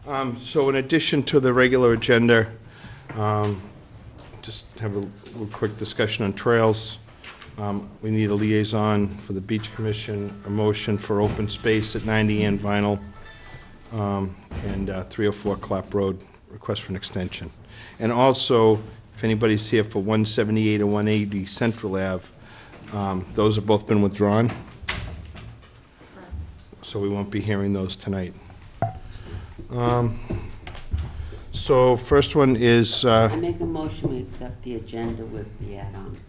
So in addition to the regular agenda, just have a little quick discussion on trails. We need a liaison for the Beach Commission, a motion for open space at 90 Ann Vinyl, and 304 Clap Road, request for an extension. And also, if anybody's here for 178 and 180 Central Ave, those have both been withdrawn. So we won't be hearing those tonight. So first one is, I make a motion we accept the agenda with the add-ons.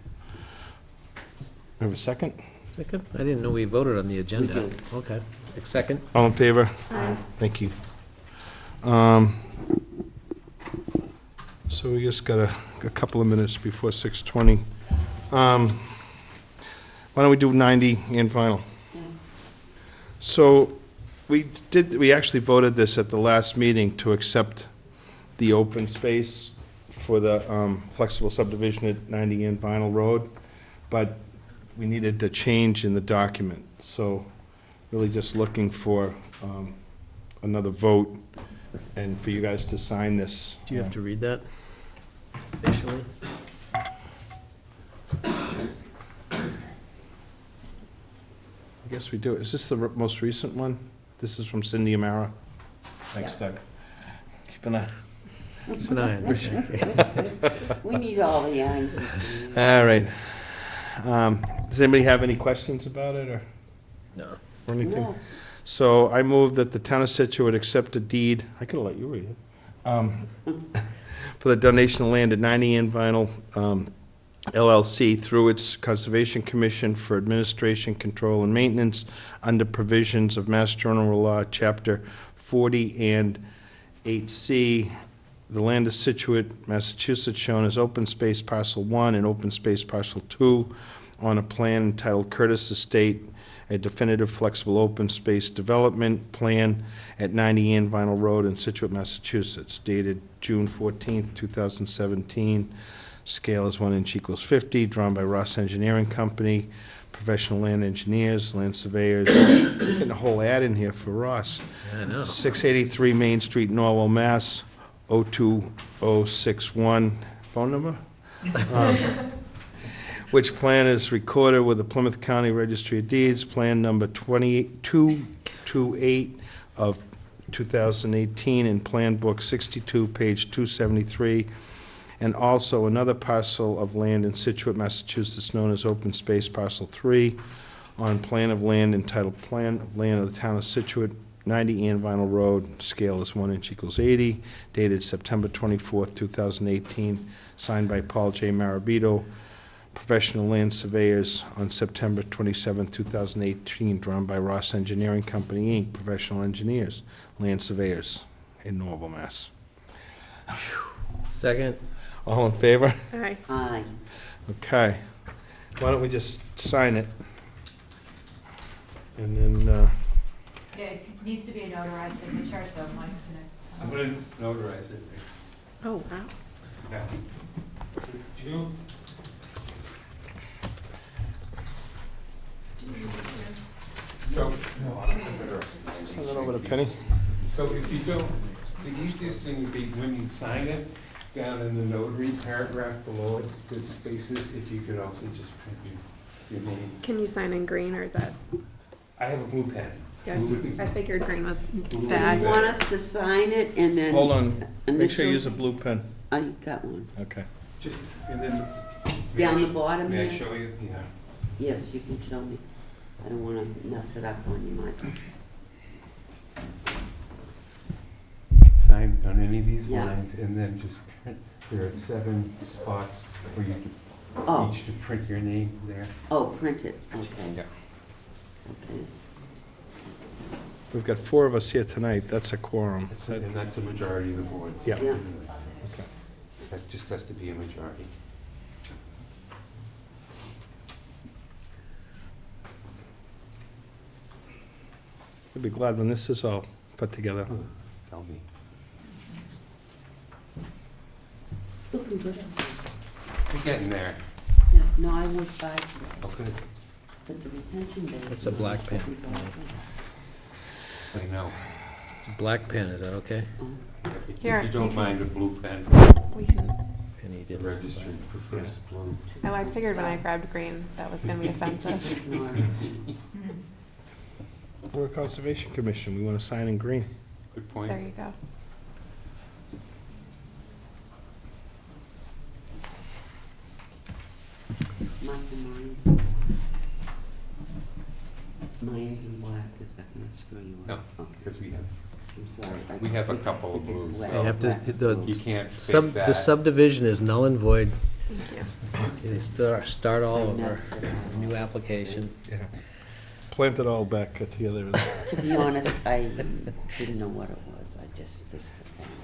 have a second? Second? I didn't know we voted on the agenda. did. Okay. Second? All in favor? Aye. Thank you. So we just got a couple of minutes before 6:20. Why don't we do 90 Ann Vinyl? Yeah. So we actually voted this at the last meeting to accept the open space for the flexible subdivision at 90 Ann Vinyl Road, but we needed a change in the document. So really just looking for another vote and for you guys to sign this. Do you have to read that officially? I guess we do. Is this the most recent one? This is from Cindy Amara. Thanks, Yes. Doug. Keeping a... Keep an eye on it. We need all the ayes. All right. Does anybody have any questions about it or No. anything? No. So I move that the town of Scituate accept a deed, I could have let you read it, for the donation of land at 90 Ann Vinyl LLC through its Conservation Commission for administration, control, and maintenance under provisions of Mass General Law, Chapter 40 and 8C. The land of Scituate, Massachusetts, shown as Open Space Parcel 1 and Open Space Parcel 2 on a plan entitled Curtis Estate, a definitive flexible open space development plan at 90 Ann Vinyl Road in Scituate, Massachusetts, dated June 14th, 2017. Scale is 1 inch equals 50, drawn by Ross Engineering Company, professional land engineers, land surveyors. Getting a whole ad in here for Ross. I know. 683 Main Street, Norwell, Mass. 02061. Phone number? Which plan is recorded with the Plymouth County Registry of Deeds, plan number 228 of 2018, and Plan Book 62, page 273, and also another parcel of land in Scituate, Massachusetts, known as Open Space Parcel 3, on plan of land entitled Plan of Land of the Town of Scituate, 90 Ann Vinyl Road, scale is 1 inch equals 80, dated September 24th, 2018, signed by Paul J. Marabito, professional land surveyors, on September 27th, 2018, drawn by Ross Engineering Company, Inc., professional engineers, land surveyors in Norwell, Mass. Second? All in favor? Aye. Aye. Okay. Why don't we just sign it? And then, Yeah, it needs to be a notarized signature, so Mike's I'm gonna. gonna notarize it. Oh, wow. Yeah. This is June. So, no, I'm gonna send it over to Penny. So if you don't, the easiest thing would be when you sign it, down in the notary paragraph below it, with spaces, if you could also just print your name. Can you sign in green, or is that? I have a blue pen. Yes, Blue would be- I figured green was blue would be bad. You want us to sign it and then? Hold on, make sure you initial- use a blue pen. Oh, you got one. Okay. Just, and then. may I Down the sh- bottom May I there? show you? Yeah. Yes, you can show me. I don't wanna mess it up on you, Mike. Sign on any of these Yeah. lines and then just print, there are 7 spots for you Oh, to, each to print your name there. oh, print it, okay. Yeah. Okay. We've got 4 of us here tonight, that's a quorum. Is that- And that's a majority of the boards. Yeah. Yeah. Okay. That just has to be a majority. You'll be glad when this is all put together. Tell me. Looking good. You're getting there. Yeah, no, I went by, Oh, good. but the retention base. That's a black pen. I know. It's a black pen, is that okay? If Here, you you don't can- mind a blue pen, We can, Penny the did. registry prefers blue. oh, I figured when I grabbed green, that was gonna be offensive. Ignore. We're a Conservation Commission, we want to sign in green. Good point. There you go. Mine's in black, is that gonna screw you No, up? Okay, because we I'm sorry. I we have a picked- couple of picked blues, black. You have to, you can't the fake that. subdivision is null and void. Thank you. You start all I over, messed it up. new application. Yeah. Plant it all back together. To be honest, I didn't know what it was, I just, this.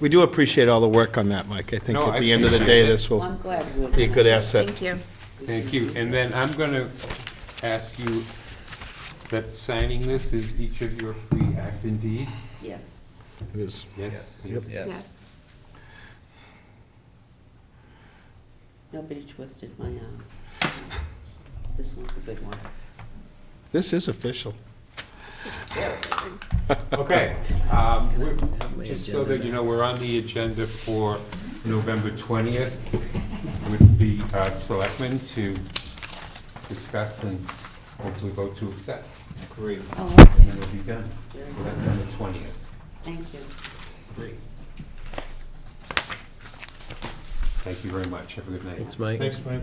We do appreciate all the work on that, Mike. I think No, at I the end of the day, this Well, will I'm glad we're. be a good asset. Thank you. Thank you, and then I'm gonna ask you that signing this is each of your free act and deed? Yes. It is. Yes. Yep. Yes. Nobody twisted my arm. This one's a good one. This is official. Okay, My just so agenda that you now. know, we're on the agenda for November 20th with the selectmen to discuss and hopefully vote to accept. Great. Oh, And okay. then we'll be done. Very So good. that's on the 20th. Thank you. Great. Thank you very much. Have a good night. Thanks, Mike. Thanks, Mike.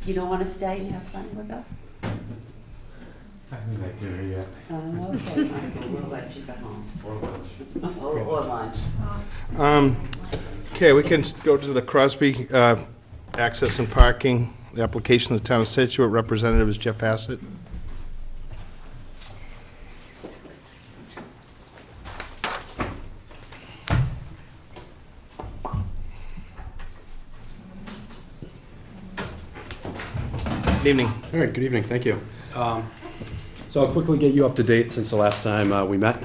You don't wanna stay and have fun with us? I'm not here yet. Okay, Michael, we'll let you go home. Or lunch. Okay, we can go to the Crosby Access and Parking, the application of the town of Scituate. Representative is Jeff Hassett. Good evening. All right, good evening, thank you. So I'll quickly get you up to date since the last time we met.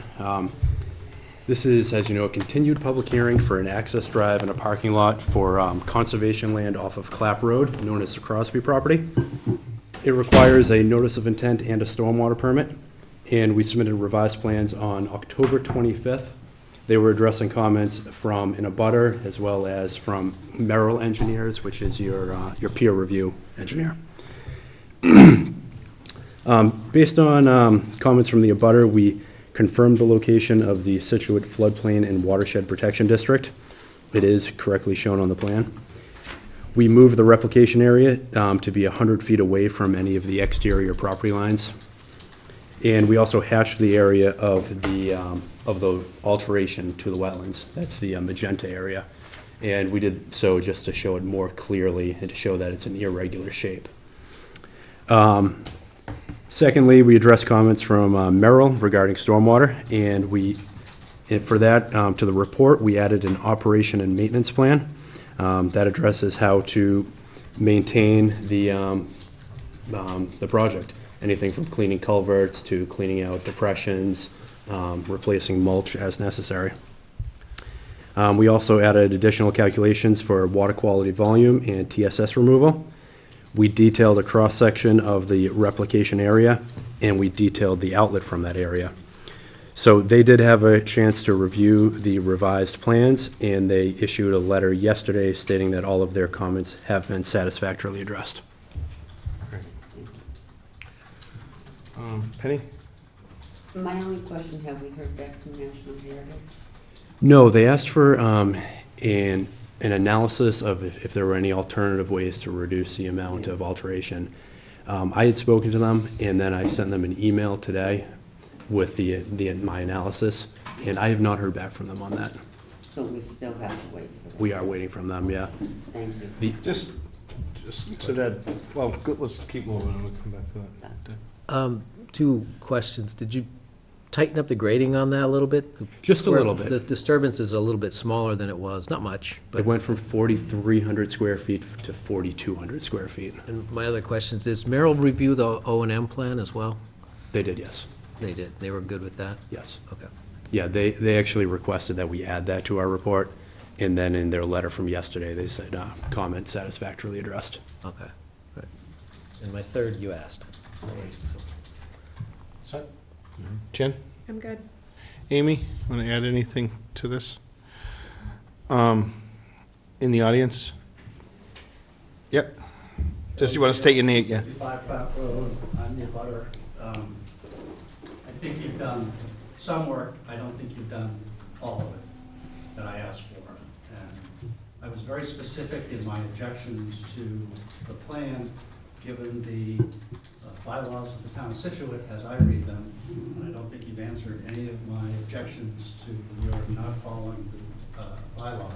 This is, as you know, a continued public hearing for an access drive and a parking lot for conservation land off of Clapp Road, known as the Crosby property. It requires a notice of intent and a stormwater permit, and we submitted revised plans on October 25th. They were addressing comments from an abutter as well as from Merrill Engineers, which is your peer review engineer. Based on comments from the abutter, we confirmed the location of the Scituate floodplain and watershed protection district. It is correctly shown on the plan. We moved the replication area to be 100 feet away from any of the exterior property lines. And we also hashed the area of the alteration to the wetlands. That's the magenta area. And we did so just to show it more clearly and to show that it's an irregular shape. Secondly, we addressed comments from Merrill regarding stormwater, and for that, to the report, we added an operation and maintenance plan that addresses how to maintain the project. Anything from cleaning culverts to cleaning out depressions, replacing mulch as necessary. We also added additional calculations for water quality volume and TSS removal. We detailed a cross-section of the replication area, and we detailed the outlet from that area. So they did have a chance to review the revised plans, and they issued a letter yesterday stating that all of their comments have been satisfactorily addressed. Penny? My only question, have we heard back from National Heritage? No, they asked for an analysis of if there were any alternative ways to reduce the amount of alteration. I had spoken to them, and then I sent them an email today with my analysis, and I have not heard back from them on that. So we still have to wait for that? We are waiting from them, yeah. Thank you. Just to that, well, good, let's keep moving and we'll come back to that. Two questions. Did you tighten up the grading on that a little bit? Just a little bit. The disturbance is a little bit smaller than it was, not much. It But went from 4,300 square feet to 4,200 square feet. and my other question is, does Merrill review the O&M plan as well? They did, yes. They did. They were good with that? Yes. Okay. Yeah, they actually requested that we add that to our report, and then in their letter from yesterday, they said, comment satisfactorily addressed. Okay. Right. And my third, you asked. So- Set? Jen? I'm good. Amy, want to add anything to this? In the audience? Yep. Just you want to state your name, yeah. 55 Park Road, I'm the abutter. I think you've done some work, I don't think you've done all of it that I asked for. And I was very specific in my objections to the plan, given the bylaws of the town of Scituate as I read them. And I don't think you've answered any of my objections to your not following the bylaw.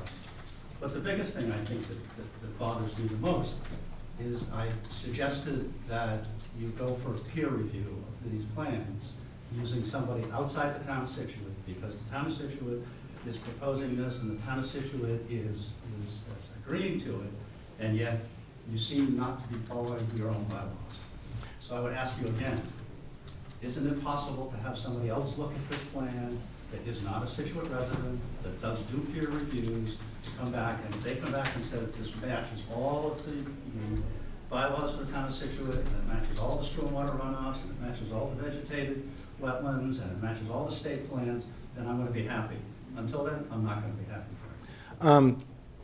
But the biggest thing I think that bothers me the most is I suggested that you go for a peer review of these plans using somebody outside the town of Scituate, because the town of Scituate is proposing this and the town of Scituate is agreeing to it, and yet you seem not to be following your own bylaws. So I would ask you again, isn't it possible to have somebody else look at this plan that is not a Scituate resident, that does do peer reviews, to come back, and if they come back and say that this matches all of the bylaws for the town of Scituate, and it matches all the stormwater runoffs, and it matches all the vegetated wetlands, and it matches all the state plans, then I'm gonna be happy. Until then, I'm not gonna be happy for it.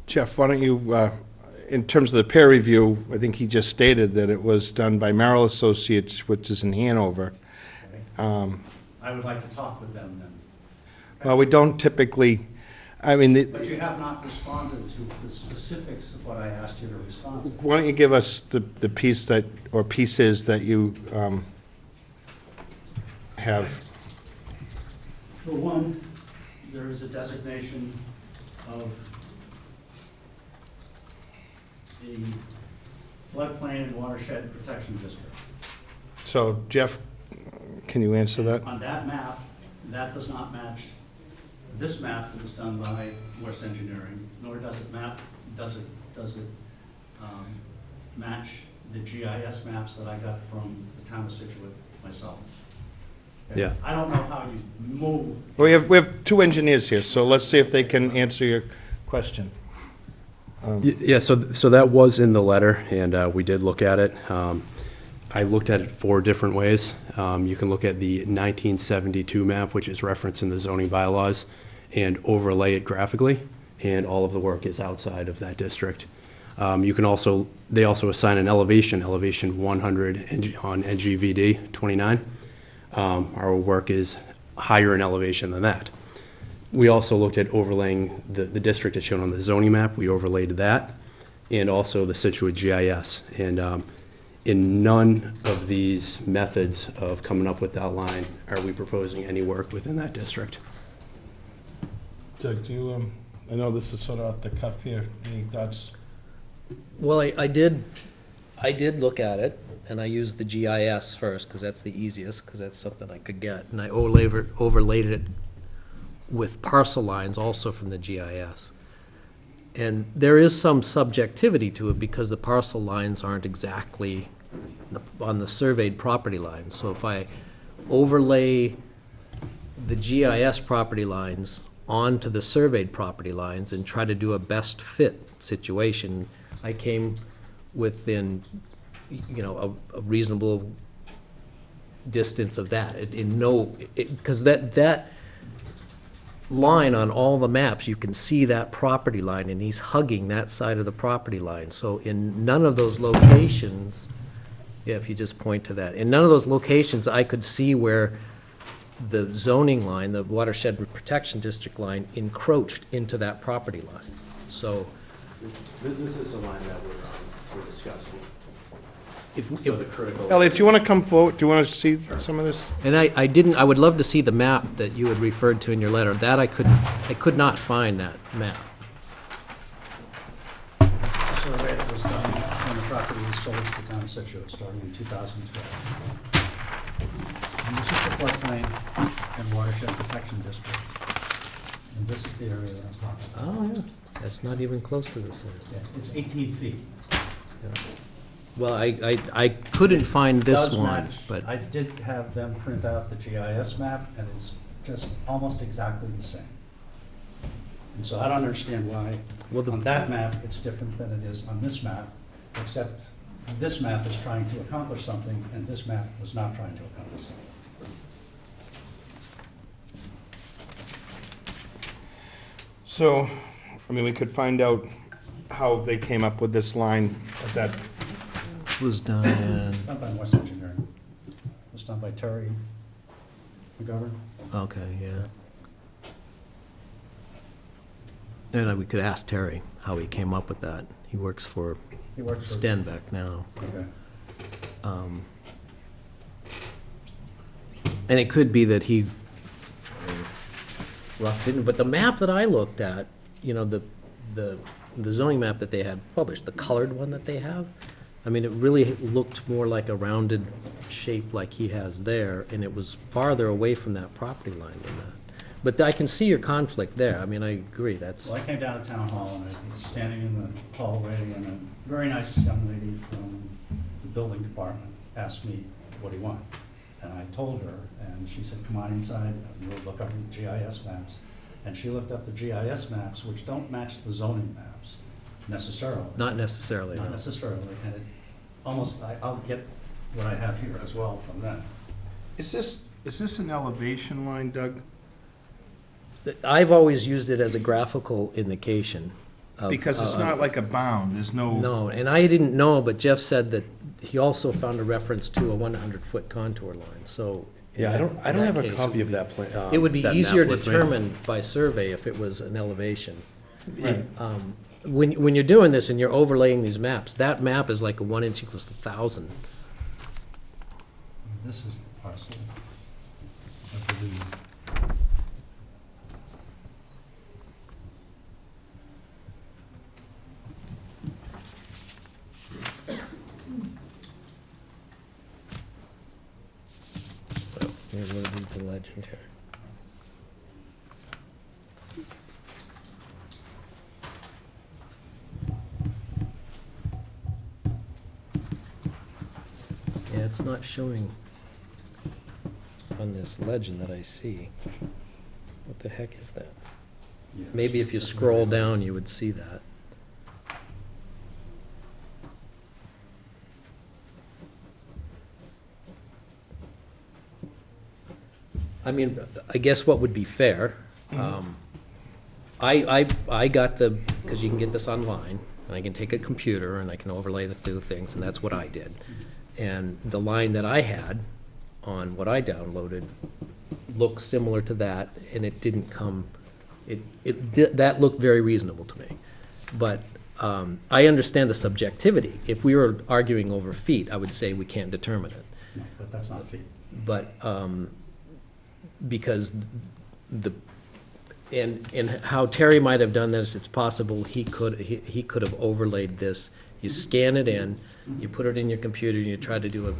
Jeff, why don't you, in terms of the peer review, I think he just stated that it was done by Merrill Associates, which is in Hanover. Okay? I would like to talk with them then. Well, we don't typically, I mean, But you have not responded to the specifics of what I asked you to respond to. why don't you give us the piece that, or pieces that you have? For one, there is a designation of the floodplain and watershed protection district. So Jeff, can you answer that? On that map, that does not match this map that was done by Morse Engineering, nor does it match the GIS maps that I got from the town of Scituate myself. Okay? Yeah. I don't know how you move. We have two engineers here, so let's see if they can answer your question. Yeah, so that was in the letter, and we did look at it. I looked at it 4 different ways. You can look at the 1972 map, which is referenced in the zoning bylaws, and overlay it graphically, and all of the work is outside of that district. You can also, they also assign an elevation 100 on NGVD 29. Our work is higher in elevation than that. We also looked at overlaying the district as shown on the zoning map. We overlaid that, and also the Scituate GIS. And in none of these methods of coming up with that line are we proposing any work within that district. Doug, do you, I know this is sort of off the cuff here, any thoughts? Well, I did look at it, and I used the GIS first, because that's the easiest, because that's something I could get. And I overlaid it with parcel lines also from the GIS. And there is some subjectivity to it, because the parcel lines aren't exactly on the surveyed property lines. So if I overlay the GIS property lines onto the surveyed property lines and try to do a best fit situation, I came within, you know, a reasonable distance of that. Because that line on all the maps, you can see that property line, and he's hugging that side of the property line. So in none of those locations, yeah, if you just point to that, in none of those locations, I could see where the zoning line, the watershed protection district line, encroached into that property line. So This is the line that we're discussing. if, So the critical. Elliot, do you want to come forward? Do you want to see some of this? and I would love to see the map that you had referred to in your letter. That I could not find that map. The survey that was done when the property was sold to the town of Scituate starting in 2012. And this is the floodplain and watershed protection district. And this is the area that I'm talking about. Oh, yeah, that's not even close to this. Yeah, it's 18 feet. Well, I couldn't find this Does one, match. but, I did have them print out the GIS map, and it's just almost exactly the same. And so I don't understand why well, on that map it's different than it is on this map, except this map is trying to accomplish something, and this map was not trying to accomplish something. So, I mean, we could find out how they came up with this line at that, Was done, Done by West Engineering. It was done by Terry McGovern. okay, yeah. And we could ask Terry how he came up with that. He works for He works for. Stenbeck now. Okay. And it could be that he roughed it, but the map that I looked at, you know, the zoning map that they had published, the colored one that they have, I mean, it really looked more like a rounded shape like he has there, and it was farther away from that property line than that. But I can see your conflict there. I mean, I agree, that's, Well, I came down to town hall and I was standing in the hallway and a very nice young lady from the building department asked me, what do you want? And I told her, and she said, come on inside, and we'll look up the GIS maps. And she looked up the GIS maps, which don't match the zoning maps necessarily. not necessarily, Not no. necessarily, and it almost, I'll get what I have here as well from them. is this an elevation line, Doug? I've always used it as a graphical indication. of- Because it's not like a bound, there's no. No, and I didn't know, but Jeff said that he also found a reference to a 100-foot contour line, so. in Yeah, I don't that have a case, it copy would of be- that plan. It would be that map easier to with me. determine by survey if it was an elevation. Right. When you're doing this and you're overlaying these maps, that map is like a 1 inch equals 1,000. This is the parcel, I believe. Well, here's what it is, the legend here. Yeah, it's not showing on this legend that I see. What the heck is that? Yeah. Maybe if you scroll down, you would see that. I mean, I guess what would be fair, I got the, because you can get this online, and I can take a computer and I can overlay the two things, and that's what I did. And the line that I had on what I downloaded looked similar to that, and it didn't come, that looked very reasonable to me. But I understand the subjectivity. If we were arguing over feet, I would say we can't determine it. No, but that's not feet. But, because and how Terry might have done this, it's possible he could have overlaid this. You scan it in, you put it in your computer, and you try to do a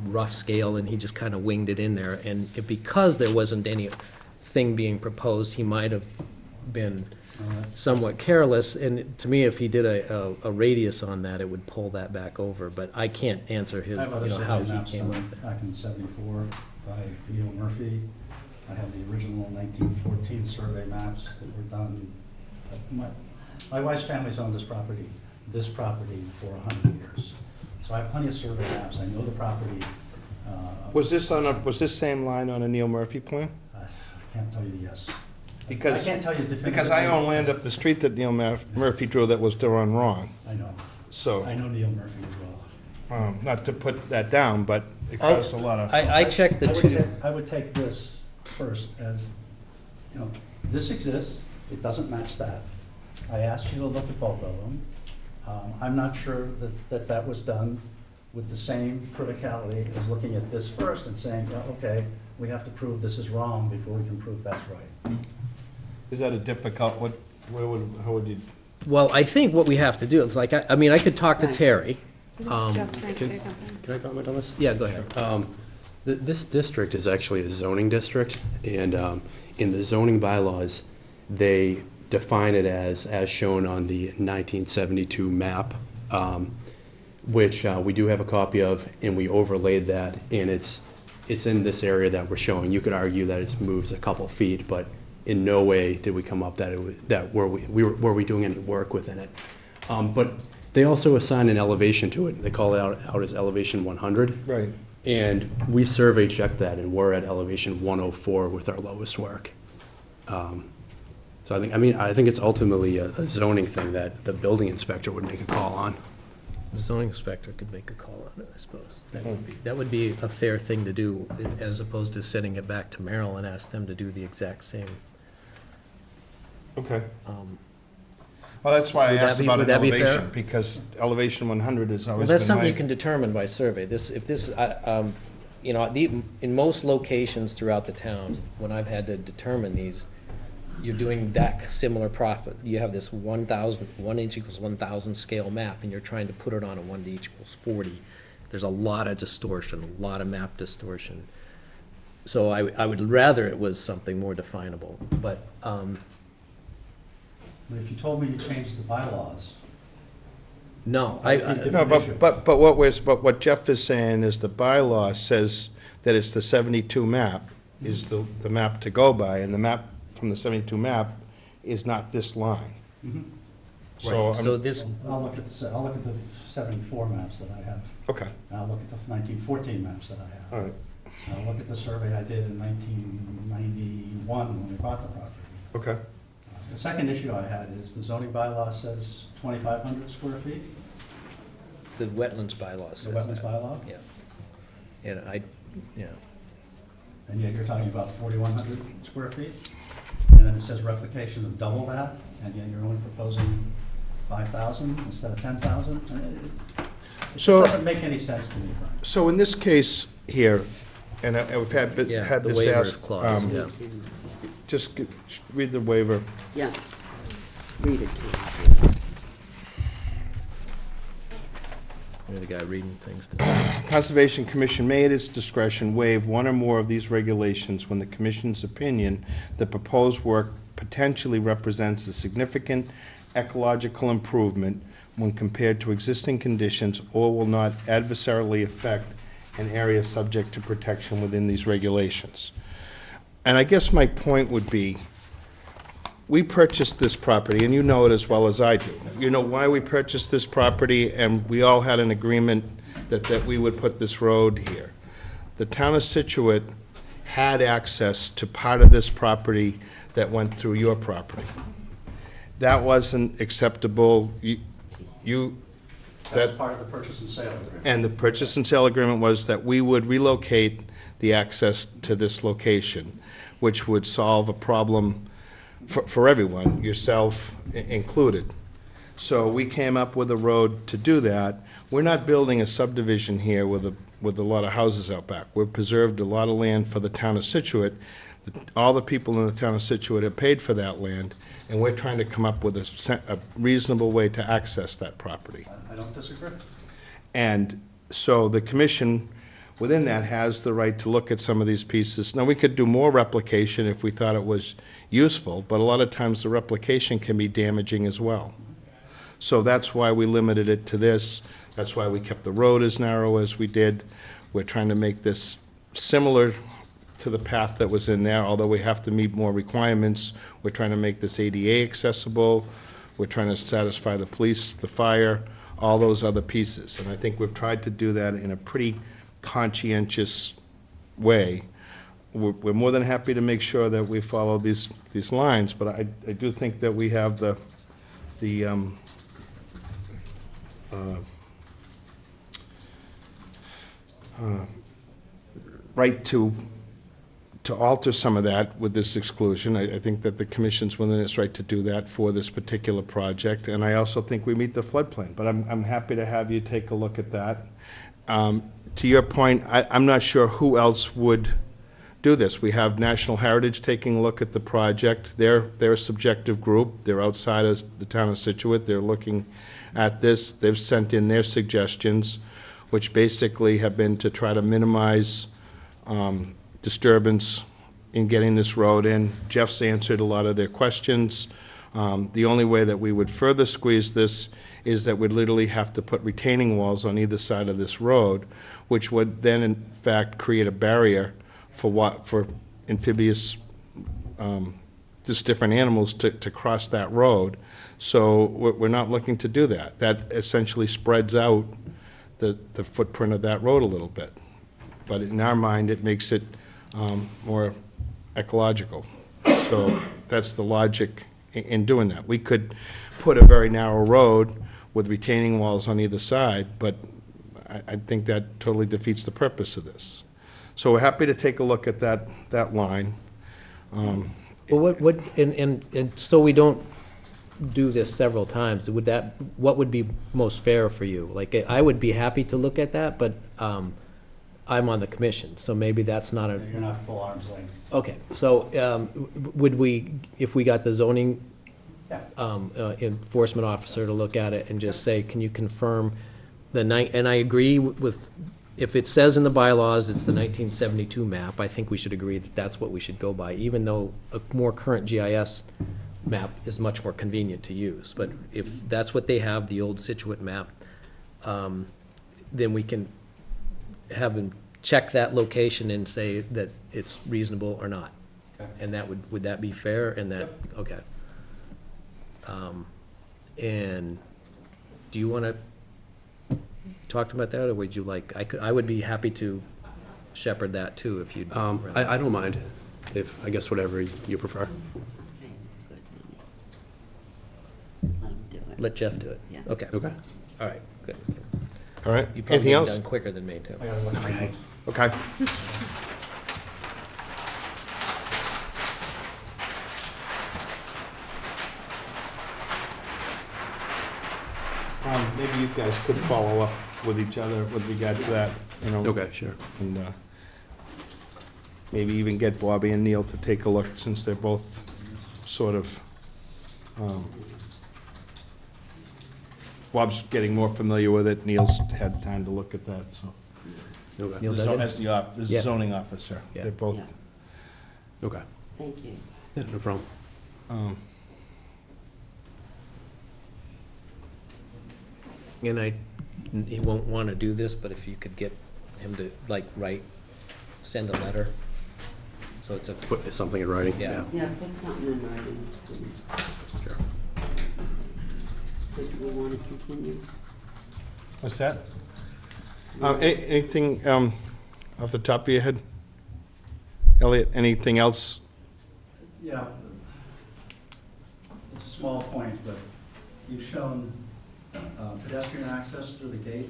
rough scale, and he just kind of winged it in there. And because there wasn't anything being proposed, he might have been No, that's- somewhat careless. And to me, if he did a radius on that, it would pull that back over. But I can't answer his, I have other how survey he maps came done up with that. back in '74 by Neil Murphy. I have the original 1914 survey maps that were done. My wife's family's owned this property for 100 years. So I have plenty of survey maps. I know the property. Was this same line on a Neil Murphy plan? I can't tell you yes. Because- I can't tell you definitively. Because I own land up the street that Neil Murphy drew that was run wrong, I know. so, I know Neil Murphy as well. not to put that down, but it costs a lot of. I checked the two. I would take this first as, you know, this exists, it doesn't match that. I asked you to look at both of them. I'm not sure that was done with the same criticality as looking at this first and saying, well, okay, we have to prove this is wrong before we can prove that's right. Is that a difficult, how would you? Well, I think what we have to do, it's like, I mean, I could talk to Terry. Jeff's trying to say something. Can I comment on this? Yeah, go ahead. This district is actually a zoning district, and in the zoning bylaws, they define it as shown on the 1972 map, which we do have a copy of, and we overlaid that, and it's in this area that we're showing. You could argue that it moves a couple feet, but in no way did we come up were we doing any work within it. But they also assign an elevation to it. They call it out as elevation 100. Right. And we survey checked that, and we're at elevation 104 with our lowest work. So I think it's ultimately a zoning thing that the building inspector would make a call on. The zoning inspector could make a call on it, I suppose. That would be a fair thing to do, as opposed to sending it back to Merrill and ask them to do the exact same. Okay. um, Well, that's why I Would that asked be- about would an that be fair? elevation, because elevation 100 has Well, always that's been something you my... can determine by survey. You know, in most locations throughout the town, when I've had to determine these, you're doing that similar profit. You have this 1,000, 1 inch equals 1,000 scale map, and you're trying to put it on a 1 inch equals 40. There's a lot of distortion, a lot of map distortion. So I would rather it was something more definable, but, But if you told me you changed the bylaws, no, No, but what Jeff is saying is the bylaw says that it's the 72 map is the map to go by, and the map from the 72 map is not this line. So, so this, I'll look at the 74 maps that I have, okay, and I'll look at the 1914 maps that I have. all right, And I'll look at the survey I did in 1991 when we bought the property. okay. The second issue I had is the zoning bylaw says 2,500 square feet, the wetlands bylaw the says wetlands that. bylaw, Yeah. And yeah. and yet you're talking about 4,100 square feet. And then it says replication of double that, and yet you're only proposing 5,000 instead of 10,000. It just So- doesn't make any sense to me, Frank. So in this case here, and we've had Yeah, the this waiver asked, clause, yeah. just read the waiver. Yeah. Read it to me. You're the guy reading things. Conservation Commission may at its discretion waive one or more of these regulations when the commission's opinion the proposed work potentially represents a significant ecological improvement when compared to existing conditions or will not adversarially affect an area subject to protection within these regulations. And I guess my point would be, we purchased this property, and you know it as well as I do. You know why we purchased this property, and we all had an agreement that we would put this road here. The town of Scituate had access to part of this property that went through your property. That wasn't acceptable. That was part of the purchase and sale agreement. And the purchase and sale agreement was that we would relocate the access to this location, which would solve a problem for everyone, yourself included. So we came up with a road to do that. We're not building a subdivision here with a lot of houses out back. We've preserved a lot of land for the town of Scituate. All the people in the town of Scituate have paid for that land, and we're trying to come up with a reasonable way to access that property. I don't disagree. And so the commission, within that, has the right to look at some of these pieces. Now, we could do more replication if we thought it was useful, but a lot of times the replication can be damaging as well. So that's why we limited it to this. That's why we kept the road as narrow as we did. We're trying to make this similar to the path that was in there, although we have to meet more requirements. We're trying to make this ADA accessible. We're trying to satisfy the police, the fire, all those other pieces. And I think we've tried to do that in a pretty conscientious way. We're more than happy to make sure that we follow these lines, but I do think that we have the right to alter some of that with this exclusion. I think that the commission's within its right to do that for this particular project, and I also think we meet the floodplain, but I'm happy to have you take a look at that. To your point, I'm not sure who else would do this. We have National Heritage taking a look at the project. They're a subjective group. They're outside of the town of Scituate. They're looking at this. They've sent in their suggestions, which basically have been to try to minimize disturbance in getting this road in. Jeff's answered a lot of their questions. The only way that we would further squeeze this is that we'd literally have to put retaining walls on either side of this road, which would then in fact create a barrier for amphibious, just different animals to cross that road. So we're not looking to do that. That essentially spreads out the footprint of that road a little bit. But in our mind, it makes it more ecological. So that's the logic in doing that. We could put a very narrow road with retaining walls on either side, but I think that totally defeats the purpose of this. So we're happy to take a look at that line. Well, and so we don't do this several times, what would be most fair for you? Like, I would be happy to look at that, but, I'm on the commission, so maybe that's not You're not full arm's length. okay, so, would we, if we got the zoning Yeah. enforcement officer to look at it and just say, can you confirm and I agree with, if it says in the bylaws it's the 1972 map, I think we should agree that that's what we should go by, even though a more current GIS map is much more convenient to use. But if that's what they have, the old Scituate map, then we can have them check that location and say that it's reasonable or not. Okay. And that would that be fair? And that, okay. And do you want to talk about that, or would you like, I would be happy to shepherd that too, if you'd. I don't mind, I guess whatever you prefer. Okay, good. Let him do it. Let Jeff do it? Yeah. Okay, Okay. all right, good. All right, You probably anything get else? done quicker than me, too. I gotta look at my notes. Okay. Maybe you guys could follow up with each other with regard to that, you know. Okay, sure. And maybe even get Bobby and Neil to take a look, since they're both sort of, Bob's getting more familiar with it, Neil's had time to look at that, so. Okay. Neil As Duggan? the Yeah. zoning officer, Yeah. they're both. Yeah. Okay. Thank you. Yeah, no problem. um, And he won't want to do this, but if you could get him to, like, send a letter, so it's a, Put something in writing? Yeah. Yeah, put something in writing, please. Sure. So do we want to continue? What's that? Anything off the top of your head? Elliot, anything else? Yeah. It's a small point, but you've shown pedestrian access through the gate.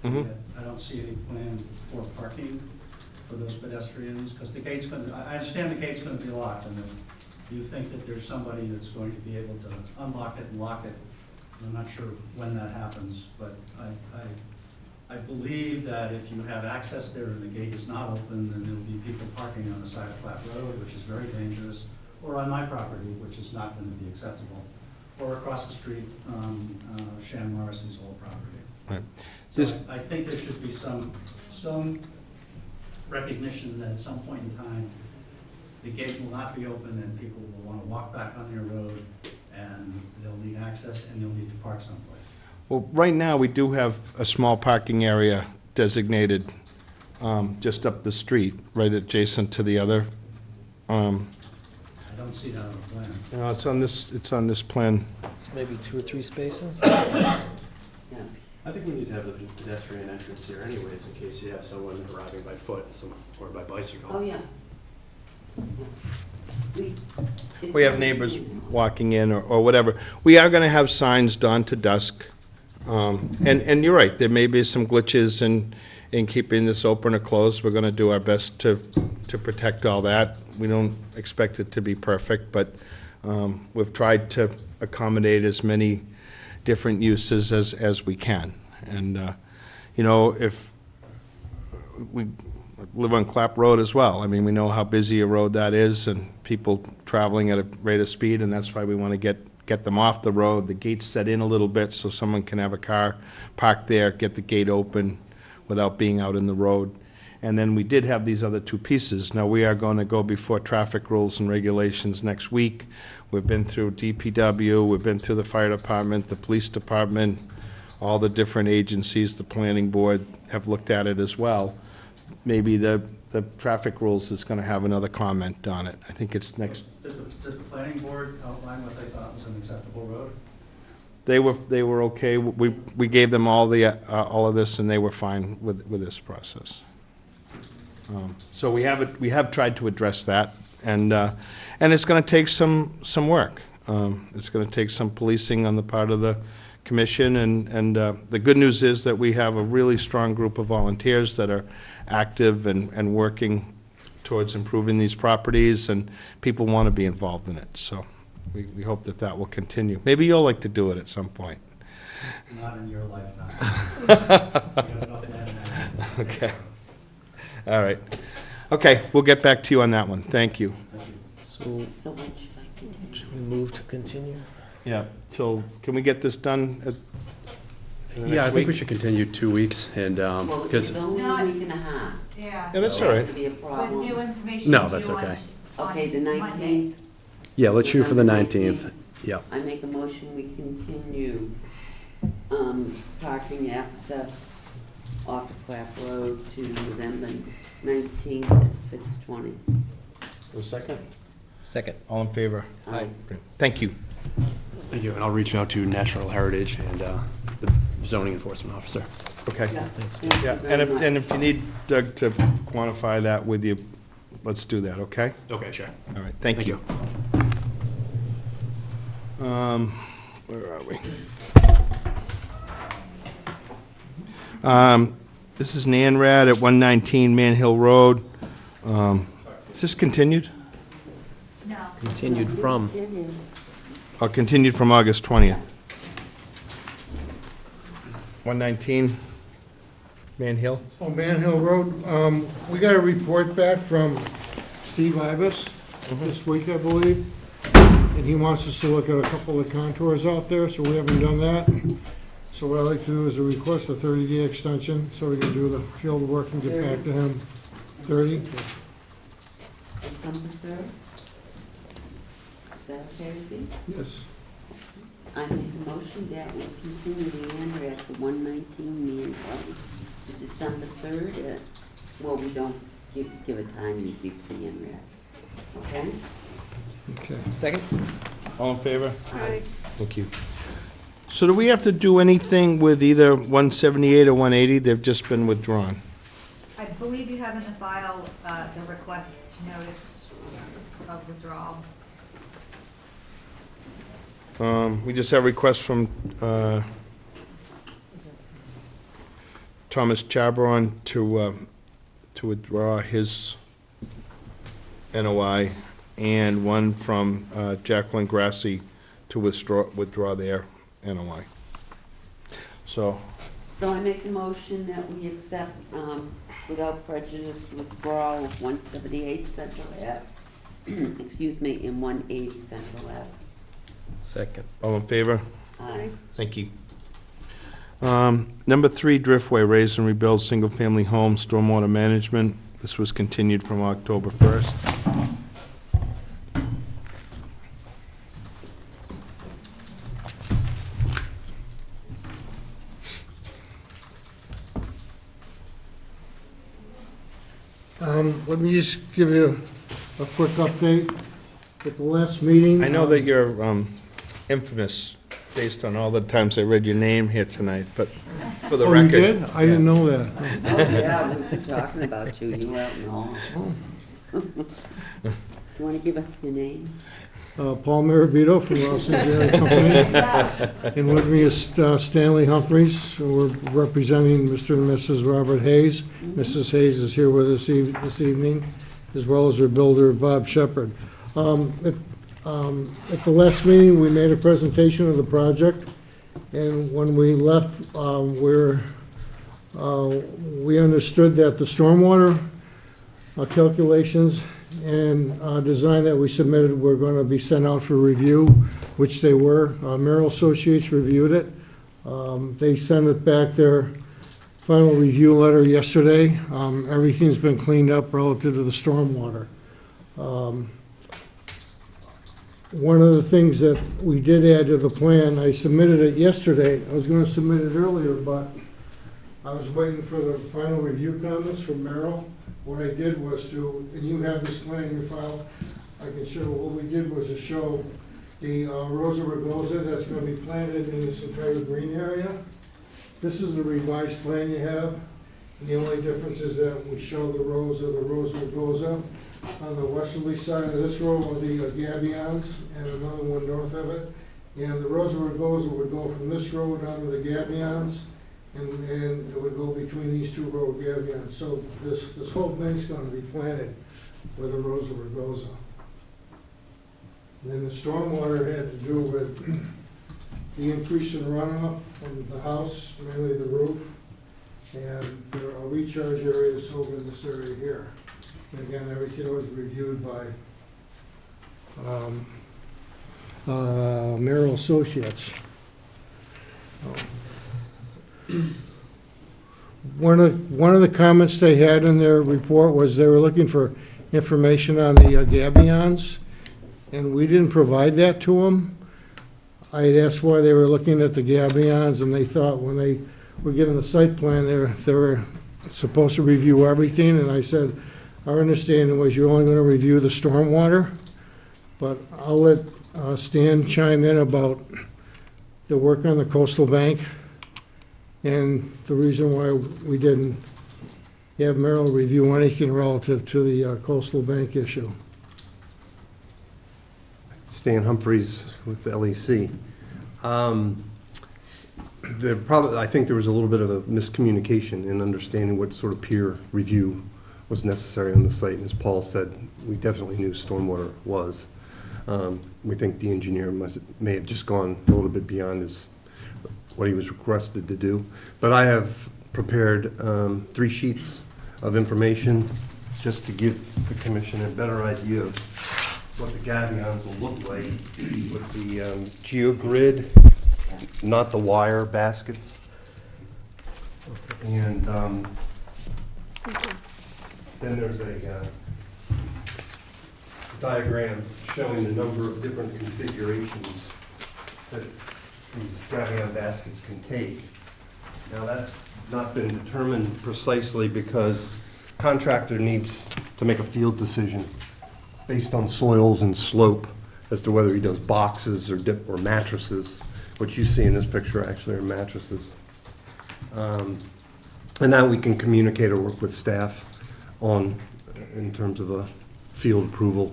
Mhm. I don't see any plan for parking for those pedestrians, because the gate's gonna, I understand the gate's gonna be locked, and if you think that there's somebody that's going to be able to unlock it and lock it, I'm not sure when that happens, but I believe that if you have access there and the gate is not open, then there'll be people parking on the side of Flat Road, which is very dangerous, or on my property, which is not gonna be acceptable, or across the street, Shan Morrison's whole property. Right. So This- I think there should be some recognition that at some point in time, the gate will not be open and people will want to walk back on their road, and they'll need access and they'll need to park someplace. Well, right now, we do have a small parking area designated just up the street, right adjacent to the other. I don't see that on the plan. No, it's on this plan. it's maybe 2 or 3 spaces? Yeah. I think we need to have the pedestrian entrance here anyways, in case you have someone arriving by foot or by bicycle. Oh, yeah. We have neighbors walking in or whatever. We are gonna have signs dawn to dusk. And you're right, there may be some glitches in keeping this open or closed. We're gonna do our best to protect all that. We don't expect it to be perfect, but we've tried to accommodate as many different uses as we can. And, you know, if we live on Clap Road as well, I mean, we know how busy a road that is and people traveling at a rate of speed, and that's why we want to get them off the road. The gate's set in a little bit so someone can have a car parked there, get the gate open without being out in the road. And then we did have these other 2 pieces. Now, we are going to go before traffic rules and regulations next week. We've been through DPW, we've been through the fire department, the police department, all the different agencies, the planning board have looked at it as well. Maybe the traffic rules is going to have another comment on it. I think it's next. Did the planning board outline what they thought was an acceptable road? They were okay. We gave them all of this, and they were fine with this process. So we have tried to address that, and it's going to take some work. It's going to take some policing on the part of the commission, and the good news is that we have a really strong group of volunteers that are active and working towards improving these properties, and people want to be involved in it. So we hope that that will continue. Maybe you'll like to do it at some point. Not in your lifetime. You got enough land now. Okay. All right. Okay, we'll get back to you on that one. Thank you. So, So when should I continue? should we move to continue? Yeah, till, can we get this done in the Yeah, I next think we week? should continue 2 weeks, and, Well, because, it's only a week and a half. Yeah. Yeah, that's all Not right. to be a With new problem. information. No, that's due okay. on Okay, the Monday. 19th, yeah, let's shoot for the November 19th. Yeah. I make a motion, we continue, parking access off of Clap Road to November 19th at 6:20. A second? Second. All in favor? Aye. Great. Thank you. Thank you, and I'll reach out to Natural Heritage and the zoning enforcement officer. Okay. Yeah, Thanks, thank you Yeah, very and if, much. and if you need Doug to quantify that with you, let's do that, okay? Okay, sure. All right, thank Thank you. Where are we? This is Nanrad at 119 Man Hill Road. Is this continued? No. Continued from, It is. Or continued from August 20th? 119 Man Hill? On Man Hill Road, we got a report back from Steve Ibis this week, I believe, and he wants us to look at a couple of contours out there, so we haven't done that. So what I'd like to do is request a 30-day extension, so we can do the field work and get back to him. 30? December 3rd? Is that okay with you? Yes. I make a motion that we continue the ANRAD to 119 Man Hill to December 3rd at, well, we don't give a time you give the ANRAD. Okay? Okay. second? All in favor? Aye. Thank you. So do we have to do anything with either 178 or 180? They've just been withdrawn. I believe you have in the file, the request notice of withdrawal. We just have a request from Thomas Chabron to withdraw his NOI, and one from Jacqueline Grassi to withdraw their NOI. So, So I make a motion that we accept, without prejudice, withdrawal of 178 Central Ave, excuse me, and 180 Central Ave. Second. all in favor? Aye. Thank you. Number 3, Driftway, raise and rebuild single-family home, stormwater management. This was continued from October 1st. Let me just give you a quick update. At the last meeting. I know that you're infamous, based on all the times I read your name here tonight, but for the Oh, record. you did? I didn't know that. Oh, yeah, we've been talking about you, you were out in the hall. You wanna give us your name? Paul Maravito from Wilson Jerry Company. And with me is Stanley Humphries. We're representing Mr. and Mrs. Robert Hayes. Mrs. Hayes is here with us this evening, as well as her builder, Bob Shepherd. At the last meeting, we made a presentation of the project, and when we left, we understood that the stormwater calculations and design that we submitted were going to be sent out for review, which they were. Merrill Associates reviewed it. They sent it back their final review letter yesterday. Everything's been cleaned up relative to the stormwater. One of the things that we did add to the plan, I submitted it yesterday. I was going to submit it earlier, but I was waiting for the final review comments from Merrill. What I did was and you have this plan in your file, I can show, what we did was to show the Rosa rugosa that's going to be planted in this entire green area. This is the revised plan you have. And the only difference is that we show the Rosa rugosa. on the westerly side of this road are the gabions, and another one north of it. And the Rosa Rugosa would go from this road down to the gabions, and it would go between these two road gabions. So this whole thing's gonna be planted with a Rosa Rugosa. And then the stormwater had to do with the increase in runoff from the house, mainly the roof. And there are recharge areas over in this area here. And again, everything was reviewed by Merrill Associates. One of the comments they had in their report was they were looking for information on the gabions, and we didn't provide that to them. I had asked why they were looking at the gabions, and they thought when they were given the site plan, they were supposed to review everything, and I said, our understanding was you're only gonna review the stormwater, but I'll let Stan chime in about the work on the coastal bank and the reason why we didn't have Merrill review anything relative to the coastal bank issue. Stan Humphreys with the LEC. I think there was a little bit of a miscommunication in understanding what sort of peer review was necessary on the site. And as Paul said, we definitely knew stormwater was. We think the engineer may have just gone a little bit beyond what he was requested to do. But I have prepared 3 sheets of information just to give the commission a better idea of what the gabions will look like with the geogrid, not the wire baskets. And then there's a diagram showing the number of different configurations that these gabion baskets can take. Now that's not been determined precisely because contractor needs to make a field decision based on soils and slope as to whether he does boxes or mattresses. What you see in this picture actually are mattresses. And that we can communicate or work with staff on in terms of a field approval.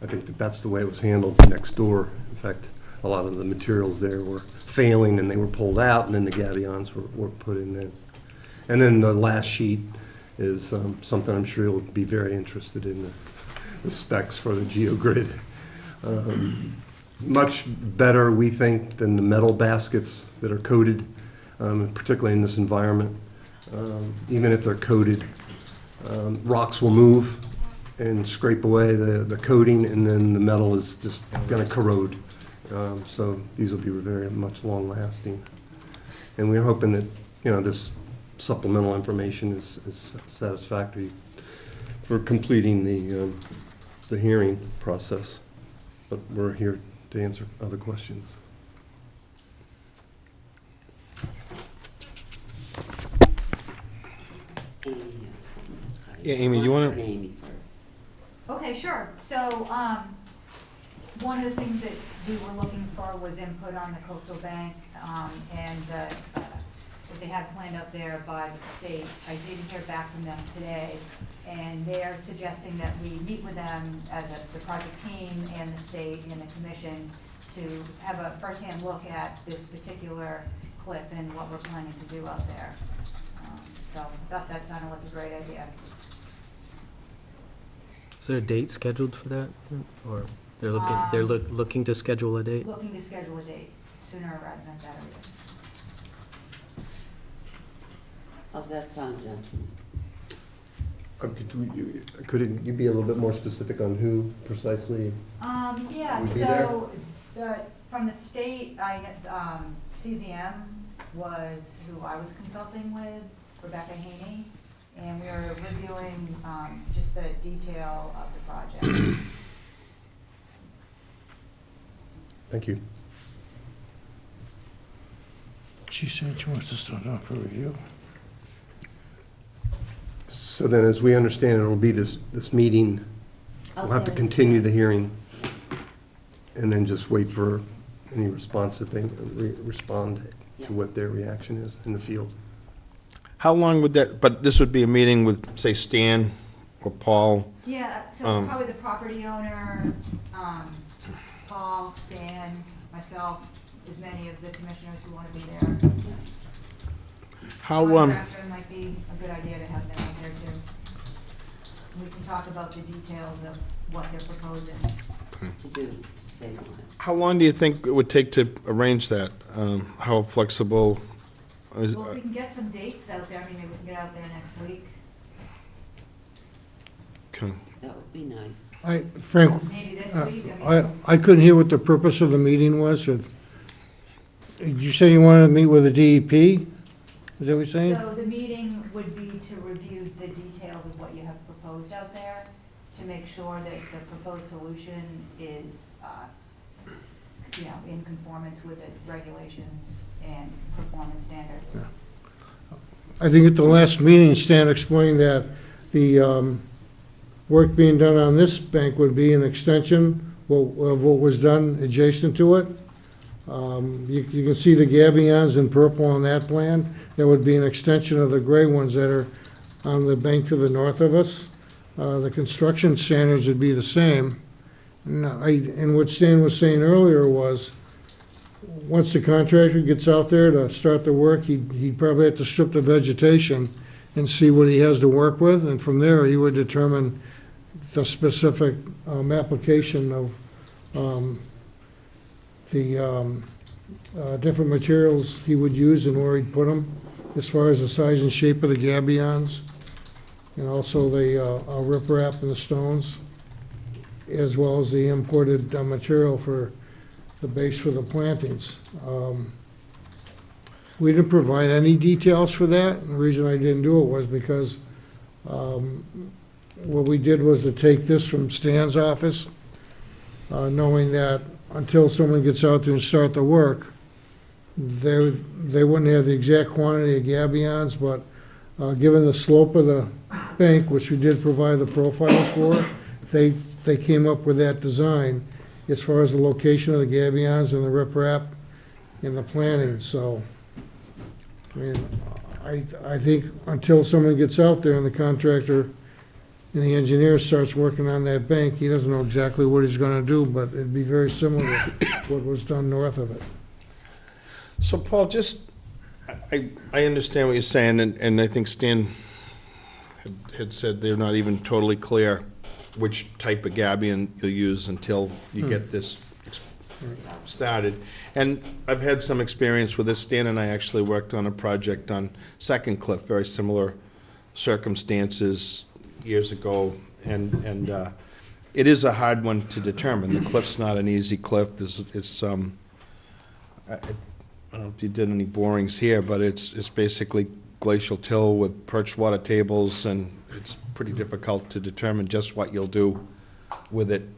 I think that's the way it was handled next door. In fact, a lot of the materials there were failing and they were pulled out, and then the gabions were put in then. And then the last sheet is something I'm sure you'll be very interested in, the specs for the geogrid. Much better, we think, than the metal baskets that are coated, particularly in this environment. Even if they're coated, rocks will move and scrape away the coating, and then the metal is just going to corrode. So these will be very much long-lasting. And we're hoping that, this supplemental information is satisfactory for completing the hearing process. But we're here to answer other questions. Amy has something to say. Yeah, Amy, you wanna- Amy first. Okay, sure. So, one of the things that we were looking for was input on the coastal bank, and what they had planned up there by the state. I did hear back from them today, and they are suggesting that we meet with them as the project team and the state and the commission to have a firsthand look at this particular cliff and what we're planning to do out there. So I thought that sounded like a great idea. Is there a date scheduled for that? Or they're looking to schedule a date? Looking to schedule a date sooner rather than later. How's that sound, gentlemen? Could you be a little bit more specific on who precisely? Yeah, Would be so, from the state, CZM was who I was consulting with, Rebecca Haney, and we were reviewing, just the detail of the project. Thank you. She said she wants to start off for review. So then, as we understand it, will be this meeting, we'll have to Okay. continue the hearing and then just wait for any response that they respond to what their reaction is in the field. How long would that, but this would be a meeting with, say, Stan or Paul? Yeah, so Um, probably the property owner, Paul, Stan, myself, as many of the commissioners who want to be there. How, Contractor might be a good idea to have them in there too. We can talk about the details of what they're proposing. To do, to stay on it. how long do you think it would take to arrange that? How flexible is, Well, if we can get some dates out there, I mean, maybe we can get out there next week, okay. That would be nice. Frank, maybe this week, I mean. I couldn't hear what the purpose of the meeting was. Did you say you wanted to meet with the DEP? Is that what you're saying? So the meeting would be to review the details of what you have proposed out there, to make sure that the proposed solution is, in conformance with the regulations and performance standards. I think at the last meeting, Stan explained that the work being done on this bank would be an extension of what was done adjacent to it. You can see the gabions in purple on that plan. That would be an extension of the gray ones that are on the bank to the north of us. The construction standards would be the same. And what Stan was saying earlier was, once the contractor gets out there to start the work, he'd probably have to strip the vegetation and see what he has to work with, and from there, he would determine the specific application of the different materials he would use and where he'd put them, as far as the size and shape of the gabions, and also the riprap and the stones, as well as the imported material for the base for the plantings. We didn't provide any details for that, and the reason I didn't do it was because what we did was to take this from Stan's office, knowing that until someone gets out there and start the work, they wouldn't have the exact quantity of gabions, but given the slope of the bank, which we did provide the profiles for, they came up with that design as far as the location of the gabions and the riprap and the planting. So, I mean, I think until someone gets out there and the contractor and the engineer starts working on that bank, he doesn't know exactly what he's gonna do, but it'd be very similar to what was done north of it. So Paul, I understand what you're saying, and I think Stan had said they're not even totally clear which type of gabion you'll use until you get this started. And I've had some experience with this. Stan and I actually worked on a project on Second Cliff, very similar circumstances years ago, and it is a hard one to determine. The cliff's not an easy cliff. I don't know if you did any borings here, but it's basically glacial till with perched water tables, and it's pretty difficult to determine just what you'll do with it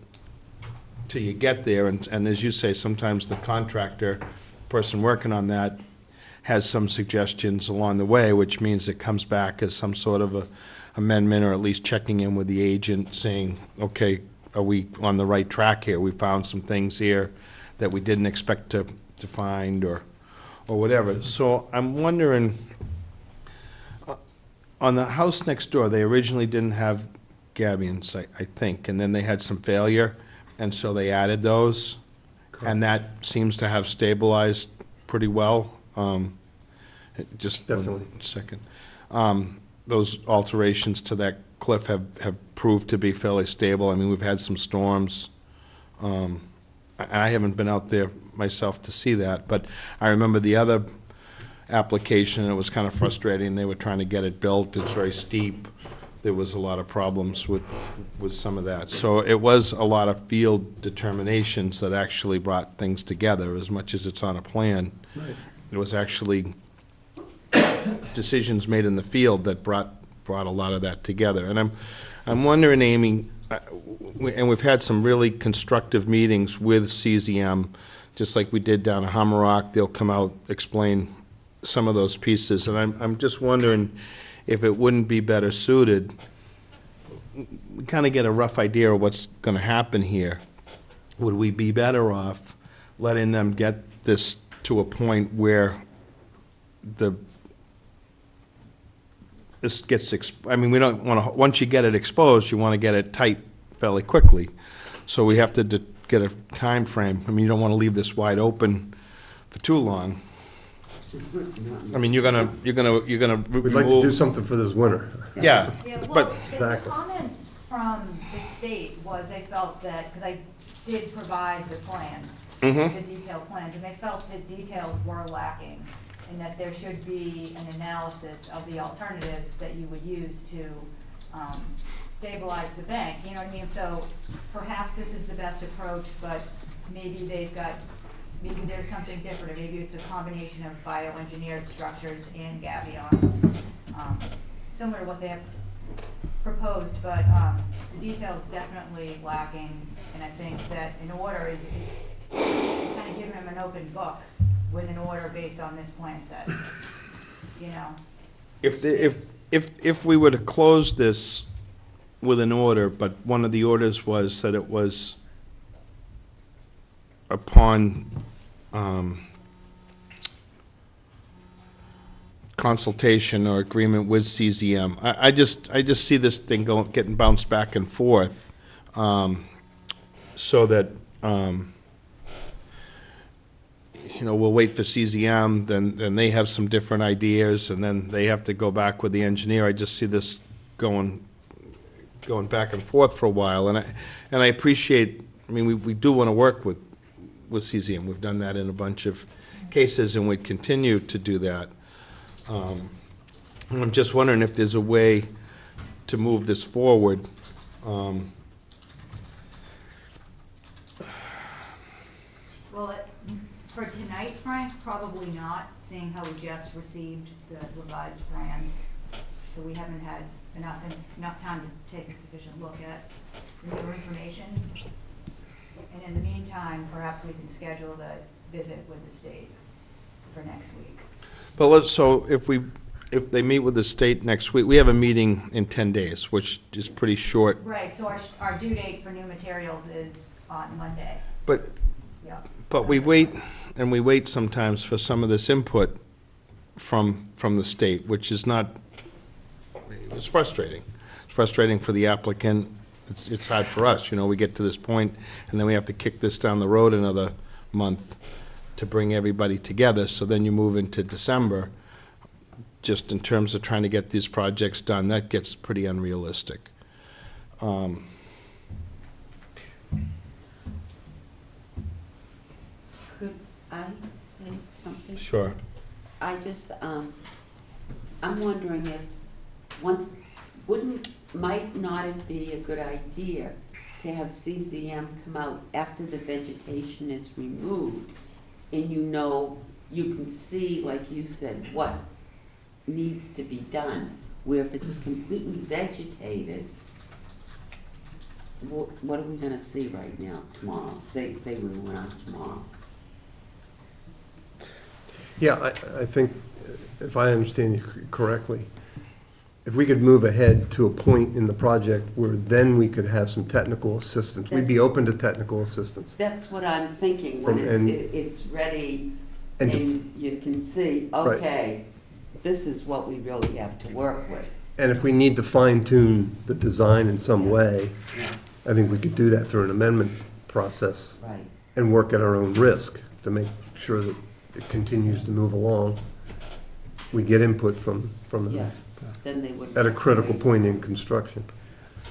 till you get there. And as you say, sometimes the contractor, person working on that, has some suggestions along the way, which means it comes back as some sort of a amendment, or at least checking in with the agent, saying, okay, are we on the right track here? We found some things here that we didn't expect to find, or whatever. So I'm wondering, on the house next door, they originally didn't have gabions, I think, and then they had some failure, and so they added those, and that seems to have stabilized pretty well. Just one Definitely. second. Those alterations to that cliff have proved to be fairly stable. I mean, we've had some storms. And I haven't been out there myself to see that, but I remember the other application, it was kind of frustrating. They were trying to get it built. It's very steep. There was a lot of problems with some of that. So it was a lot of field determinations that actually brought things together. As much as it's on a plan, it was actually decisions made in the field that brought a lot of that together. And I'm wondering, Amy, and we've had some really constructive meetings with CZM, just like we did down at Hammerock. They'll come out, explain some of those pieces, and I'm just wondering if it wouldn't be better suited, we kind of get a rough idea of what's going to happen here. Would we be better off letting them get this to a point where this gets, I mean, we don't want to, once you get it exposed, you want to get it tight fairly quickly. So we have to get a time frame. I mean, you don't want to leave this wide open for too long. I mean, you're gonna We'd like to do remove, something for this winter. yeah, Yeah, but, well, the Exactly. comment from the state was they felt that, because I did provide the plans, Mhm. the detailed plans, and they felt that details were lacking, and that there should be an analysis of the alternatives that you would use to stabilize the bank, you know what I mean? So perhaps this is the best approach, but maybe maybe there's something different, or maybe it's a combination of bioengineered structures and gabions, similar to what they have proposed, but the detail is definitely lacking, and I think that an order is kind of giving them an open book with an order based on this plan set, you know? if we were to close this with an order, but one of the orders was that it was upon consultation or agreement with CZM. I just see this thing getting bounced back and forth, so that, we'll wait for CZM, then they have some different ideas, and then they have to go back with the engineer. I just see this going back and forth for a while, and I appreciate, I mean, we do want to work with CZM. We've done that in a bunch of cases, and we continue to do that. And I'm just wondering if there's a way to move this forward. Well, for tonight, Frank, probably not, seeing how we just received the revised plans. So we haven't had enough time to take a sufficient look at the new information. And in the meantime, perhaps we can schedule the visit with the state for next week. But so if they meet with the state next week, we have a meeting in 10 days, which is pretty short. Right, so our due date for new materials is on Monday. But Yeah. But we wait sometimes for some of this input from the state, which is not, it's frustrating. It's frustrating for the applicant. It's hard for us, we get to this point, and then we have to kick this down the road another month to bring everybody together, so then you move into December. Just in terms of trying to get these projects done, that gets pretty unrealistic. Could I say something? Sure. I just, I'm wondering if, might not it be a good idea to have CZM come out after the vegetation is removed, and you can see, like you said, what needs to be done, where if it's completely vegetated, what are we gonna see right now, tomorrow? Say we went out tomorrow. Yeah, I think, if I understand you correctly, if we could move ahead to a point in the project where then we could have some technical assistance, we'd be open to technical assistance. That's what I'm thinking, when it's ready, And to- and you can see, Right. okay, this is what we really have to work with. And if we need to fine tune the design in some way, Yeah, I think we could do that through an amendment process right. and work at our own risk to make sure that it continues to move along. We get input from them Yeah, then they would. at a critical point in construction.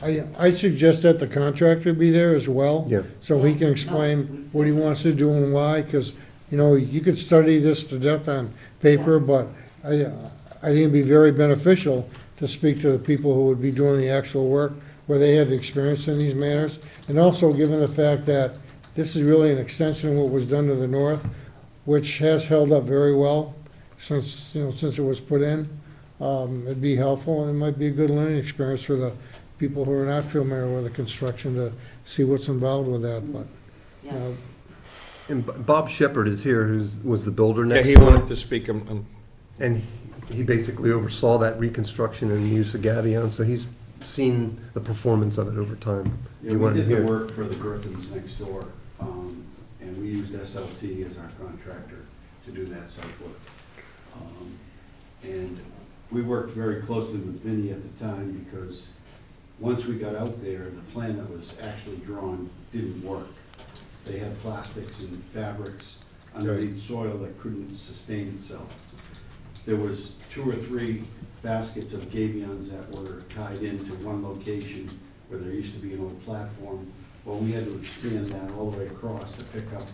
I suggest that the contractor be there as well. Yeah. So he Yeah. can No, explain we what he said- wants to do and why, because, you could study this to death on paper, but I think it'd be very beneficial to speak to the people who would be doing the actual work, where they have the experience in these matters. And also, given the fact that this is really an extension of what was done to the north, which has held up very well since it was put in, it'd be helpful, and it might be a good learning experience for the people who are not familiar with the construction to see what's involved with that, but, Yeah. And Bob Shepherd is here, who was the builder Yeah, next he door. wanted to speak, And he basically oversaw that reconstruction and use of Gabion, so he's seen the performance of it over time. Yeah, You we wanted to did the hear? work for the Griffins next door, and we used SLT as our contractor to do that site work. And we worked very closely with Vinnie at the time because once we got out there, the plan that was actually drawn didn't work. They had plastics and fabrics underneath soil that couldn't sustain itself. There was 2 or 3 baskets of gabions that were tied into one location where there used to be an old platform. Well, we had to expand that all the way across to pick up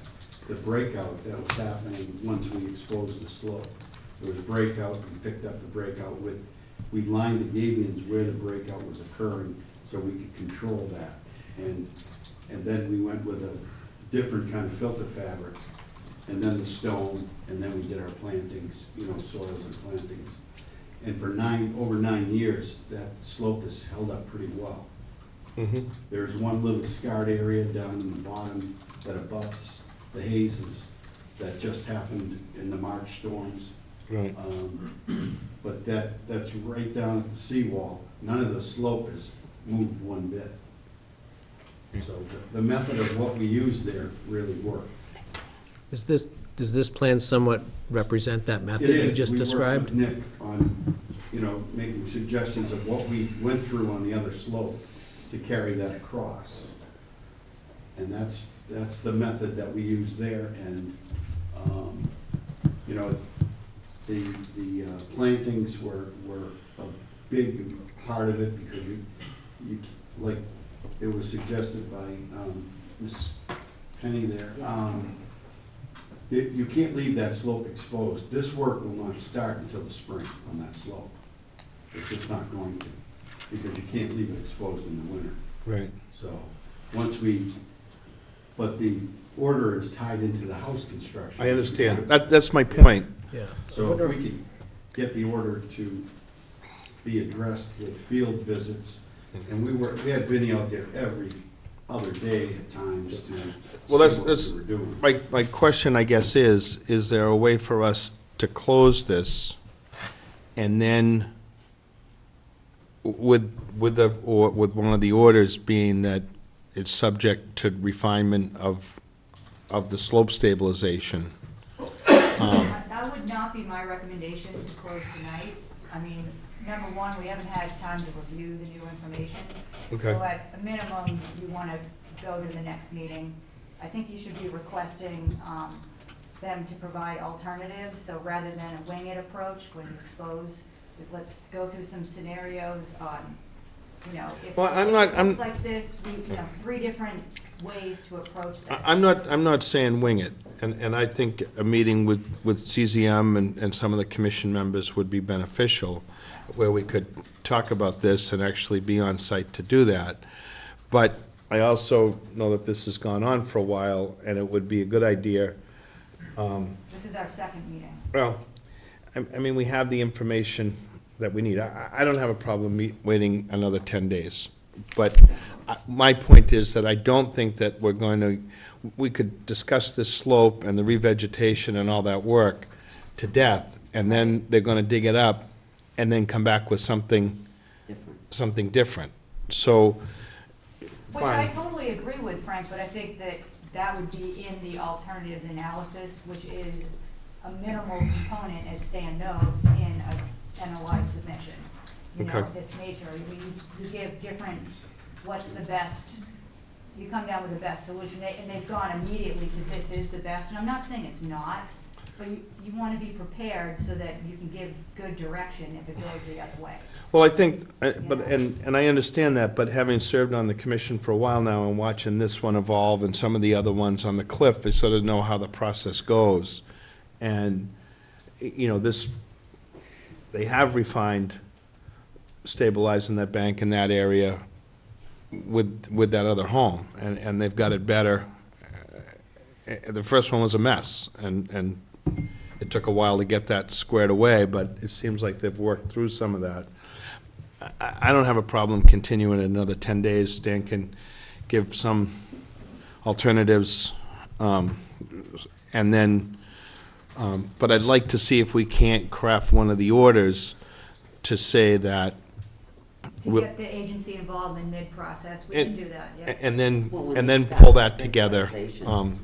the breakout that was happening once we exposed the slope. There was a breakout, we picked up the breakout with, we lined the gabions where the breakout was occurring so we could control that. And then we went with a different kind of filter fabric, and then the stone, and then we did our plantings, you know, soils and plantings. And for over 9 years, that slope has held up pretty well. There's one little scarred area down in the bottom that abuts the hazes that just happened in the March storms. Right. But that's right down at the seawall. None of the slope has moved one bit. So the method of what we use there really worked. Does this plan somewhat represent that method It you is. just described? We worked with Nick on, you know, making suggestions of what we went through on the other slope to carry that across. And that's the method that we use there. And, you know, the plantings were a big part of it because you like it was suggested by Ms. Penny there. You can't leave that slope exposed. This work will not start until the spring on that slope. It's just not going to, because you can't leave it exposed in the winter. Right. So, but the order is tied into the house construction. I understand. That's my point. Yeah. So if we could get the order to be addressed with field visits, and we had Vinnie out there every other day at times to Well, see what we were doing. My question, I guess, is there a way for us to close this and then with one of the orders being that it's subject to refinement of the slope stabilization? That would not be my recommendation to close tonight. I mean, number one, we haven't had time to review the new information. Okay. So at a minimum, you want to go to the next meeting. I think you should be requesting them to provide alternatives. So rather than a wing it approach when you expose, let's go through some scenarios on, you know, if Well, it looks like this, 3 different ways to approach this. I'm not saying wing it, and I think a meeting with CZM and some of the commission members would be beneficial, where we could talk about this and actually be on site to do that. But I also know that this has gone on for a while, and it would be a good idea. This is our second meeting. Well, I mean, we have the information that we need. I don't have a problem waiting another 10 days. But my point is that I don't think that we could discuss this slope and the revegetation and all that work to death, and then they're going to dig it up and then come back with something different. So, Which I fine. totally agree with, Frank, but I think that would be in the alternatives analysis, which is a minimal component, as Stan knows, in a NOI submission. You know, Okay. of this nature, you give different, what's the best, you come down with the best solution, and they've gone immediately to this is the best, and I'm not saying it's not, but you want to be prepared so that you can give good direction if it goes the other way. Well, I think, and I understand that, but having served on the commission for a while now and watching this one evolve and some of the other ones on the cliff, I sort of know how the process goes. And, you know, they have refined stabilizing that bank in that area with that other home, and they've got it better. The first one was a mess, and it took a while to get that squared away, but it seems like they've worked through some of that. I don't have a problem continuing it another 10 days. Dan can give some alternatives, and then, but I'd like to see if we can't craft one of the orders to say that. To get the agency involved in mid-process, we can do that, yeah. And then, Well, when and they then start pull the that together. stabilization.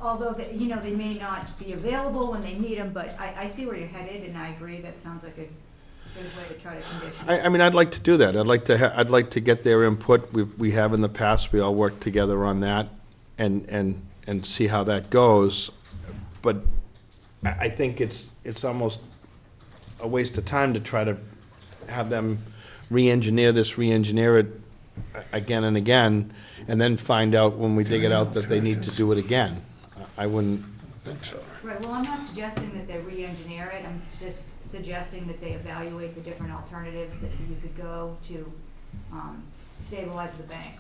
Although, they may not be available when they need them, but I see where you're headed, and I agree, that sounds like good way to try to condition. I mean, I'd like to do that. I'd like to get their input. We have in the past, we all worked together on that and see how that goes. But I think it's almost a waste of time to try to have them re-engineer it again and again, and then find out when we dig it out that they need to do it again. I wouldn't think so. Right, well, I'm not suggesting that they re-engineer it, I'm just suggesting that they evaluate the different alternatives that you could go to stabilize the bank.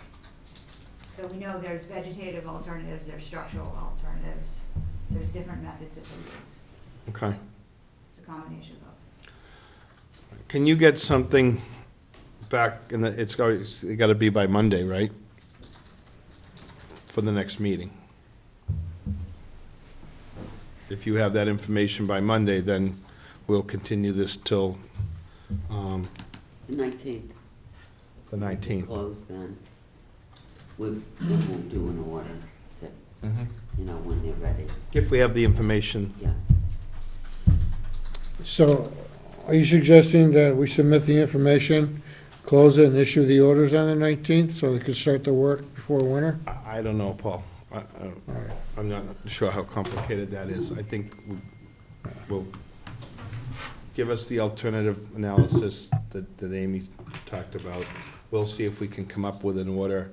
So we know there's vegetative alternatives, there's structural alternatives, there's different methods that they use. Okay. It's a combination of both. Can you get something back it's got to be by Monday, right? For the next meeting. If you have that information by Monday, then we'll continue this till The 19th. the 19th. Close then. We won't do an order that, you know, when they're ready. If we have the information. Yeah. So are you suggesting that we submit the information, close it, and issue the orders on the 19th so they can start the work before winter? I don't know, Paul. All right. I'm not sure how complicated that is. I think we'll give us the alternative analysis that Amy talked about. We'll see if we can come up with an order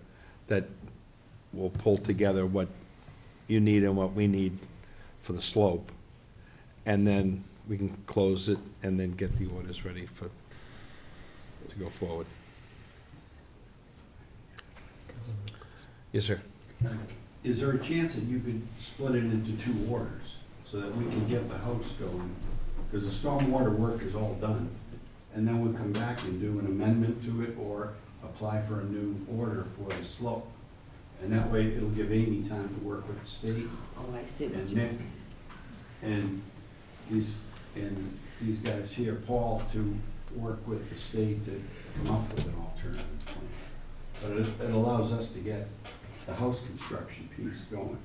that will pull together what you need and what we need for the slope. And then we can close it and then get the orders ready to go forward. Yes, sir. Is there a chance that you could split it into 2 orders so that we can get the house going? Because the stormwater work is all done, and then we'll come back and do an amendment to it or apply for a new order for the slope. And that way, it'll give Amy time to work with the state Oh, I see what and you're Nick saying. and these guys here, Paul, to work with the state to come up with an alternative plan. But it allows us to get the house construction piece going.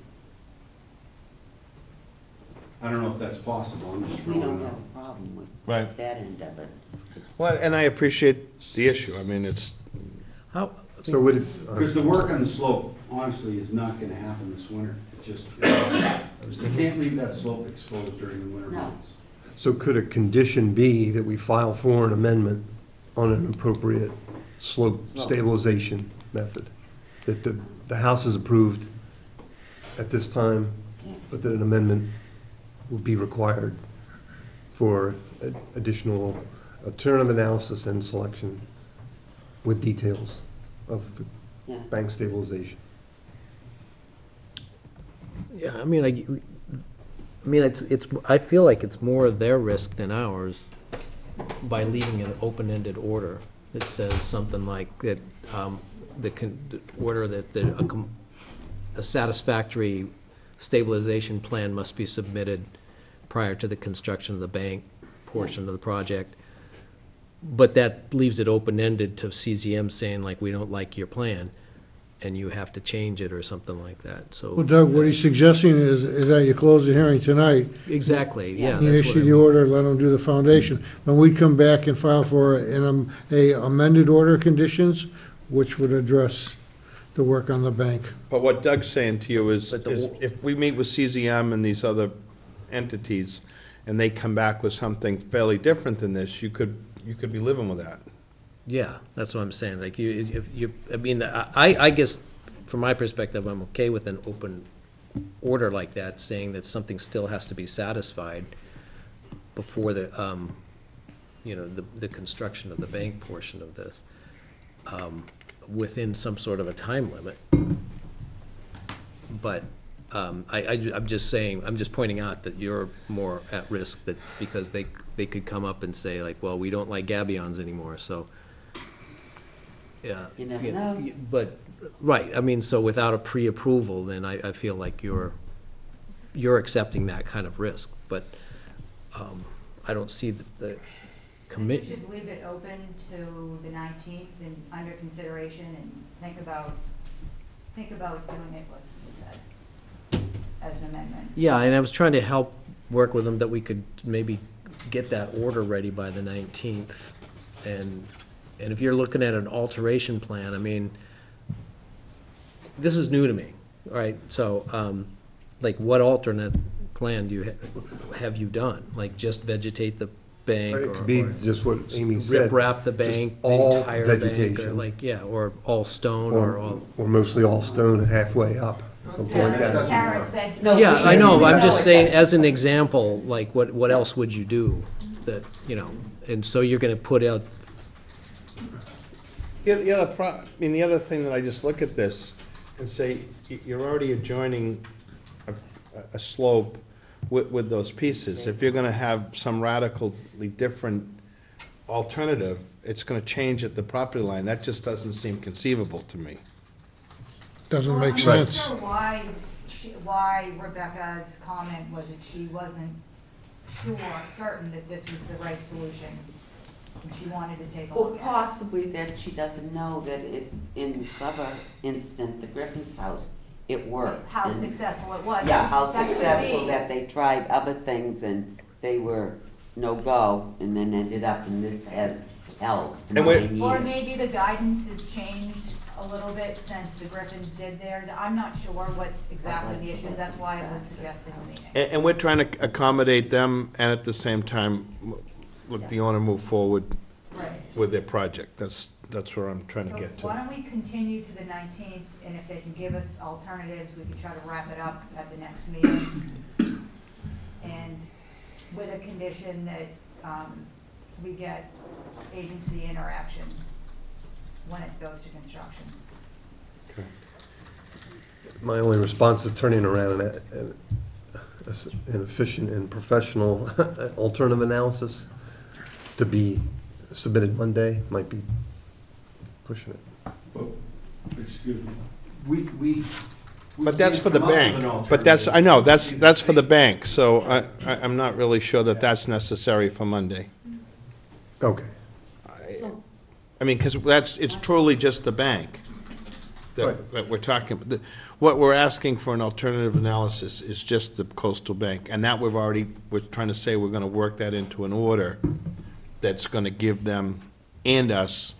I don't know if that's possible, I'm just We throwing don't it have out. a problem with Right. that end of it. It's- Well, and I appreciate the issue. I mean, it's, How, So would it, Because the work on the slope, honestly, is not gonna happen this winter. It's just, you can't leave that slope exposed during the winter No. months. so could a condition be that we file for an amendment on an appropriate slope stabilization method? That the house is approved at this time, but that an amendment would be required for additional alternative analysis and selection with details of the Yeah. bank stabilization. yeah, I mean, I feel like it's more their risk than ours by leaving an open-ended order that says something like that, the order that a satisfactory stabilization plan must be submitted prior to the construction of the bank portion of the project. But that leaves it open-ended to CZM saying like, we don't like your plan, and you have to change it or something like that, so. Well, Doug, what he's suggesting is that you close the hearing tonight, Exactly, yeah, you that's what issue I the mean. order, let them do the foundation. Then we come back and file for a amended order of conditions, which would address the work on the bank. but what Doug's saying to you is But the is if we meet with CZM and these other entities, and they come back with something fairly different than this, you could be living with that. Yeah, that's what I'm saying, like, I mean, I guess, from my perspective, I'm okay with an open order like that, saying that something still has to be satisfied before the, the construction of the bank portion of this, within some sort of a time limit. But, I'm just saying, I'm just pointing out that you're more at risk that, because they could come up and say like, well, we don't like gabions anymore, so. Yeah. You never know. But, right, I mean, so without a pre-approval, then I feel like you're accepting that kind of risk, but, I don't see the You commit. should leave it open to the 19th and under consideration and think about doing it, like you said, as an amendment. Yeah, and I was trying to work with them that we could maybe get that order ready by the 19th. And if you're looking at an alteration plan, I mean, this is new to me, all right? So, like, what alternate plan have you done? Like, just vegetate the bank? It or- could be or just what Amy said. Rip wrap the bank, the all entire bank, or vegetation. like, yeah, or all stone, or all. Or mostly all stone halfway up, something like that. Terrace vegetation. No, Yeah, I know, I'm No, just it saying, doesn't. as an example, like, what else would you do that, you know? And so you're gonna put out, The other I mean, the other thing that I just look at this and say, you're already adjoining a slope with those pieces. If you're gonna have some radically different alternative, it's gonna change at the property line. That just doesn't seem conceivable to me. Doesn't Well, make I'm not sense. sure why Rebecca's comment was that she wasn't certain that this was the right solution. She wanted to take a Well, look at it. possibly that she doesn't know that in this other instant, the Griffin's house, it worked. How And- successful it was. Yeah, how That could successful be. that they tried other things and they were no-go, and then ended up, and this has held for And we're- 9 Or years. maybe the guidance has changed a little bit since the Griffins did theirs. I'm not sure what exactly the issue is. That's why it was suggested in the meeting. And we're trying to accommodate them and at the same time, let the owner move forward Right. with their project. That's where I'm trying to So get why to. don't we continue to the 19th, and if they can give us alternatives, we can try to wrap it up at the next meeting. And with a condition that we get agency interaction when it goes to construction. My only response is turning around an efficient and professional alternative analysis to be submitted Monday might be pushing it. Excuse me. We But that's for the can't come up with an bank. But that's, I know, alternative. that's for the bank, so I'm not really sure that that's necessary for Monday. Okay. So, I mean, because it's truly just the bank Right. that we're talking about. What we're asking for an alternative analysis is just the coastal bank, and that we're trying to say we're gonna work that into an order that's gonna give them and us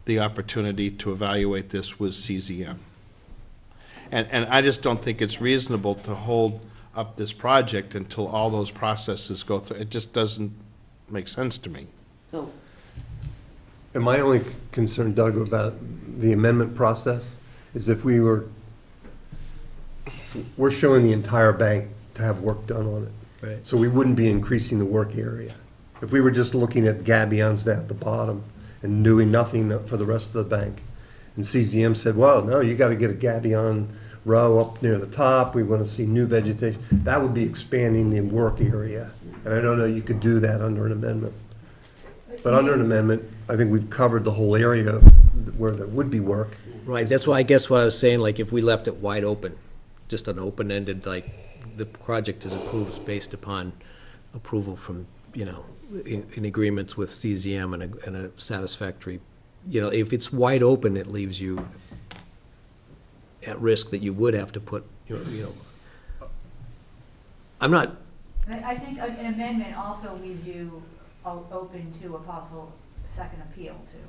the opportunity to evaluate this with CZM. And I just don't think it's reasonable to hold up this project until all those processes go through. It just doesn't make sense to me. so, And my only concern, Doug, about the amendment process is if we're showing the entire bank to have work done on it. right, So we wouldn't be increasing the work area. If we were just looking at gabions down at the bottom and doing nothing for the rest of the bank, and CZM said, well, no, you gotta get a gabion row up near the top, we wanna see new vegetation, that would be expanding the work area. And I don't know you could do that under an amendment. But under an amendment, I think we've covered the whole area where there would be work. right, that's why I guess what I was saying, like, if we left it wide open, just an open-ended, like, the project is approved based upon approval from, you know, in agreements with CZM and a satisfactory, you know, if it's wide open, it leaves you at risk that you would have to put, you know, I'm not, And I think an amendment also leaves you open to a possible second appeal too.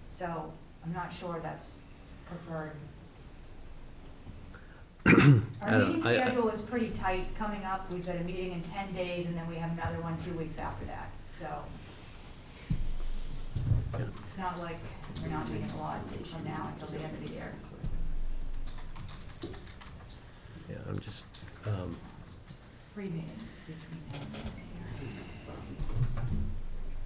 So I'm not sure that's preferred. I Our don't- meeting I- schedule is pretty tight coming up. We've got a meeting in 10 days and then we have another one 2 weeks after that, so. It's not like we're not meeting a lot from now until the end of the year. yeah, I'm just, 3 meetings between now and the end of the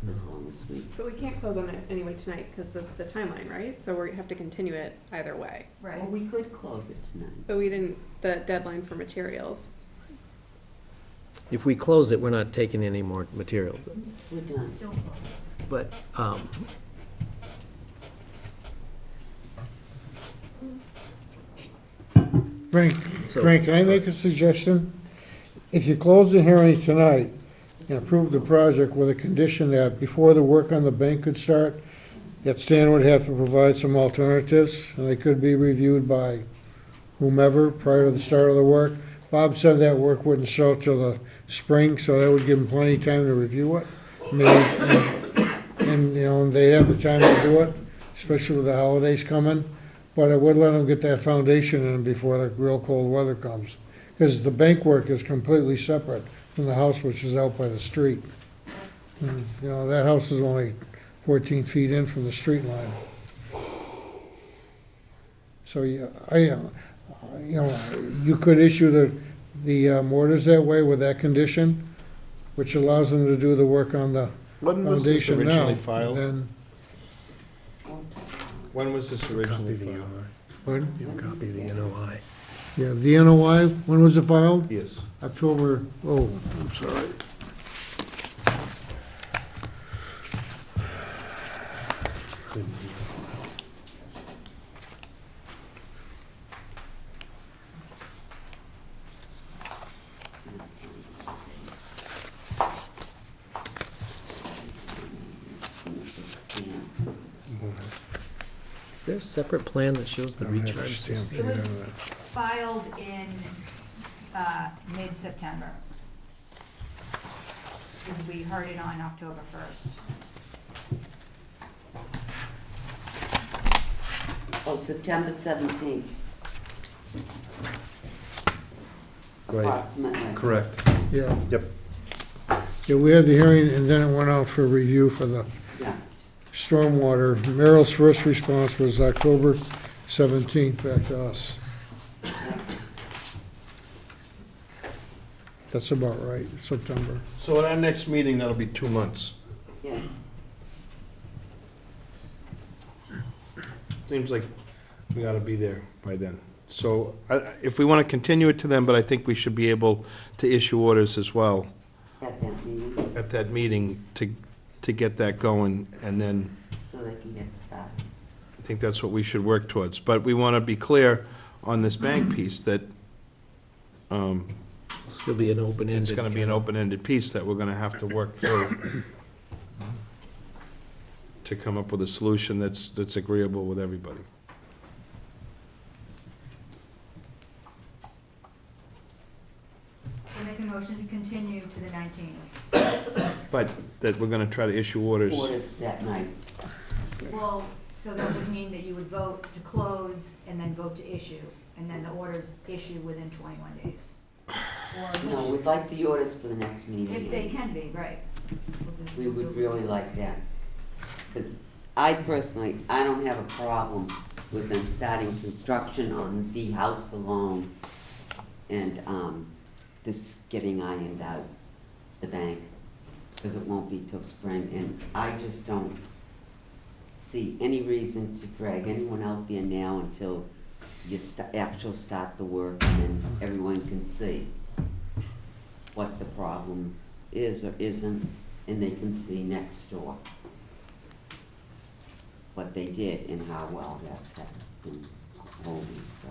year. as long as we, But we can't close on it anyway tonight because of the timeline, right? So we have to continue it either way. well, Right. we could close it tonight. But we didn't, the deadline for materials. if we close it, we're not taking any more materials. We're done. Don't close. But, Frank, So- Frank, can I make a suggestion? If you close the hearing tonight and approve the project with a condition that before the work on the bank could start, that Stan would have to provide some alternatives, and they could be reviewed by whomever prior to the start of the work. Bob said that work wouldn't show till the spring, so that would give them plenty of time to review it. Maybe, and, you know, they'd have the time to do it, especially with the holidays coming. But I would let them get that foundation in before the real cold weather comes. Because the bank work is completely separate from the house, which is out by the street. And, you know, that house is only 14 feet in from the street line. So, yeah, you could issue the mortars that way with that condition, which allows them to do the work on the When was this foundation now. originally filed? Then, When was this originally filed? pardon? You have a copy of the NOI. Yeah, the NOI, when was it filed? Yes. October, oh, I'm sorry. Is there a separate plan that shows the I don't have a recharge? stamp It was sheet on it. filed in mid-September. Because we heard it on October 1st. Oh, September 17th. Right. Approximately. Correct. Yeah, Yep. yeah, we had the hearing, and then it went out for review for the Yeah. stormwater. Merrill's first response was October 17th back to us. That's about right, September. So at our next meeting, that'll be 2 months. Yeah. Seems like we ought to be there by then. So if we want to continue it to them, but I think we should be able to issue orders as well At that meeting, at that meeting to get that going, and then so they can get started. I think that's what we should work towards. But we want to be clear on this bank piece that Still be an open-ended. it's going to be an open-ended piece that we're going to have to work through to come up with a solution that's agreeable with everybody. So make a motion to continue to the 19th. But that we're going to try to issue orders. Orders that night. Well, so that would mean that you would vote to close and then vote to issue, and then the orders issue within 21 days. No, we'd like the orders for the next meeting. If they can be, right. We would really like that. Because I personally, I don't have a problem with them starting construction on the house alone and this getting ironed out, the bank, because it won't be till spring. And I just don't see any reason to drag anyone out there now until you actually start the work and then everyone can see what the problem is or isn't, and they can see next door what they did and how well that's been holding, so.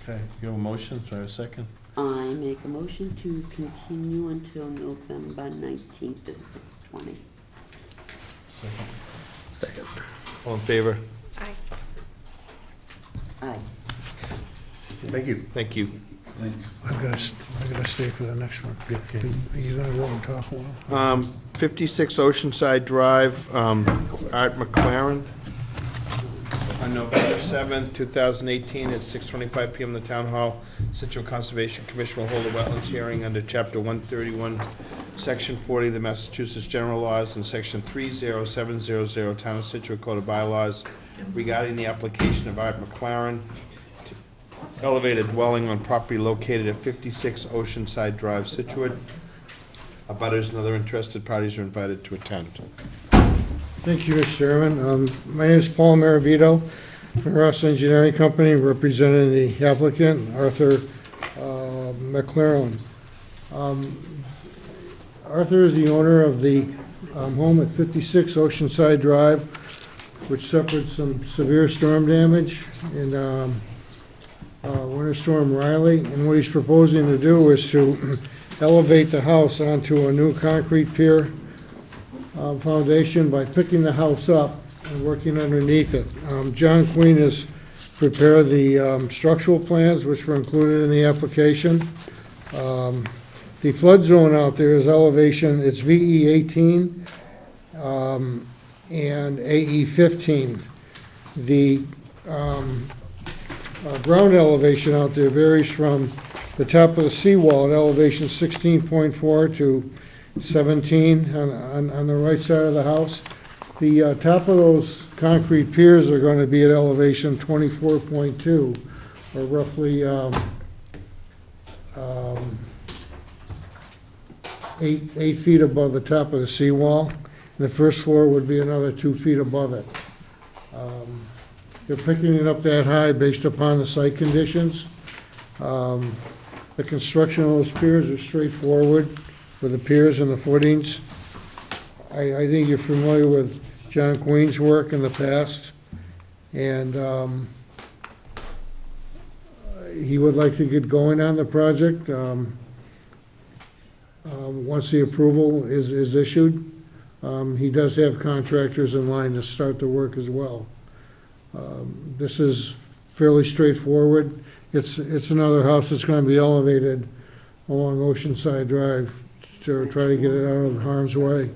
Okay, you have a motion, do I have a second? I make a motion to continue until November 19th at 6:20. Second. All in favor? Aye. Aye. Thank you. Thank you. I'm gonna stay for the next one. Are you gonna go and talk a while? 56 Oceanside Drive, Art McLaren. On November 7th, 2018, at 6:25 PM in the Town Hall, Scituate Conservation Commission will hold a wetlands hearing under Chapter 131, Section 40 of the Massachusetts General Laws, and Section 30700 Town of Scituate Code of Bylaws regarding the application of Art McLaren to elevate a dwelling on property located at 56 Oceanside Drive, Scituate. Abutters and other interested parties are invited to attend. Thank you, Mr. Chairman. My name is Paul Maravito from Ross Engineering Company, representing the applicant, Arthur McLaren. Arthur is the owner of the home at 56 Oceanside Drive, which suffered some severe storm damage in Winter Storm Riley. And what he's proposing to do is to elevate the house onto a new concrete pier foundation by picking the house up and working underneath it. John Queen is prepare the structural plans, which were included in the application. The flood zone out there is elevation, it's VE 18 and AE 15. The ground elevation out there varies from the top of the seawall at elevation 16.4 to 17 on the right side of the house. The top of those concrete piers are going to be at elevation 24.2, or roughly 8 feet above the top of the seawall. The first floor would be another 2 feet above it. They're picking it up that high based upon the site conditions. The construction of those piers are straightforward with the piers and the footings. I think you're familiar with John Queen's work in the past, and he would like to get going on the project once the approval is issued. He does have contractors in line to start the work as well. This is fairly straightforward. It's another house that's going to be elevated along Oceanside Drive to try to get it out of harm's way.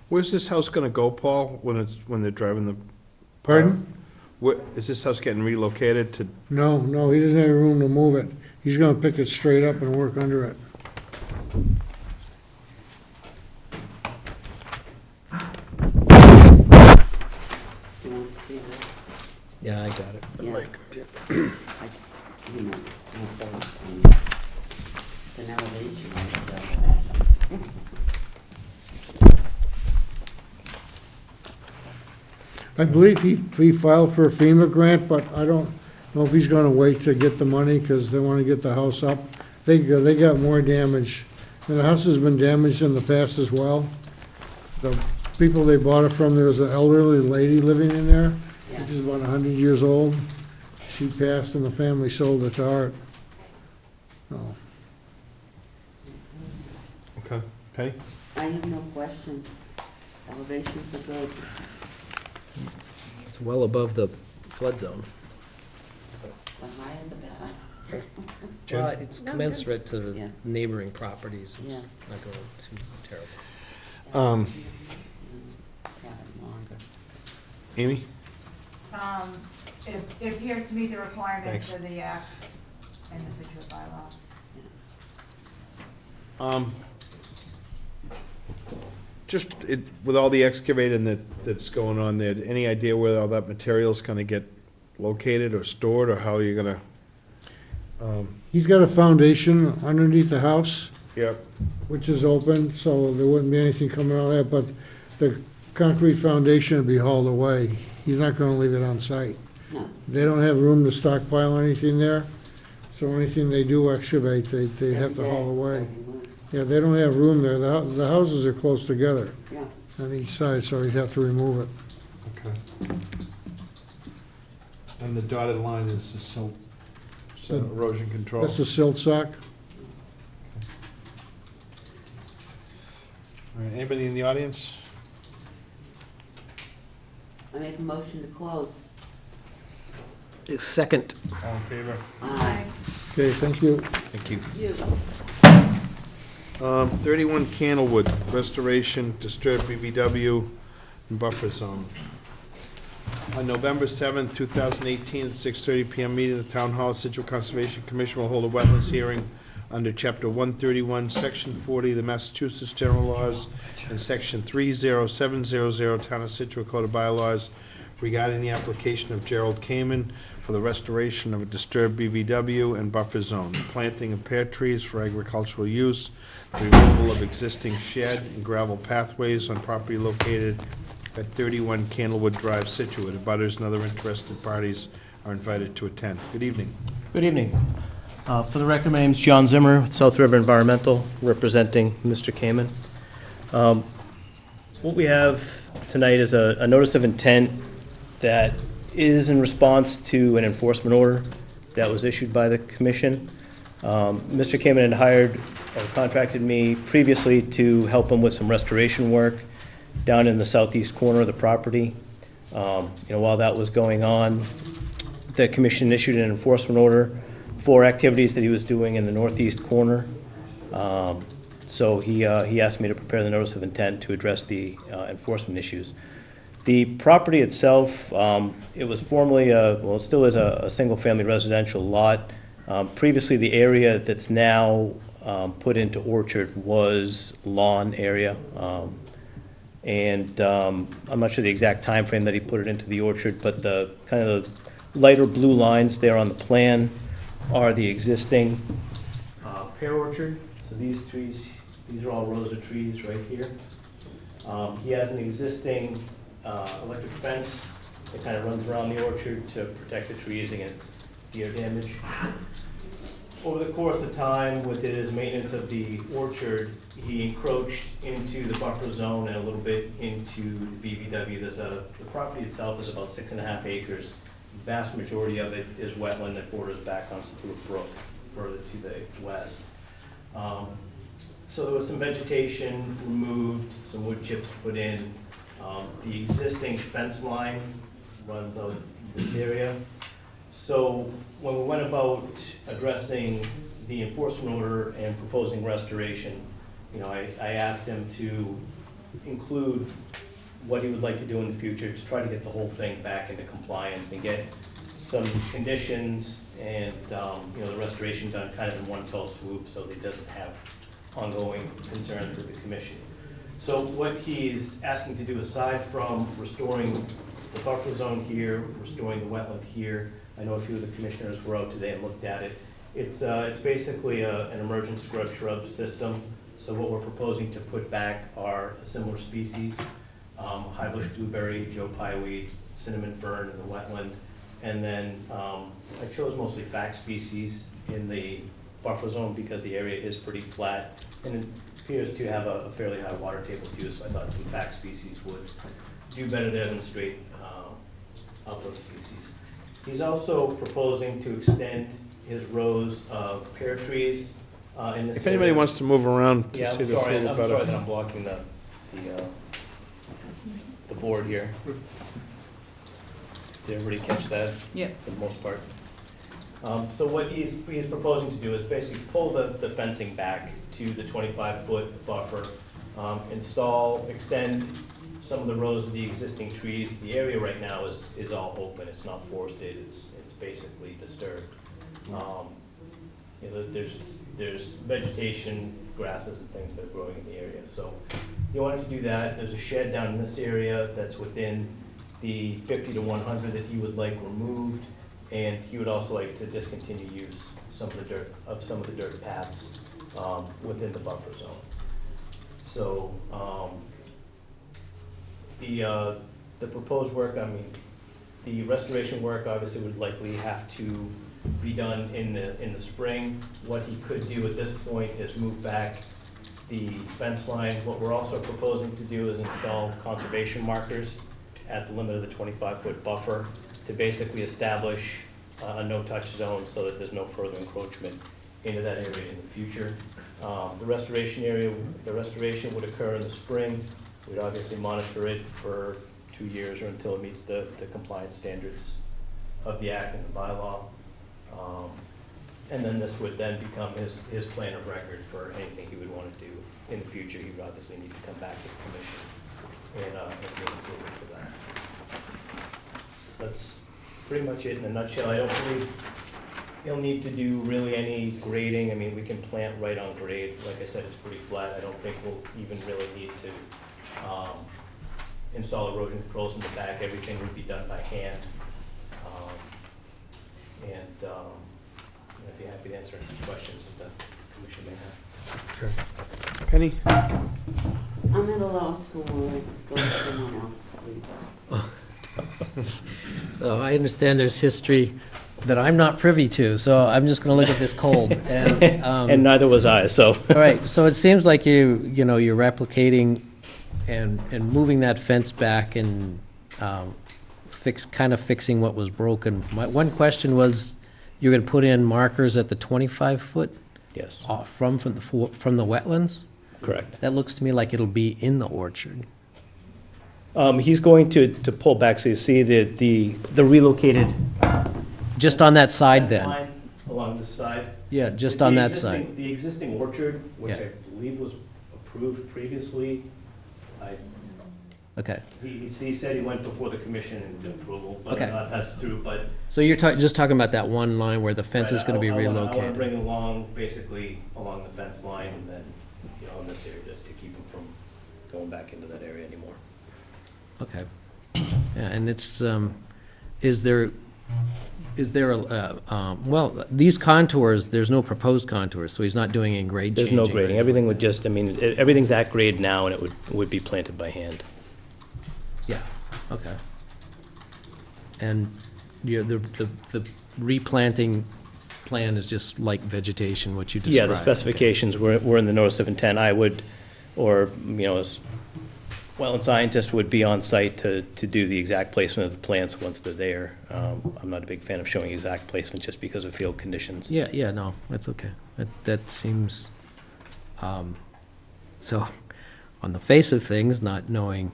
Where's this house gonna go, Paul, when they're driving the? Pardon? Where, is this house getting relocated to? No, he doesn't have room to move it. He's gonna pick it straight up and work under it. You want to see that? Yeah, I got it. Yeah. Like, You know, an elevation and stuff. I believe he filed for a FEMA grant, but I don't know if he's gonna wait to get the money, because they wanna get the house up. They got more damage, and the house has been damaged in the past as well. The people they bought it from, there was an elderly lady living in there, Yeah. which is about 100 years old. She passed and the family sold it to Art. So, Okay, Penny? I have no question. Elevations are good. it's well above the flood zone. The higher the better. Jen? Well, it's No, commensurate to Yeah. the neighboring properties. It's not going too terrible. Um, Have it longer. Amy? It appears to meet the requirements Thanks. of the act and the Scituate bylaw. Just, with all the excavating that's going on there, any idea where all that material's gonna get located or stored, or how you're gonna? he's got a foundation underneath the house, Yep. which is open, so there wouldn't be anything coming out of that, but the concrete foundation would be hauled away. He's not gonna leave it on site. No. They don't have room to stockpile anything there, so anything they do excavate, they have to haul away. Yeah, they don't have room there. The houses are close together Yeah. on each side, so he'd have to remove it. Okay. And the dotted line is the silt, erosion control. That's the silt sock. All right, anybody in the audience? I make a motion to close. Second, All in favor? Aye. Okay, thank you. Thank you. You. 31 Candlewood, restoration, disturbed BVW, and buffer zone. On November 7th, 2018, at 6:30 PM meeting, the Town Hall Situate Conservation Commission will hold a wetlands hearing under Chapter 131, Section 40 of the Massachusetts General Laws, and Section 30700 Town of Situate Code of Bylaws regarding the application of Gerald Kamen for the restoration of a disturbed BVW and buffer zone, the planting of pear trees for agricultural use, the removal of existing shed and gravel pathways on property located at 31 Candlewood Drive, Scituate. Abutters and other interested parties are invited to attend. Good evening. Good evening. For the record, my name's John Zimmer, with South River Environmental, representing Mr. Kamen. What we have tonight is a notice of intent that is in response to an enforcement order that was issued by the commission. Mr. Kamen had hired or contracted me previously to help him with some restoration work down in the southeast corner of the property. While that was going on, the commission issued an enforcement order for activities that he was doing in the northeast corner. So he asked me to prepare the notice of intent to address the enforcement issues. The property itself, it was formerly, it still is a single-family residential lot. Previously, the area that's now put into orchard was lawn area. I'm not sure the exact time frame that he put it into the orchard, but the kind of the lighter blue lines there on the plan are the existing pear orchard. So these trees, these are all rows of trees right here. He has an existing electric fence that kind of runs around the orchard to protect the trees against deer damage. Over the course of time, with his maintenance of the orchard, he encroached into the buffer zone and a little bit into the BBW. The property itself is about 6.5 acres. The vast majority of it is wetland that borders back on Scituate Brook further to the west. So there was some vegetation removed, some wood chips put in. The existing fence line runs out this area. So when we went about addressing the enforcement order and proposing restoration, I asked him to include what he would like to do in the future to try to get the whole thing back into compliance and get some conditions and the restoration done kind of in one fell swoop so that he doesn't have ongoing concerns with the commission. So what he's asking to do, aside from restoring the buffer zone here, restoring the wetland here, I know a few of the commissioners were out today and looked at it. It's basically an emergent scrub shrub system. So what we're proposing to put back are similar species, high bush blueberry, Joe Pye weed, cinnamon fern in the wetland. And then I chose mostly fact species in the buffer zone because the area is pretty flat and it appears to have a fairly high water table too, so I thought some fact species would do better there than straight upland species. He's also proposing to extend his rows of pear trees in this If anybody area. wants to move around to Yeah, see I'm this a sorry, little I'm better. sorry that I'm blocking the board here. Did everybody catch that? Yeah. For the most part. So what he's proposing to do is basically pull the fencing back to the 25-foot buffer, extend some of the rows of the existing trees. The area right now is all open, it's not forested, it's basically disturbed. There's vegetation, grasses and things that are growing in the area. So he wanted to do that. There's a shed down in this area that's within the 50 to 100 that he would like removed. And he would also like to discontinue use some of the dirt paths within the buffer zone. So the proposed work, the restoration work obviously would likely have to be done in the spring. What he could do at this point is move back the fence line. What we're also proposing to do is install conservation markers at the limit of the 25-foot buffer to basically establish a no-touch zone so that there's no further encroachment into that area in the future. The restoration would occur in the spring. We'd obviously monitor it for 2 years or until it meets the compliance standards of the act and the bylaw. And then this would then become his plan of record for anything he would want to do in the future. He would obviously need to come back to the commission and make approval for that. That's pretty much it in a nutshell. I don't believe he'll need to do really any grading. We can plant right on grade. Like I said, it's pretty flat. I don't think we'll even really need to install erosion controls in the back. Everything would be done by hand. I'd be happy to answer any questions that the commission may have. Okay. Penny? I'm at a loss for words, go to someone else, please. So I understand there's history that I'm not privy to, so I'm just gonna look at this cold. And, And neither was I, so. all right, so it seems like you know, you're replicating and moving that fence back and kind of fixing what was broken. My one question was, you're gonna put in markers at the 25-foot Yes, from the wetlands? correct. That looks to me like it'll be in the orchard. He's going to pull back, so you see the relocated. Just on that side then? line along this side. Yeah, just The on that existing- side. The existing orchard, which Yeah. I believe was approved previously, Okay, he said he went before the commission and did approval, but Okay. that's true, but. so you're just talking about that one line where the fence is gonna be I wanna relocated? bring it along, basically along the fence line, and then, you know, in this area, just to keep him from going back into that area anymore. Okay. Yeah, and it's, is there a, well, these contours, there's no proposed contours, so he's not doing any grade There's changing? no or grading, anything? everything would just, I mean, everything's at grade now, and it would be planted by hand. Yeah, okay. And the replanting plan is just like vegetation, what you described? Yeah, the specifications were in the notice of intent. I would, or, you know, as wetland scientist would be on site to do the exact placement of the plants once they're there. I'm not a big fan of showing exact placement just because of field conditions. Yeah, no, that's okay. That seems, so, on the face of things, not knowing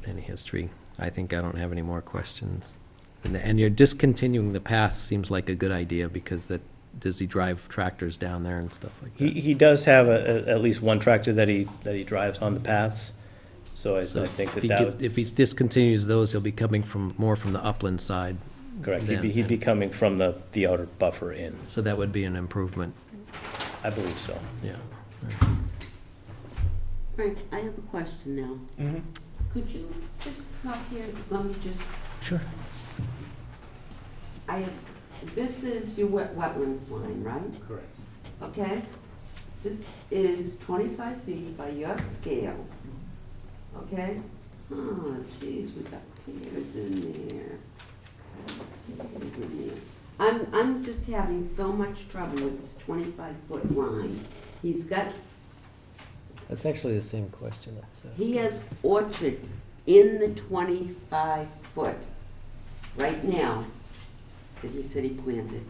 any history, I think I don't have any more questions. And you're discontinuing the path seems like a good idea, because does he drive tractors down there and stuff like that? He does have at least one tractor that he drives on the paths, so I So think if he that would, if he discontinues those, he'll be coming more from the upland side. correct. then. He'd be coming from the outer buffer in. So that would be an improvement, I believe so. yeah. Frank, I have a question now. Could you just come up here, let me just, Sure. this is your wetlands line, right? Correct. Okay? This is 25 feet by your scale, okay? Oh, geez, we got piers in there. Piers in there. I'm just having so much trouble with this 25-foot line. He's got, That's actually the same question. he has orchard in the 25-foot right now that he said he planted.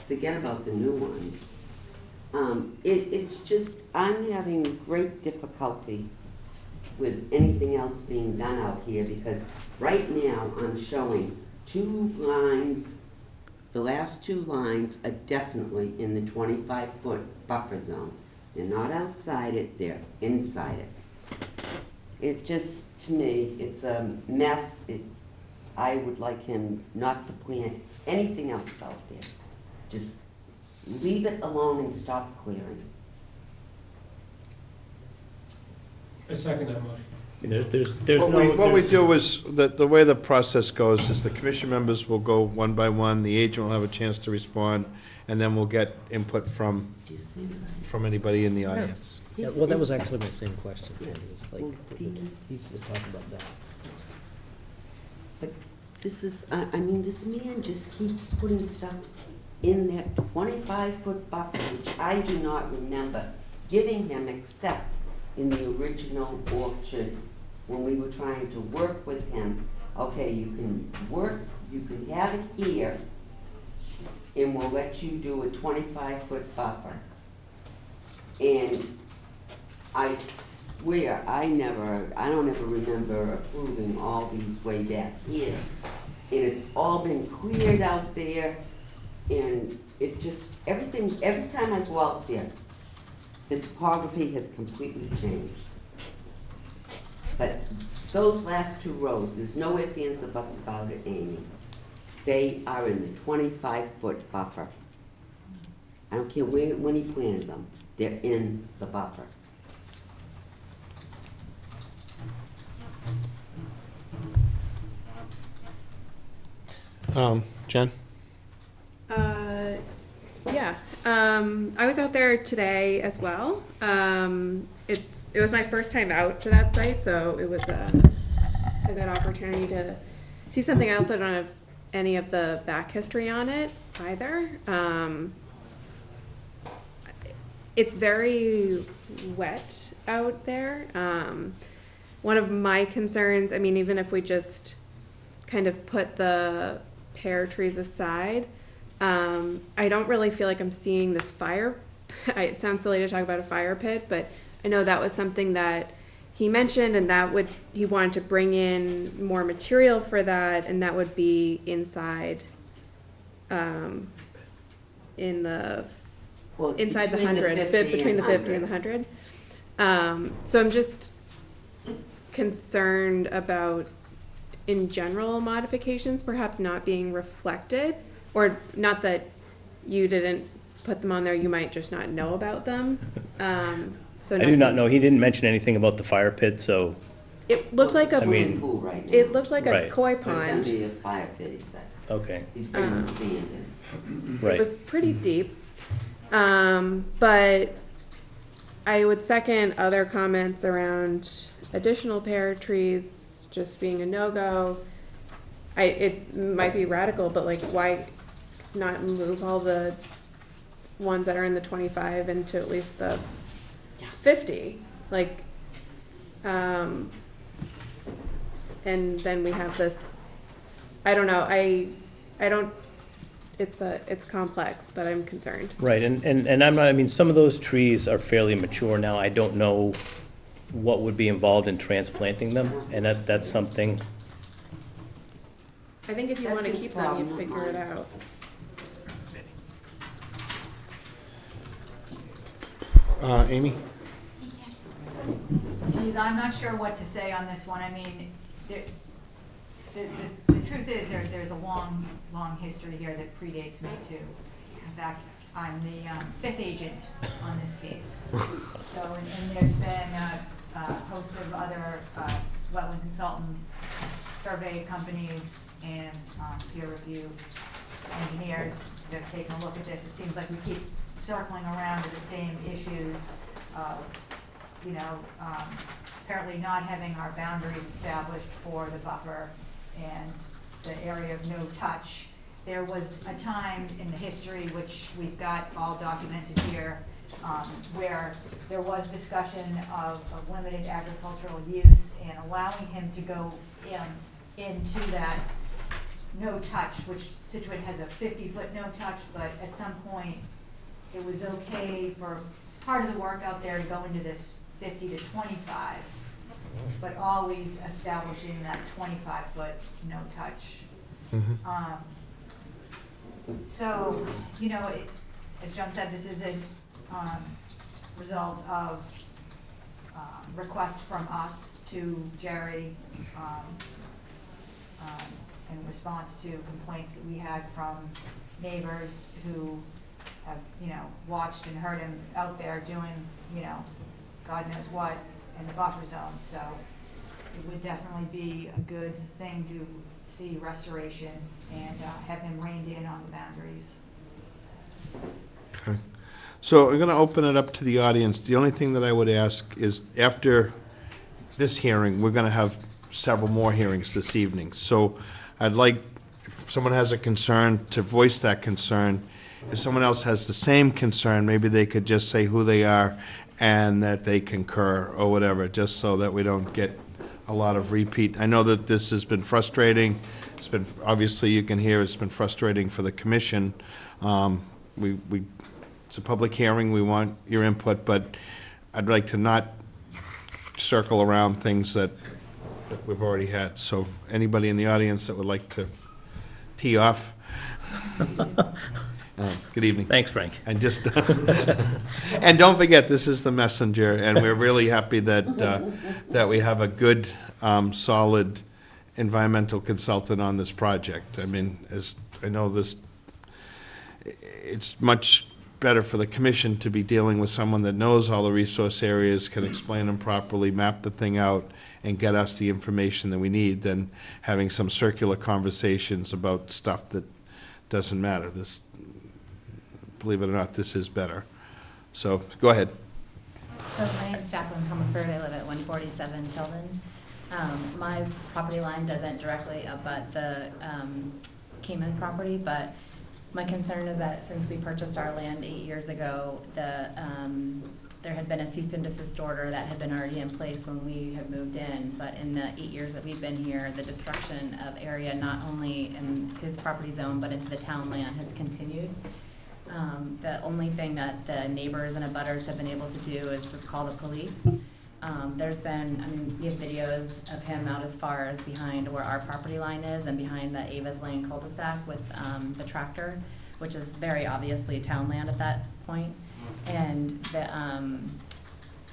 Forget about the new ones. It's just, I'm having great difficulty with anything else being done out here, because right now I'm showing 2 lines, the last 2 lines are definitely in the 25-foot buffer zone. They're not outside it, they're inside it. It just, to me, it's a mess. I would like him not to plant anything else out there. Just leave it alone and stop clearing. I second that motion. There's What we do is, the way the process goes is the commission members will go one by one, the agent will have a chance to respond, and then we'll get input from Do you see anybody in the audience. Yeah, well, that was actually my same question. Yeah. It was like, Well, these- he's just talking about that. But this is, I mean, this man just keeps putting stuff in that 25-foot buffer, which I do not remember giving him except in the original orchard when we were trying to work with him. Okay, you can have it here, and we'll let you do a 25-foot buffer. And I swear, I don't ever remember approving all these way back here. And it's all been cleared out there, and it just, everything, every time I go out there, the topography has completely changed. But those last 2 rows, there's no ifs, ands, or buts about it, Amy. They are in the 25-foot buffer. I don't care when he planted them, they're in the buffer. Jen? Yeah, I was out there today as well. It was my first time out to that site, so it was a good opportunity to see something, I also don't have any of the back history on it either. It's very wet out there. One of my concerns, I mean, even if we just kind of put the pear trees aside, I don't really feel like I'm seeing this fire. It sounds silly to talk about a fire pit, but I know that was something that he mentioned, and he wanted to bring in more material for that, and that would be inside, in the Well, inside the between 100, 50 between the 50 and 100. the 100. So I'm just concerned about, in general, modifications perhaps not being reflected, or not that you didn't put them on there, you might just not know about them. So I do not know, he didn't mention anything about the fire pit, so, It looks like a, I mean, Pool right now. it looks like a Right. koi But it's gonna pond. be a fire pit, he said. okay, He's bringing sand in. It was right. pretty deep. But I would second other comments around additional pear trees just being a no-go. It might be radical, but like, why not move all the ones that are in the 25 into at least the 50? Like, and then we have this, I don't know, I don't, it's complex, but I'm concerned. Right, and I'm not, I mean, some of those trees are fairly mature now. I don't know what would be involved in transplanting them, and that's something, I think if you That's want to his keep them, problem, you not figure it mine. out. Amy? Geez, I'm not sure what to say on this one. I mean, the truth is, there's a long history here that predates me too. In fact, I'm the fifth agent on this case. So, and there's been a host of other wetland consultants, survey companies, and peer review engineers that have taken a look at this. It seems like we keep circling around to the same issues of, apparently not having our boundaries established for the buffer and the area of no touch. There was a time in the history, which we've got all documented here, where there was discussion of limited agricultural use and allowing him to go into that no touch, which Scituate has a 50-foot no touch, but at some point it was okay for part of the work out there to go into this 50 to 25, but always establishing that 25-foot no touch. So, as John said, this is a result of request from us to Jerry in response to complaints that we had from neighbors who have, watched and heard him out there doing, God knows what in the buffer zone. So it would definitely be a good thing to see restoration and have him reined in on the boundaries. Okay. So I'm going to open it up to the audience. The only thing that I would ask is, after this hearing, we're going to have several more hearings this evening. So I'd like, if someone has a concern, to voice that concern. If someone else has the same concern, maybe they could just say who they are and that they concur or whatever, just so that we don't get a lot of repeat. I know that this has been frustrating. It's been, obviously, you can hear it's been frustrating for the commission. It's a public hearing, we want your input, but I'd like to not circle around things that we've already had. So anybody in the audience that would like to tee off? Good evening. thanks, Frank. And just, and don't forget, this is the messenger, and we're really happy that, that we have a good, solid environmental consultant on this project. I mean, as I know this, it's much better for the commission to be dealing with someone that knows all the resource areas, can explain them properly, map the thing out, and get us the information that we need, than having some circular conversations about stuff that doesn't matter. This, believe it or not, this is better. So, go ahead. So my name's Jacqueline Comerford. I live at 147 Tilden. My property line doesn't directly abut the Cayman property, but my concern is that since we purchased our land 8 years ago, there had been a cease and desist order that had been already in place when we had moved in, but in the 8 years that we've been here, the destruction of area, not only in his property zone, but into the town land has continued. The only thing that the neighbors and abutters have been able to do is just call the police. There's been, I mean, we have videos of him out as far as behind where our property line is and behind the Ava's Lane cul-de-sac with the tractor, which is very obviously town land at that point. And the,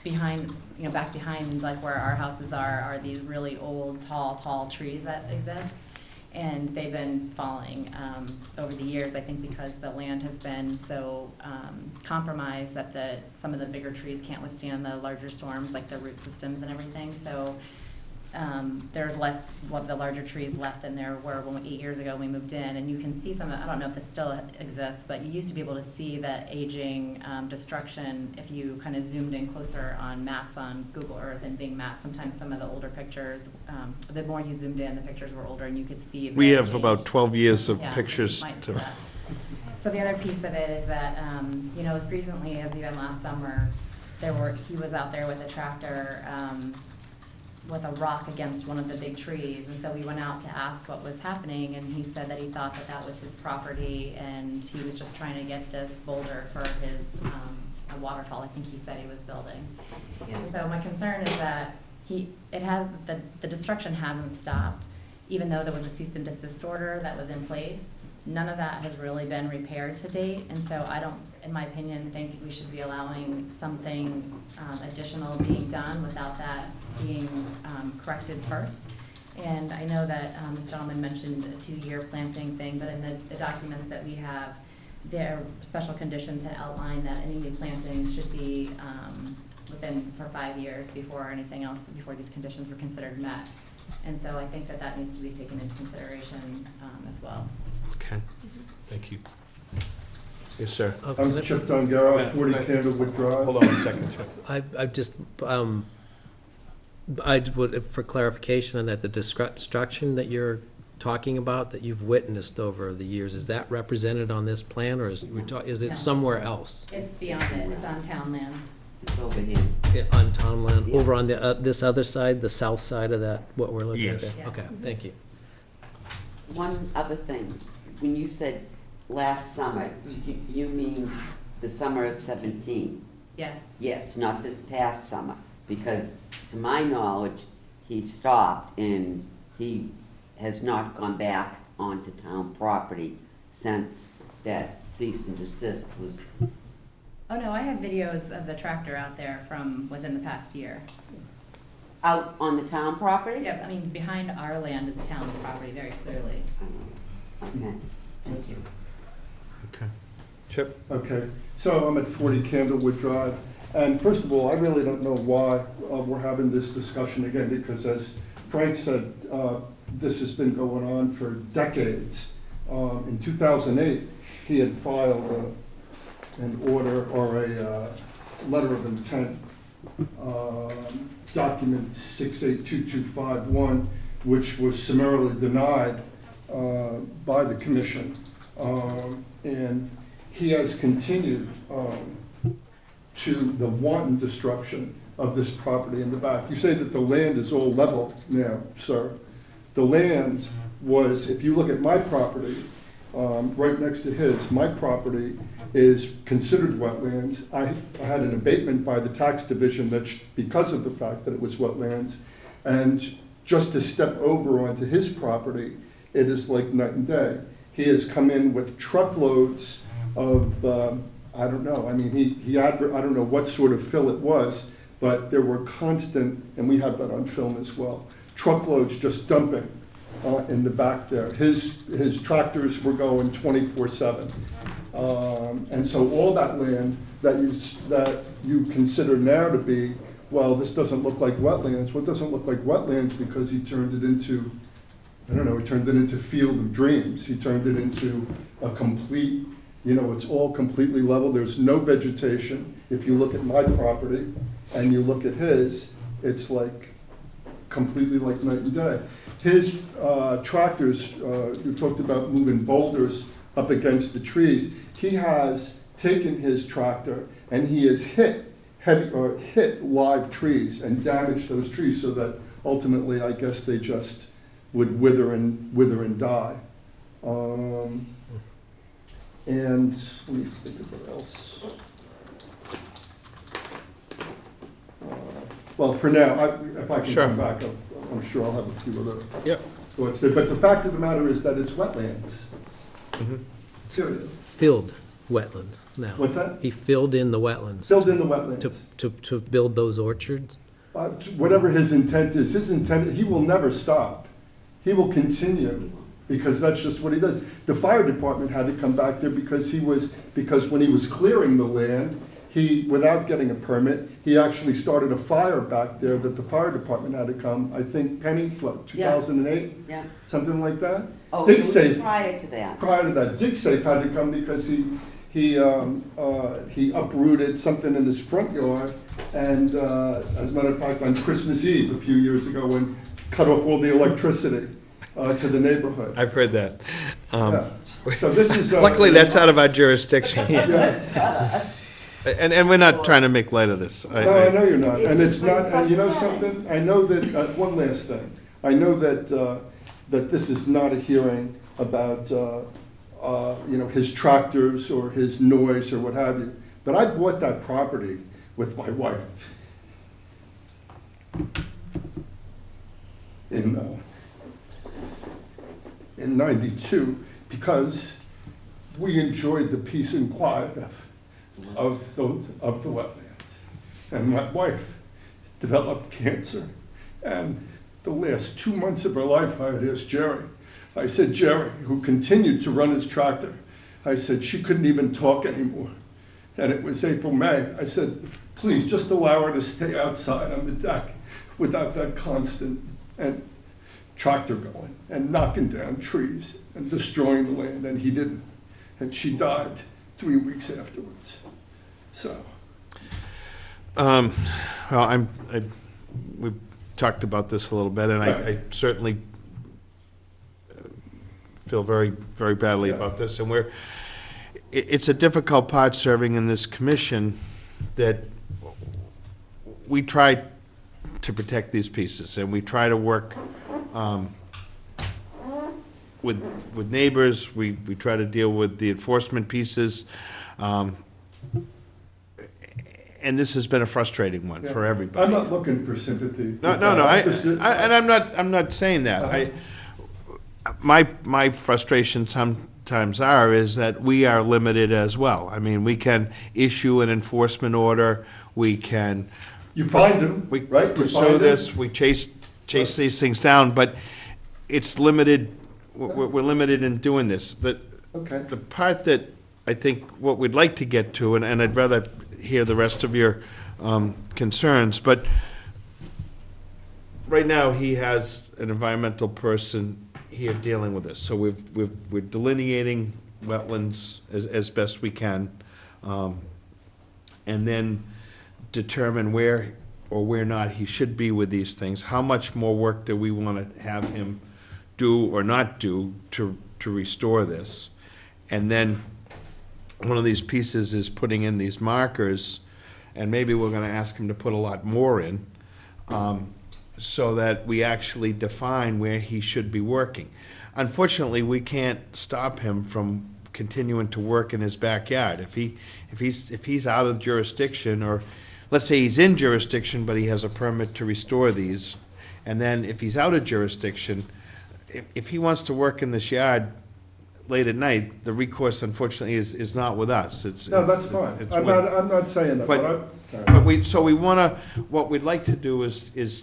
behind, you know, back behind like where our houses are these really old, tall trees that exist. And they've been falling over the years, I think because the land has been so compromised that some of the bigger trees can't withstand the larger storms, like the root systems and everything. So there's less of the larger trees left than there were when 8 years ago we moved in. And you can see some, I don't know if this still exists, but you used to be able to see the aging destruction if you kind of zoomed in closer on maps on Google Earth and Bing Maps. Sometimes some of the older pictures, the more you zoomed in, the pictures were older and you could see the We have change. about 12 years of Yeah, so pictures you might to. see that. So the other piece of it is that, you know, as recently as even last summer, he was out there with a tractor with a rock against one of the big trees. And so we went out to ask what was happening, and he said that he thought that that was his property, and he was just trying to get this boulder for his, a waterfall, I think he said he was building. And so my concern is that the destruction hasn't stopped, even though there was a cease and desist order that was in place. None of that has really been repaired to date, and so I don't, in my opinion, think we should be allowing something additional being done without that being corrected first. And I know that this gentleman mentioned a 2-year planting thing, but in the documents that we have, their special conditions had outlined that any new plantings should be for 5 years before anything else, before these conditions were considered met. And so I think that that needs to be taken into consideration as well. Okay, thank you. Yes, sir. I'm Chip Dongaro, 40 Candlewood Drive. Hold on one second, Chip. I just, I would, for clarification on that, the destruction that you're talking about, that you've witnessed over the years, is that represented on this plan, or is it No. somewhere else? It's beyond it, it's on town land. It's over here. On town land, Yeah. over on the, this other side, the south side of that, what we're looking at Yes. there? Okay, thank you. One other thing, when you said last summer, you mean the summer of 17? Yes. Yes, not this past summer, because to my knowledge, he stopped and he has not gone back onto town property since that cease and desist was. Oh, no, I have videos of the tractor out there from within the past year. Out on the town property? Yeah, I mean, behind our land is town property, very clearly. Okay, thank you. Okay. Chip? Okay, so I'm at 40 Candlewood Drive, and first of all, I really don't know why we're having this discussion again, because as Frank said, this has been going on for decades. In 2008, he had filed an order or a letter of intent, document 682251, which was summarily denied by the commission. And he has continued to the wanton destruction of this property in the back. You say that the land is all level now, sir. The land was, if you look at my property, right next to his, my property is considered wetlands. I had an abatement by the tax division that because of the fact that it was wetlands, and just to step over onto his property, it is like night and day. He has come in with truckloads of, I don't know, I mean, I don't know what sort of fill it was, but there were constant, and we have that on film as well, truckloads just dumping in the back there. His tractors were going 24/7. And so all that land that you consider now to be, well, this doesn't look like wetlands. Well, it doesn't look like wetlands because he turned it into, I don't know, he turned it into Field of Dreams. He turned it into a complete, it's all completely level. There's no vegetation. If you look at my property and you look at his, it's like completely like night and day. His tractors, you talked about moving boulders up against the trees. He has taken his tractor and he has hit live trees and damaged those trees so that ultimately, I guess they just would wither and die. And let me think of what else. Well, for now, if I can Sure. come back, I'm sure I'll have a few other Yep. thoughts there. But the fact of the matter is that it's wetlands. Period. Filled wetlands now. What's that? He filled in the wetlands. Filled in the To, wetlands. to build those orchards? Whatever his intent is, he will never stop. He will continue, because that's just what he does. The fire department had to come back there because when he was clearing the land, without getting a permit, he actually started a fire back there that the fire department had to come, I think, Penny, what, 2008? Yeah. Something like that? Oh, Dig it was Safe. prior to that. Prior to that, DigSafe had to come because he uprooted something in his front yard, and as a matter of fact, on Christmas Eve a few years ago, when cut off all the electricity to the neighborhood. I've heard that. Yeah. So this is Luckily, that's out of our jurisdiction. yeah. And we're not trying to make light of this. No, I know you're not, and it's not. And you know something? I know that one last thing. I know that that this is not a hearing about his tractors or his noise or what have you. But I bought that property with my wife in '92 because we enjoyed the peace and quiet of the wetlands. And my wife developed cancer, and the last 2 months of her life, I had asked Jerry. I said, Jerry, who continued to run his tractor, I said, she couldn't even talk anymore. And it was April, May. I said, please just allow her to stay outside on the deck without that constant and tractor going and knocking down trees and destroying the land, and he didn't. And she died 3 weeks afterwards. So. Well, we've talked about this a little bit, and I certainly feel very, very badly about this. And it's a difficult part serving in this commission that we try to protect these pieces, and we try to work with neighbors. We try to deal with the enforcement pieces. And this has been a frustrating one for everybody. I'm not looking for sympathy. No, I'm not saying that. My frustration sometimes is that we are limited as well. I mean, we can issue an enforcement order, we can. You find them, right? You Pursue find this, them. we chase these things down, but it's limited, we're limited in doing this. Okay. The part that I think what we'd like to get to, and I'd rather hear the rest of your concerns, but right now he has an environmental person here dealing with this. So we're delineating wetlands as best we can, and then determine where or where not he should be with these things. How much more work do we want to have him do or not do to restore this? And then one of these pieces is putting in these markers, and maybe we're gonna ask him to put a lot more in, so that we actually define where he should be working. Unfortunately, we can't stop him from continuing to work in his backyard. If he's out of jurisdiction, or let's say he's in jurisdiction, but he has a permit to restore these, and then if he's out of jurisdiction, if he wants to work in this yard late at night, the recourse unfortunately is not with us. No, that's fine. it's I'm with- not saying that, But what we'd like to do is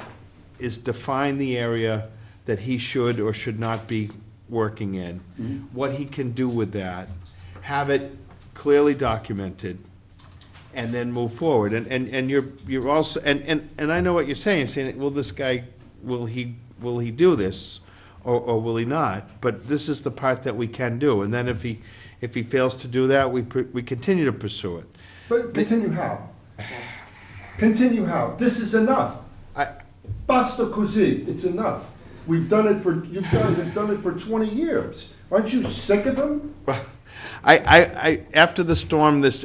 define the area that he should or should not be working in, what he can do with that, have it clearly documented, and then move forward. And you're also, and I know what you're saying, will this guy, will he do this, or will he not? But this is the part that we can do, and then if he fails to do that, we continue to pursue it. But continue how? Continue how? This is enough. Basta così, it's enough. We've done it for, you guys have done it for 20 years. Aren't you sick of them? After the storm this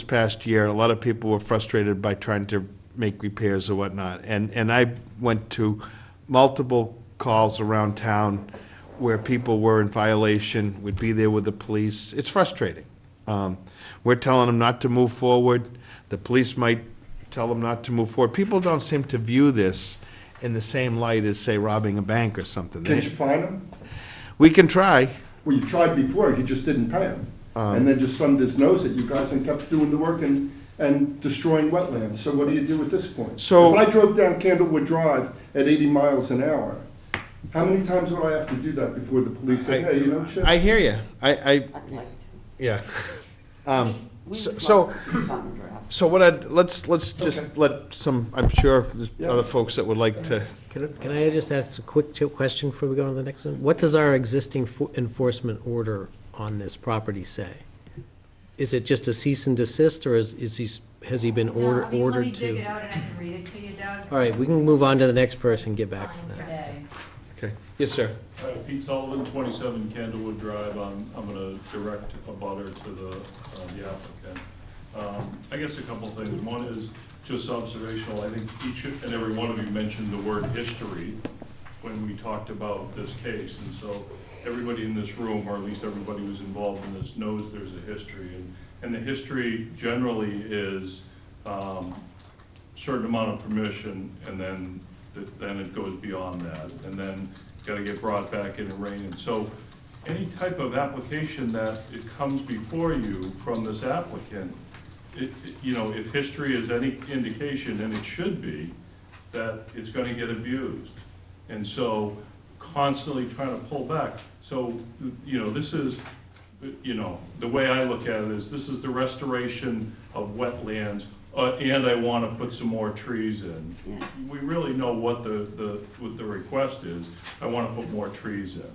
past year, a lot of people were frustrated by trying to make repairs or whatnot. And I went to multiple calls around town where people were in violation, would be there with the police. It's frustrating. We're telling them not to move forward. The police might tell them not to move forward. People don't seem to view this in the same light as, say, robbing a bank or something. Can't you find them? We can try. Well, you tried before, you just didn't pay them. And then just thumbed his nose at you guys and kept doing the work and destroying wetlands. So what do you do at this point? So- If I drove down Candlewood Drive at 80 miles an hour, how many times would I have to do that before the police say, hey, you know, Chip? I hear you. I'd like Yeah. We So- would so- love to see something drastic. So let's just Okay. let some, I'm sure there's Yeah. other folks that would like to. Can I just ask a quick question before we go on to the next one? What does our existing enforcement order on this property say? Is it just a cease and desist, or has he been No, I mean, let me ordered dig to? it out and I can read it to you, Doug. All right, we can move on to the next person, get back to Fine that. today. Okay. Yes, sir. Pete Sullivan, 27 Candlewood Drive. I'm going to direct a butter to the applicant. I guess a couple things. One is just observational. I think each and every one of you mentioned the word history when we talked about this case. And so everybody in this room, or at least everybody who's involved in this, knows there's a history. And the history generally is certain amount of permission, and then it goes beyond that. And then got to get brought back in and rein. And so any type of application that it comes before you from this applicant, you know, if history is any indication, and it should be, that it's going to get abused. And so constantly trying to pull back. So, you know, this is, you know, the way I look at it is this is the restoration of wetlands, and I want to put some more trees in. Yeah. We really know what the request is. I want to put more trees in,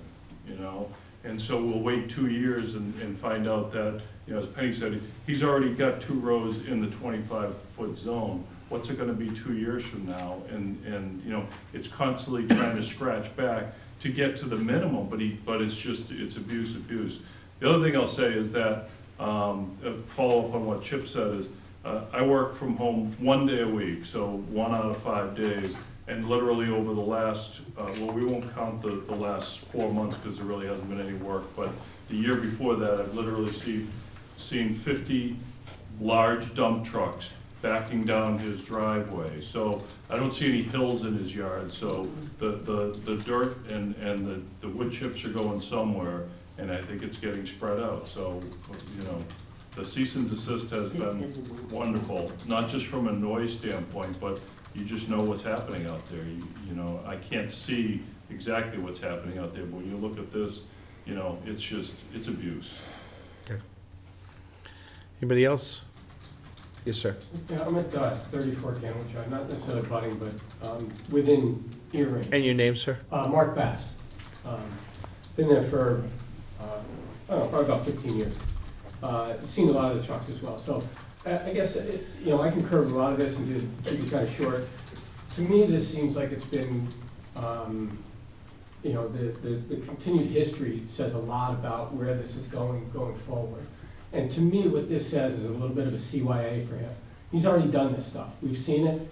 you know? And so we'll wait 2 years and find out that, you know, as Penny said, he's already got 2 rows in the 25-foot zone. What's it gonna be 2 years from now? And you know, it's constantly trying to scratch back to get to the minimum, but it's abuse. The other thing I'll say is that, follow up on what Chip said is, I work from home 1 day a week, so 1 out of 5 days. And literally over the last, well, we won't count the last 4 months because there really hasn't been any work, but the year before that, I've literally seen 50 large dump trucks backing down his driveway. So I don't see any hills in his yard, so the dirt and the wood chips are going somewhere, and I think it's getting spread out. So, you know, the cease and desist has been wonderful, not just from a noise standpoint, but you just know what's happening out there. You know, I can't see exactly what's happening out there, but when you look at this, you know, it's abuse. Okay. Anybody else? Yes, sir. Yeah, I'm at 34 Candlewood Drive, not necessarily budding, but within earring. And your name, sir? Mark Bast. Been there for, I don't know, probably about 15 years. Seen a lot of the trucks as well. So I guess, you know, I concur with a lot of this and to keep it kind of short. To me, this seems like it's been, you know, the continued history says a lot about where this is going forward. And to me, what this says is a little bit of a CYA for him. He's already done this stuff. We've seen it.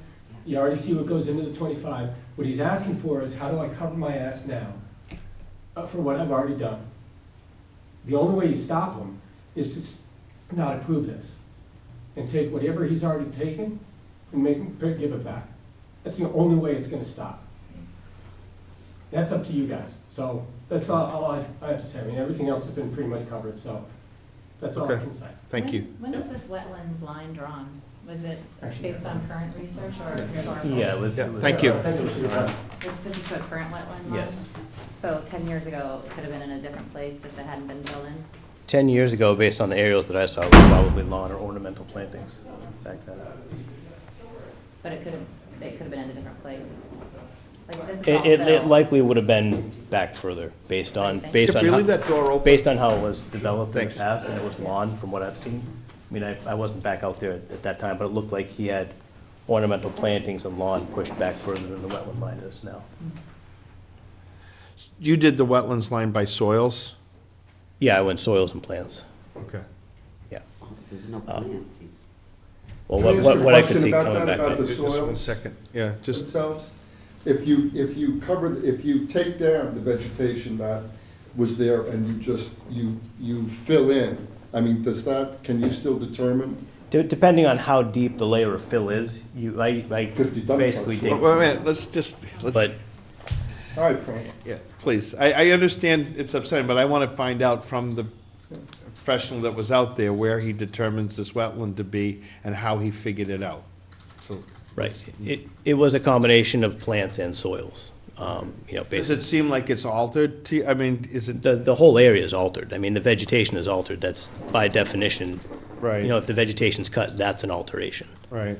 You already see what goes into the 25. What he's asking for is, how do I cover my ass now for what I've already done? The only way you stop him is to not approve this and take whatever he's already taken and give it back. That's the only way it's gonna stop. That's up to you guys. So that's all I have to say. I mean, everything else has been pretty much covered, so that's all I Okay. can say. Thank you. When was this wetlands line drawn? Was it Actually, based on current research or historical? Yeah, it was. Yeah, thank you. This is a current wetland line? Yes. So 10 years ago, it could have been in a different place if it hadn't been filled in? 10 years ago, based on the aerials that I saw, it was probably lawn or ornamental plantings back then. But it could have been in a different place. Like, this is all It filled. likely would have been back further, based on If you leave that door open. based on how it was developed in the Thanks. past, and it was lawn, from what I've seen. I mean, I wasn't back out there at that time, but it looked like he had ornamental plantings and lawn pushed back further than the wetland line is now. You did the wetlands line by soils? Yeah, I went soils and plants. Okay. Yeah. There's no plants. Well, Can I ask you a what I could question see about coming that, back. about the Just 1 soils second, yeah, just, themselves? If you cover, if you take down the vegetation that was there and you fill in, I mean, can you still determine? Depending on how deep the layer of fill is, I 50 dump basically trucks, dig. wait a minute, let's. But All right, Frank. Yeah, please. I understand it's upsetting, but I want to find out from the professional that was out there where he determines this wetland to be and how he figured it out. So, right, it was a combination of plants and soils. You know, does basically, it seem like it's altered to, I mean, is it, the whole area is altered. I mean, the vegetation is altered. That's by definition. right, You know, if the vegetation's cut, that's an alteration. right,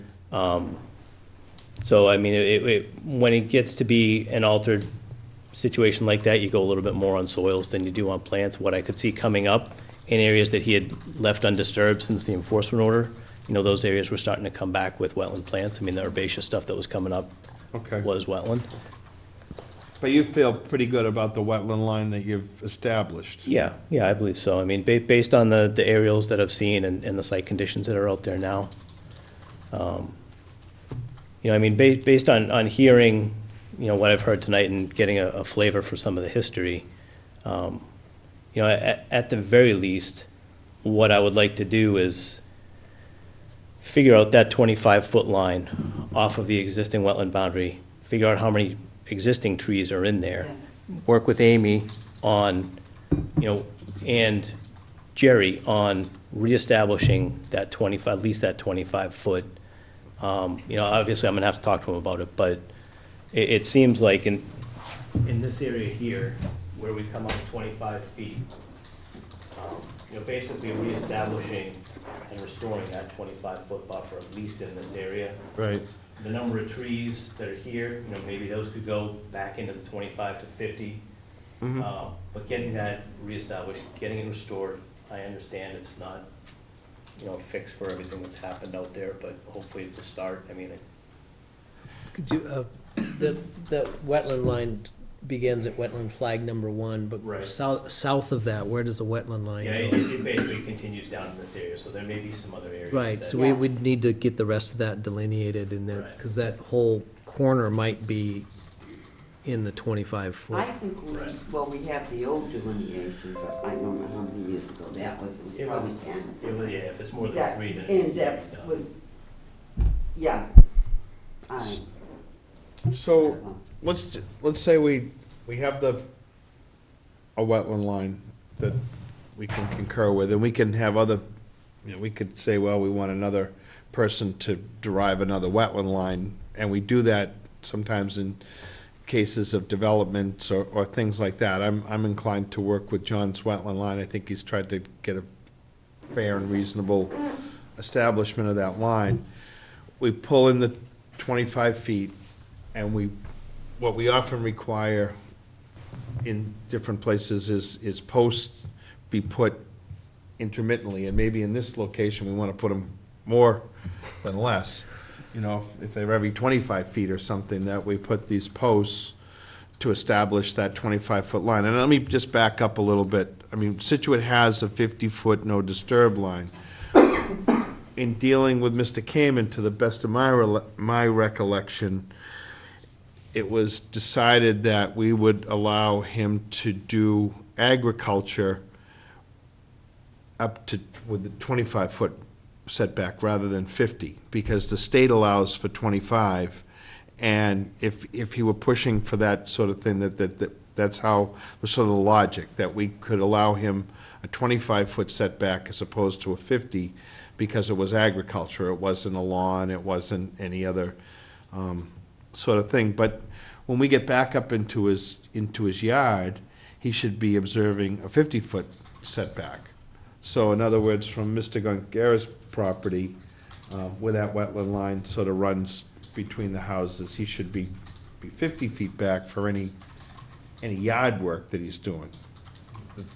So, I mean, when it gets to be an altered situation like that, you go a little bit more on soils than you do on plants. What I could see coming up in areas that he had left undisturbed since the enforcement order, you know, those areas were starting to come back with wetland plants. I mean, the herbaceous stuff that was coming up okay. was wetland. But you feel pretty good about the wetland line that you've established? Yeah, I believe so. I mean, based on the aerials that I've seen and the site conditions that are out there now. You know, I mean, based on hearing, you know, what I've heard tonight and getting a flavor for some of the history, you know, at the very least, what I would like to do is figure out that 25-foot line off of the existing wetland boundary, figure out how many existing trees are in there, work with Amy on, you know, and Jerry on reestablishing that 25, at least that 25-foot. You know, obviously, I'm gonna have to talk to him about it, but it seems like in this area here, where we come up 25 feet, you know, basically reestablishing and restoring that 25-foot buffer, at least in this area. Right. The number of trees that are here, you know, maybe those could go back into the 25 to 50. But getting that reestablished, getting it restored, I understand it's not, you know, a fix for everything that's happened out there, but hopefully it's a start. I mean, Could you, that wetland line begins at wetland flag number 1, but Right. south of that, where does the wetland line yeah, go? it basically continues down in this area, so there may be some other areas. Right, that- so we would need to get the rest of that delineated in there, Right. because that whole corner might be in the 25-foot. I think we have the old delineation, but I don't know how many years ago that was. It was It probably was- 10. Yeah, if it's more than That- 3, then And it's that was, yeah. I So, don't know. let's say we have a wetland line that we can concur with, and we can have other, you know, we could say, well, we want another person to derive another wetland line, and we do that sometimes in cases of developments or things like that. I'm inclined to work with John's wetland line. I think he's tried to get a fair and reasonable establishment of that line. We pull in the 25 feet, and what we often require in different places is posts be put intermittently, and maybe in this location, we want to put them more than less. You know, if they're every 25 feet or something, that we put these posts to establish that 25-foot line. And let me just back up a little bit. I mean, Scituate has a 50-foot no disturb line. In dealing with Mr. Kamen, to the best of my recollection, it was decided that we would allow him to do agriculture up to, with the 25-foot setback rather than 50, because the state allows for 25. And if he were pushing for that sort of thing, that's how, was sort of the logic, that we could allow him a 25-foot setback as opposed to a 50, because it was agriculture, it wasn't a lawn, it wasn't any other sort of thing. But when we get back up into his yard, he should be observing a 50-foot setback. So in other words, from Mr. Gongara's property, where that wetland line sort of runs between the houses, he should be 50 feet back for any yard work that he's doing.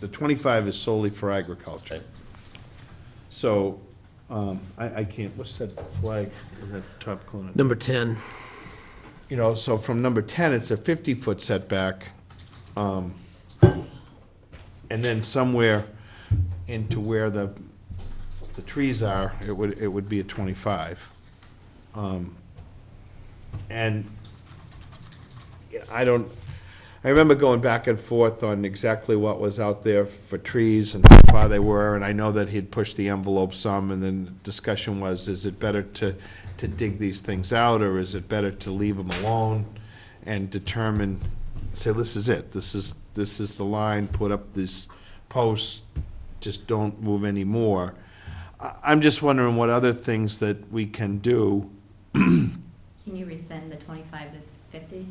The 25 is solely for agriculture. Right. So I can't, what's that flag in that top corner? Number 10. You know, so from number 10, it's a 50-foot setback. And then somewhere into where the trees are, it would be a 25. And I remember going back and forth on exactly what was out there for trees and how far they were, and I know that he'd pushed the envelope some, and then the discussion was, is it better to dig these things out, or is it better to leave them alone and determine, say, this is it, this is the line, put up these posts, just don't move any more. I'm just wondering what other things that we can do. Can you rescind the 25 to 50?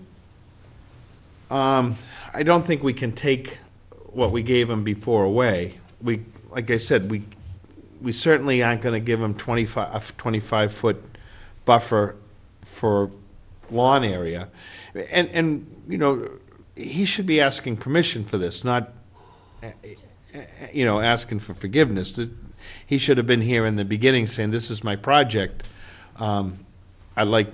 I don't think we can take what we gave them before away. Like I said, we certainly aren't gonna give them a 25-foot buffer for lawn area. And, you know, he should be asking permission for this, not, you know, asking for forgiveness. He should have been here in the beginning saying, this is my project. I'd like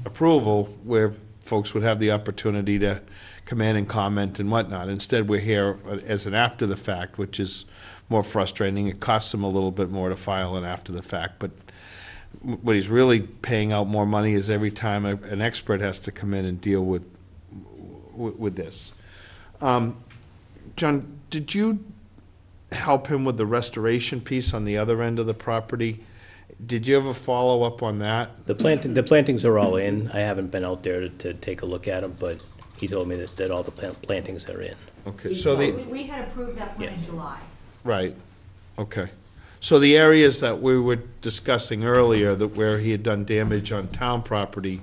approval where folks would have the opportunity to come in and comment and whatnot. Instead, we're here as an after the fact, which is more frustrating. It costs him a little bit more to file an after the fact, but what he's really paying out more money is every time an expert has to come in and deal with this. John, did you help him with the restoration piece on the other end of the property? Did you ever follow up on that? The plantings are all in. I haven't been out there to take a look at them, but he told me that all the plantings are in. Okay, so the, We had approved that plan in Yes. July. right, okay. So the areas that we were discussing earlier, that where he had done damage on town property,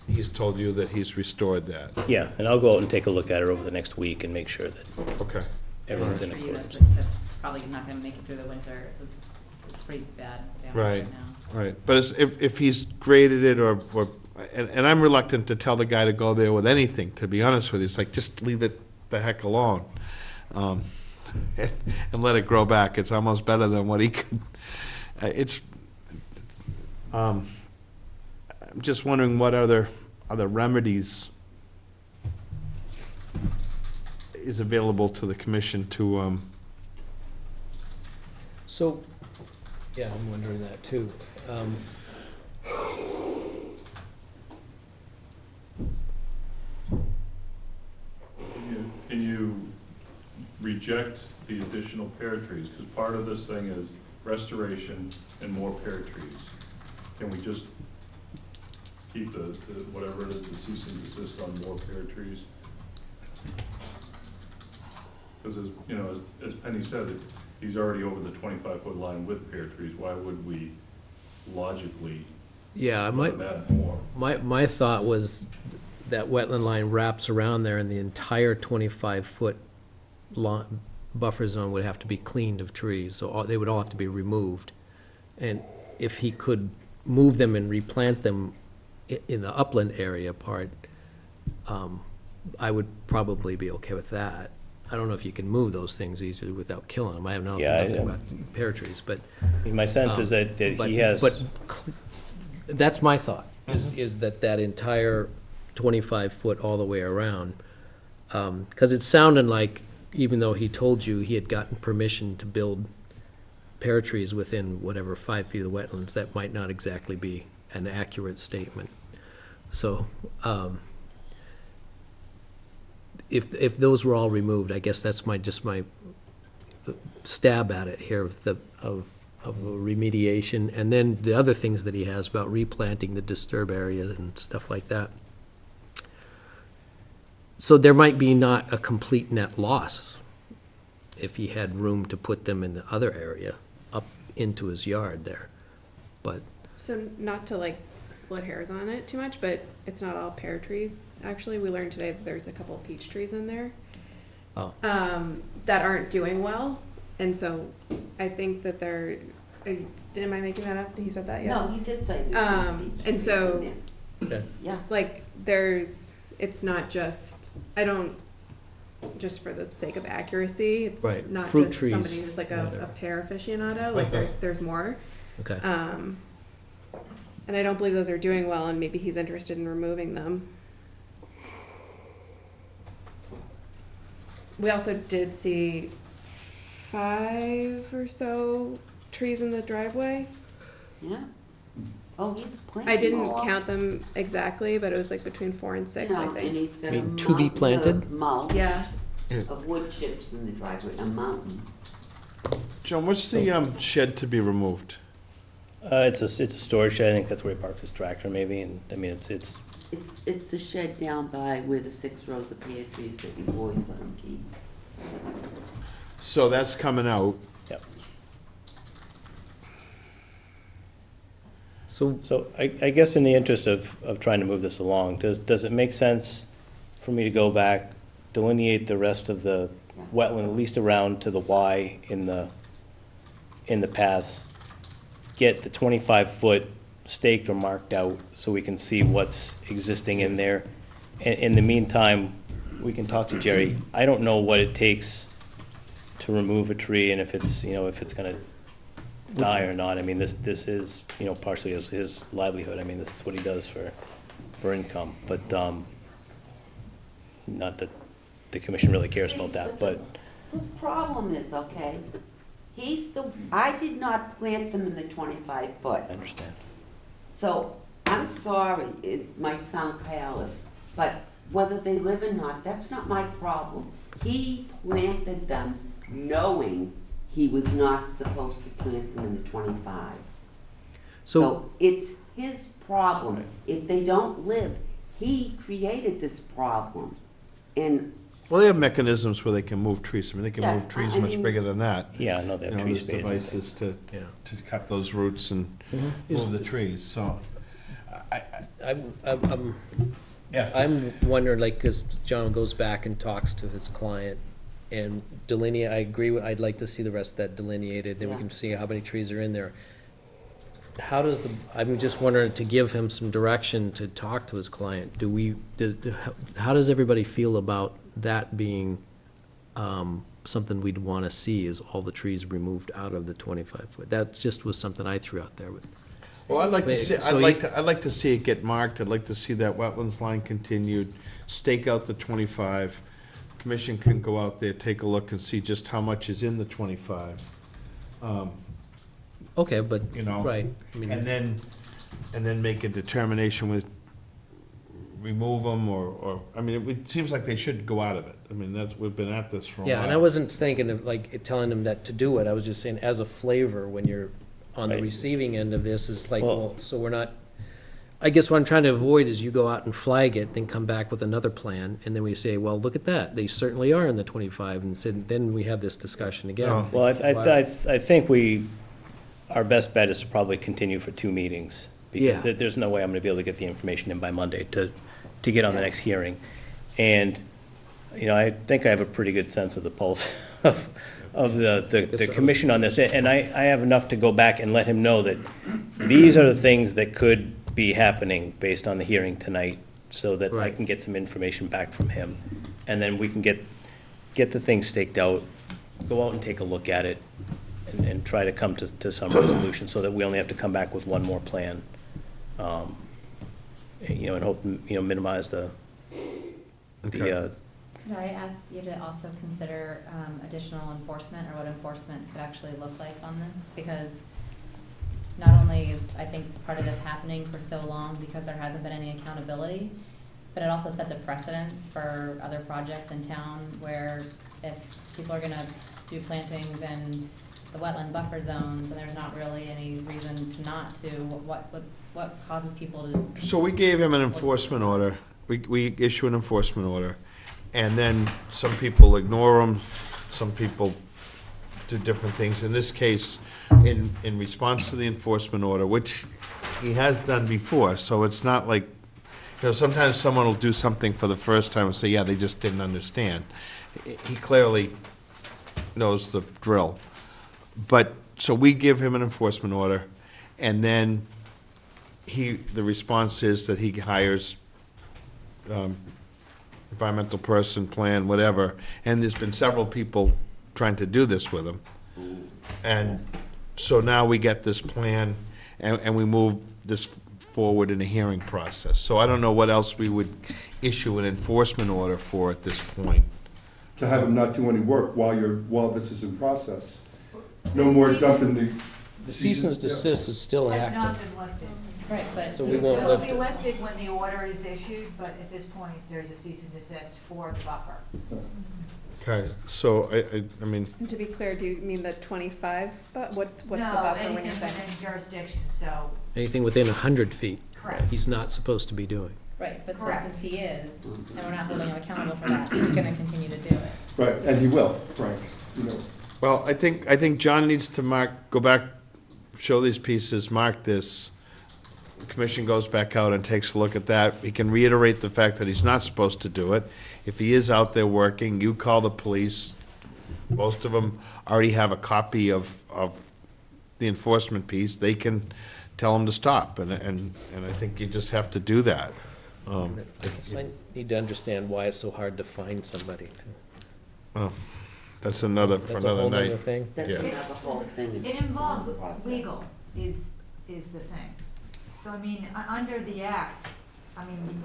he's told you that he's restored that? Yeah, and I'll go out and take a look at it over the next week and make sure that Okay. everything's in For you, accordance. that's probably not gonna make it through the winter. It's pretty bad damage Right. right now. Right, but if he's graded it or and I'm reluctant to tell the guy to go there with anything, to be honest with you. It's like, just leave it the heck alone. And let it grow back. It's almost better than what he could, I'm just wondering what other remedies is available to the commission to, So, yeah, I'm wondering that too. Can you reject the additional pear trees? Because part of this thing is restoration and more pear trees. Can we just keep the whatever it is, the cease and desist on more pear trees? Because as, you know, as Penny said, he's already over the 25-foot line with pear trees. Why would we logically Yeah, let him add more? my thought was that wetland line wraps around there, and the entire 25-foot buffer zone would have to be cleaned of trees, so they would all have to be removed. And if he could move them and replant them in the upland area part, I would probably be okay with that. I don't know if you can move those things easily without killing them. I have Yeah, nothing about pear trees, but. My sense is that But- he has. But that's my thought, is that entire 25-foot all the way around. Because it sounded like, even though he told you he had gotten permission to build pear trees within whatever 5 feet of the wetlands, that might not exactly be an accurate statement. So, if those were all removed, I guess that's my stab at it here of a remediation. And then the other things that he has about replanting the disturbed areas and stuff like that. So there might be not a complete net loss if he had room to put them in the other area up into his yard there. But, So not to like split hairs on it too much, but it's not all pear trees. Actually, we learned today that there's a couple of peach trees in there that aren't doing well. And so I think that am I making that up? He said that, yeah? No, he did say there's some peach And trees so, in there. okay. Yeah. like, it's not just, just for the sake of accuracy. It's Right, not fruit just trees, somebody who's like a whatever. pear aficionado, like there's more. Okay. And I don't believe those are doing well, and maybe he's interested in removing them. We also did see 5 or so trees in the driveway. Yeah. Oh, he's planting I didn't more. count them exactly, but it was like between 4 and 6, I No, and think. he's got I a mean, to be mountain planted? of mulch Yeah. of wood chips in the driveway, a mountain. John, what's the shed to be removed? It's a storage shed, I think that's where he parks his tractor maybe, and, I mean, it's, It's the shed down by where the 6 rows of pear trees that you always let him keep. So that's coming out. yep. So, So I guess in the interest of trying to move this along, does it make sense for me to go back, delineate the rest of the Yeah. wetland, at least around to the Y in the paths, get the 25-foot staked or marked out so we can see what's existing in there? In the meantime, we can talk to Jerry. I don't know what it takes to remove a tree and if it's, if it's gonna die or not. I mean, this is, partially his livelihood. I mean, this is what he does for income, but, not that the commission really cares about that, but, The problem is, okay, I did not plant them in the 25 foot. I understand. So, I'm sorry, it might sound callous, but whether they live or not, that's not my problem. He planted them knowing he was not supposed to plant them in the 25. So it's his problem. If they don't live, he created this problem. And Well, they have mechanisms where they can move trees. I mean, they can Yeah, move trees I much mean- bigger than that. Yeah, I know they have tree There's space. and devices things. to, yeah. to cut those roots and move the trees, so. I'm wondering, like, because John goes back and talks to his client and delineate, I agree, I'd like to see the rest of that delineated, then we Yeah. can see how many trees are in there. How does I'm just wondering, to give him some direction to talk to his client, how does everybody feel about that being, something we'd want to see, is all the trees removed out of the 25-foot? That just was something I threw out there. Well, I'd like to see, So I'd like to see it get marked. I'd like to see that wetlands line continued, stake out the 25. Commission can go out there, take a look and see just how much is in the 25. Okay, but, You know, right, I mean. And then make a determination with, remove them or, I mean, it seems like they should go out of it. I mean, we've been at this for a while. Yeah, and I wasn't thinking of, like, telling them that to do it, I was just saying, as a flavor, when you're on the Right. receiving end of this, is like, Well- well, so we're not, I guess what I'm trying to avoid is you go out and flag it, then come back with another plan, and then we say, well, look at that, they certainly are in the 25, and then we have this discussion again. Oh. Well, I think our best bet is to probably continue for 2 meetings. Yeah. Because there's no way I'm gonna be able to get the information in by Monday to get on the next hearing. And, I think I have a pretty good sense of the pulse of the commission on this. And I have enough to go back and let him know that these are the things that could be happening based on the hearing tonight, so that I Right. can get some information back from him. And then we can get the thing staked out, go out and take a look at it, and try to come to some resolution, so that we only have to come back with one more plan. And hope, minimize the, Okay. Could I ask you to also consider additional enforcement, or what enforcement could actually look like on this? Because not only is, I think, part of this happening for so long because there hasn't been any accountability, but it also sets a precedence for other projects in town where if people are gonna do plantings in the wetland buffer zones and there's not really any reason to not to, what causes people to? So we gave him an enforcement order. We issue an enforcement order, and then some people ignore them, some people do different things. In this case, in response to the enforcement order, which he has done before, so it's not like, sometimes someone will do something for the first time and say, yeah, they just didn't understand. He clearly knows the drill. But, so we give him an enforcement order, and then the response is that he hires environmental person, plan, whatever, and there's been several people trying to do this with him. And so now we get this plan, and we move this forward in a hearing process. So I don't know what else we would issue an enforcement order for at this point. To have them not do any work while this is in process. No more dumping The cease and desist is still Has not active. been lifted. Right, but. So we won't lift It'll it. be lifted when the order is issued, but at this point, there's a cease and desist for the buffer. Okay, so I mean, And to be clear, do you mean the 25, but what's the No, buffer when you're anything saying? within jurisdiction, so, Anything within 100 feet, correct. he's not supposed to be doing. Right, but so Correct. since he is, and we're not holding him accountable for that, he's gonna continue to do it. Right, and he will, Frank, you know. well, I think John needs to go back, show these pieces, mark this. The commission goes back out and takes a look at that. He can reiterate the fact that he's not supposed to do it. If he is out there working, you call the police. Most of them already have a copy of the enforcement piece. They can tell him to stop, and I think you just have to do that. I need to understand why it's so hard to find somebody. Well, that's another, for That's a another whole night. nother thing. That's Yeah. another whole thing. It involves Process. legal, is the thing. So, I mean, under the act, I mean,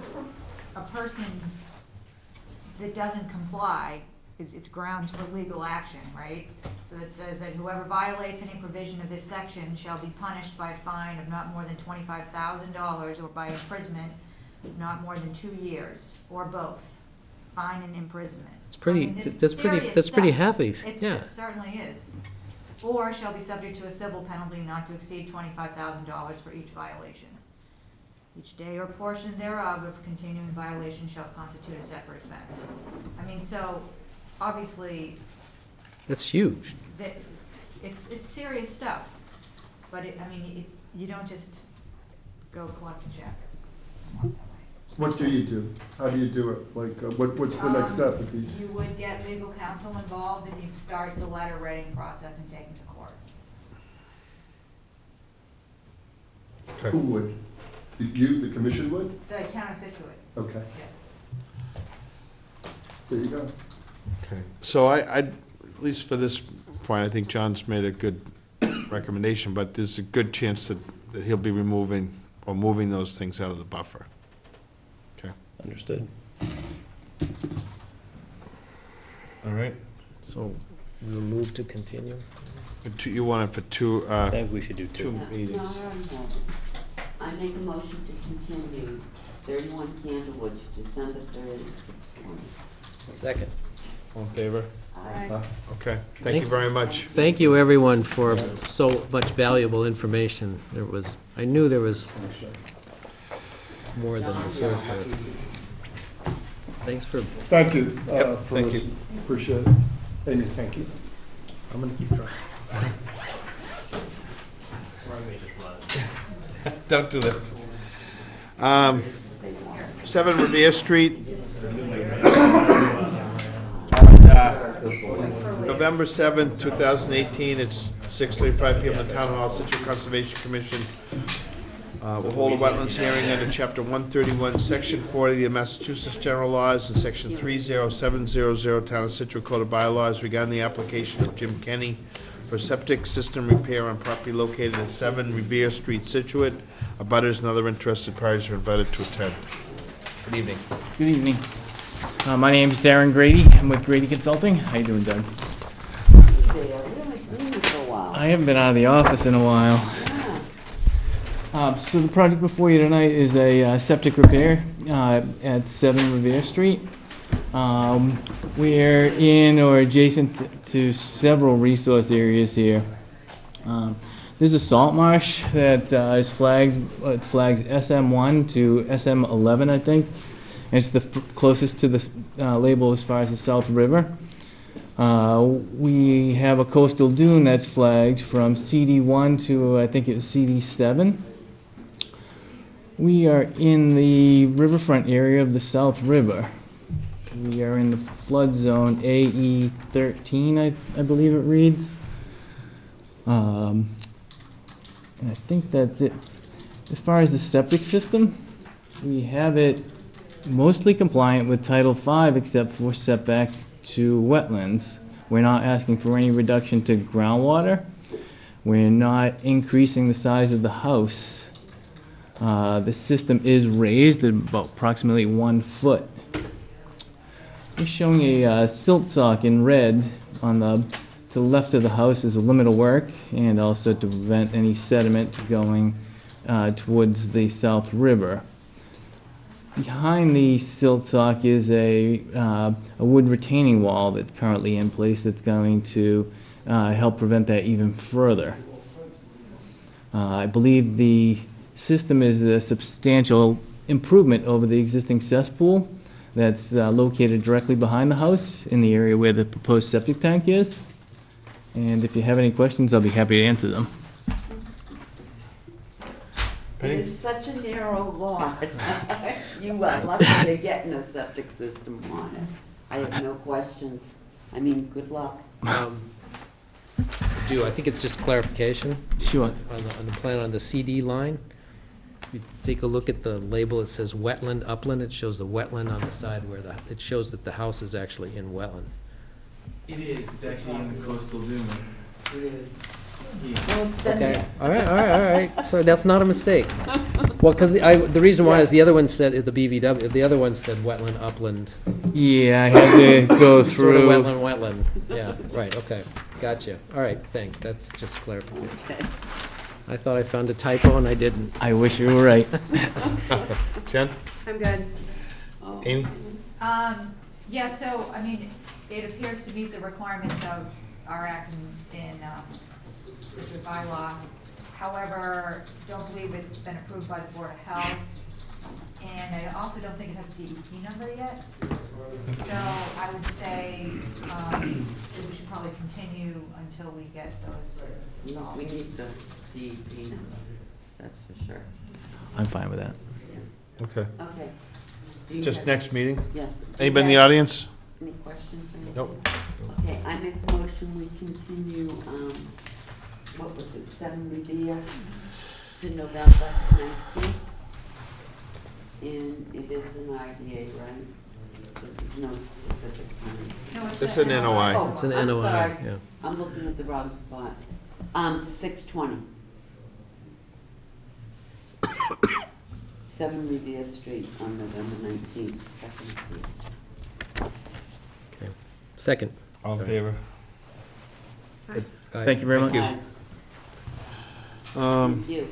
a person that doesn't comply, it's grounds for legal action, right? So it says that whoever violates any provision of this section shall be punished by a fine of not more than $25,000 or by imprisonment of not more than 2 years, or both, fine and imprisonment. It's So, I mean, pretty, this is that's pretty, serious that's pretty stuff. heavy, It yeah. certainly is. Or shall be subject to a civil penalty not to exceed $25,000 for each violation. Each day or portion thereof of continuing violation shall constitute a separate offense. I mean, so, obviously, That's huge. it's serious stuff. But you don't just go collect a check. What do you do? How do you do it? Like, what's the next step? If he- You would get legal counsel involved, and you'd start the letter writing process and take it to court. Okay. Who would? You, the commission would? The town of Scituate. Okay, Yeah. there you go. Okay, so at least for this point, I think John's made a good recommendation, but there's a good chance that he'll be removing or moving those things out of the buffer. Okay, Understood. all right. So we'll move to continue. You want it for two, I think we should do two two. No, meetings. no, no. I make a motion to continue 31 Candlewood to December 3rd at 6:20. Second. All in favor? Aye. Okay, thank you very much. Thank you, everyone, for so much valuable information. I knew there was more than the surface. Thanks for, Thank you Yep, for thank you. listening. Appreciate it. Amy, thank you. I'm gonna keep trying. Don't do that. 7 Revere Street. November 7th, 2018, it's 6:35 PM, the Town Hall, Situate Conservation Commission will hold a wetlands hearing under Chapter 131, Section 40 of the Massachusetts General Laws, and Section 30700 Town of Situate Code of Bylaws regarding the application of Jim Kenny for septic system repair on property located at 7 Revere Street, Situate. Abutters and other interested parties are invited to attend. Good evening. Good evening. My name's Darren Grady. I'm with Grady Consulting. How you doing, Doug? They are really clean for a while. I haven't been out of the office in a while. Yeah. So the project before you tonight is a septic repair at 7 Revere Street. We're in or adjacent to several resource areas here. There's a salt marsh that is flagged, it flags SM1 to SM11, I think. It's the closest to the label as far as the South River. We have a coastal dune that's flagged from CD1 to, I think it was CD7. We are in the riverfront area of the South River. We are in the flood zone AE13, I believe it reads. And I think that's it. As far as the septic system, we have it mostly compliant with Title V except for setback to wetlands. We're not asking for any reduction to groundwater. We're not increasing the size of the house. The system is raised at about approximately 1 foot. We're showing a silt sock in red on the to the left of the house as a limit of work and also to prevent any sediment going towards the South River. Behind the silt sock is a wood retaining wall that's currently in place that's going to help prevent that even further. I believe the system is a substantial improvement over the existing cesspool that's located directly behind the house in the area where the proposed septic tank is. And if you have any questions, I'll be happy to answer them. It is such a narrow lot. You are lucky they're getting a septic system on it. I have no questions. I mean, good luck. I think it's just clarification. Sure. On the plan, on the CD line, you take a look at the label, it says wetland, upland, it shows the wetland on the side where it shows that the house is actually in wetland. It is. It's actually in the coastal dune. It is. Yeah. Well, it's been Okay, there. all right. So that's not a mistake. Well, because the reason why is the other one said, the BVW, the other one said wetland, upland. Yeah, I had to go Sort of through. wetland. Yeah, right, okay. Gotcha. All right, thanks. That's just clarification. Okay. I thought I found a typo and I didn't. I wish you were right. Jen? I'm good. Amy? Yeah, so, I mean, it appears to meet the requirements of our act in Scituate bylaw. However, don't believe it's been approved by the Board of Health. And I also don't think it has a DEP number yet. So I would say that we should probably continue until we get those. No, we need the DEP number, that's for sure. I'm fine with that. Okay. Okay. Do you Just have- next meeting? Yeah. Anybody in the audience? Any questions or anything? Nope. Okay, I make a motion, we continue, what was it, 7 Revere to November 19th? And it is an IDA, right? So there's no specific time. No, It's an NOI. Oh, It's an I'm NOI, sorry. yeah. I'm looking at the wrong spot. To 620. 7 Revere Street on November 19th, second floor. Okay. Second. All in Sorry. favor? Aye. Thank you very much. Aye. Thank you.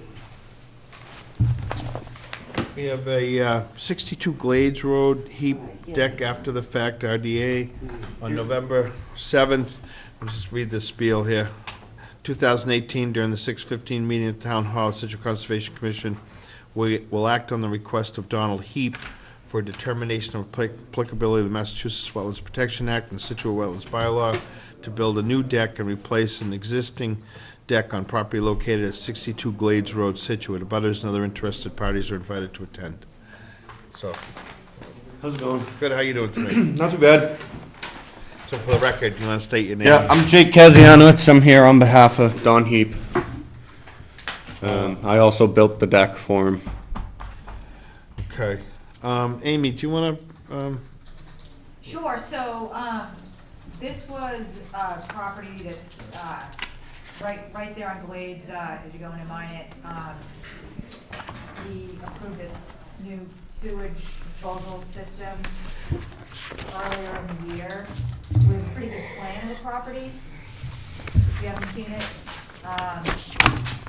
We have a 62 Glades Road heap deck after the fact RDA on November 7th. Let's just read the spiel here. 2018, during the 6:15 meeting at Town Hall, Situate Conservation Commission, we will act on the request of Donald Heap for determination of applicability of the Massachusetts Wetlands Protection Act and the Situate Wetlands Bylaw to build a new deck and replace an existing deck on property located at 62 Glades Road, Scituate. Abutters and other interested parties are invited to attend. So, How's it going? good, how you doing tonight? Not too bad. So for the record, you want to state your name? Yeah, I'm Jake Kazianowicz. I'm here on behalf of Don Heap. I also built the deck for him. Okay. Amy, do you want to, Sure, so, this was a property that's, right there on Glades, as you go in to mine it. We approved a new sewage disposal system earlier in the year. We have a pretty good plan of the property, if you haven't seen it.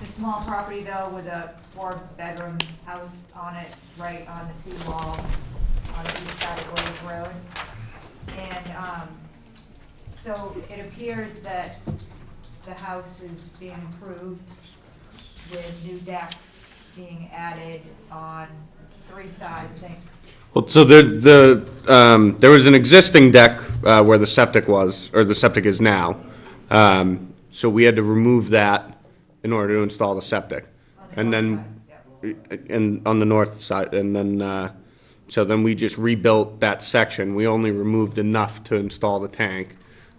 It's a small property though, with a 4-bedroom house on it, right on the seawall, on the east side of Glades Road. And, so it appears that the house is being improved with new decks being added on 3 sides, I think. Well, so there was an existing deck where the septic was, or the septic is now. So we had to remove that in order to install the septic. And then, and on the north side, and then, so then we just rebuilt that section. We only removed enough to install the tank,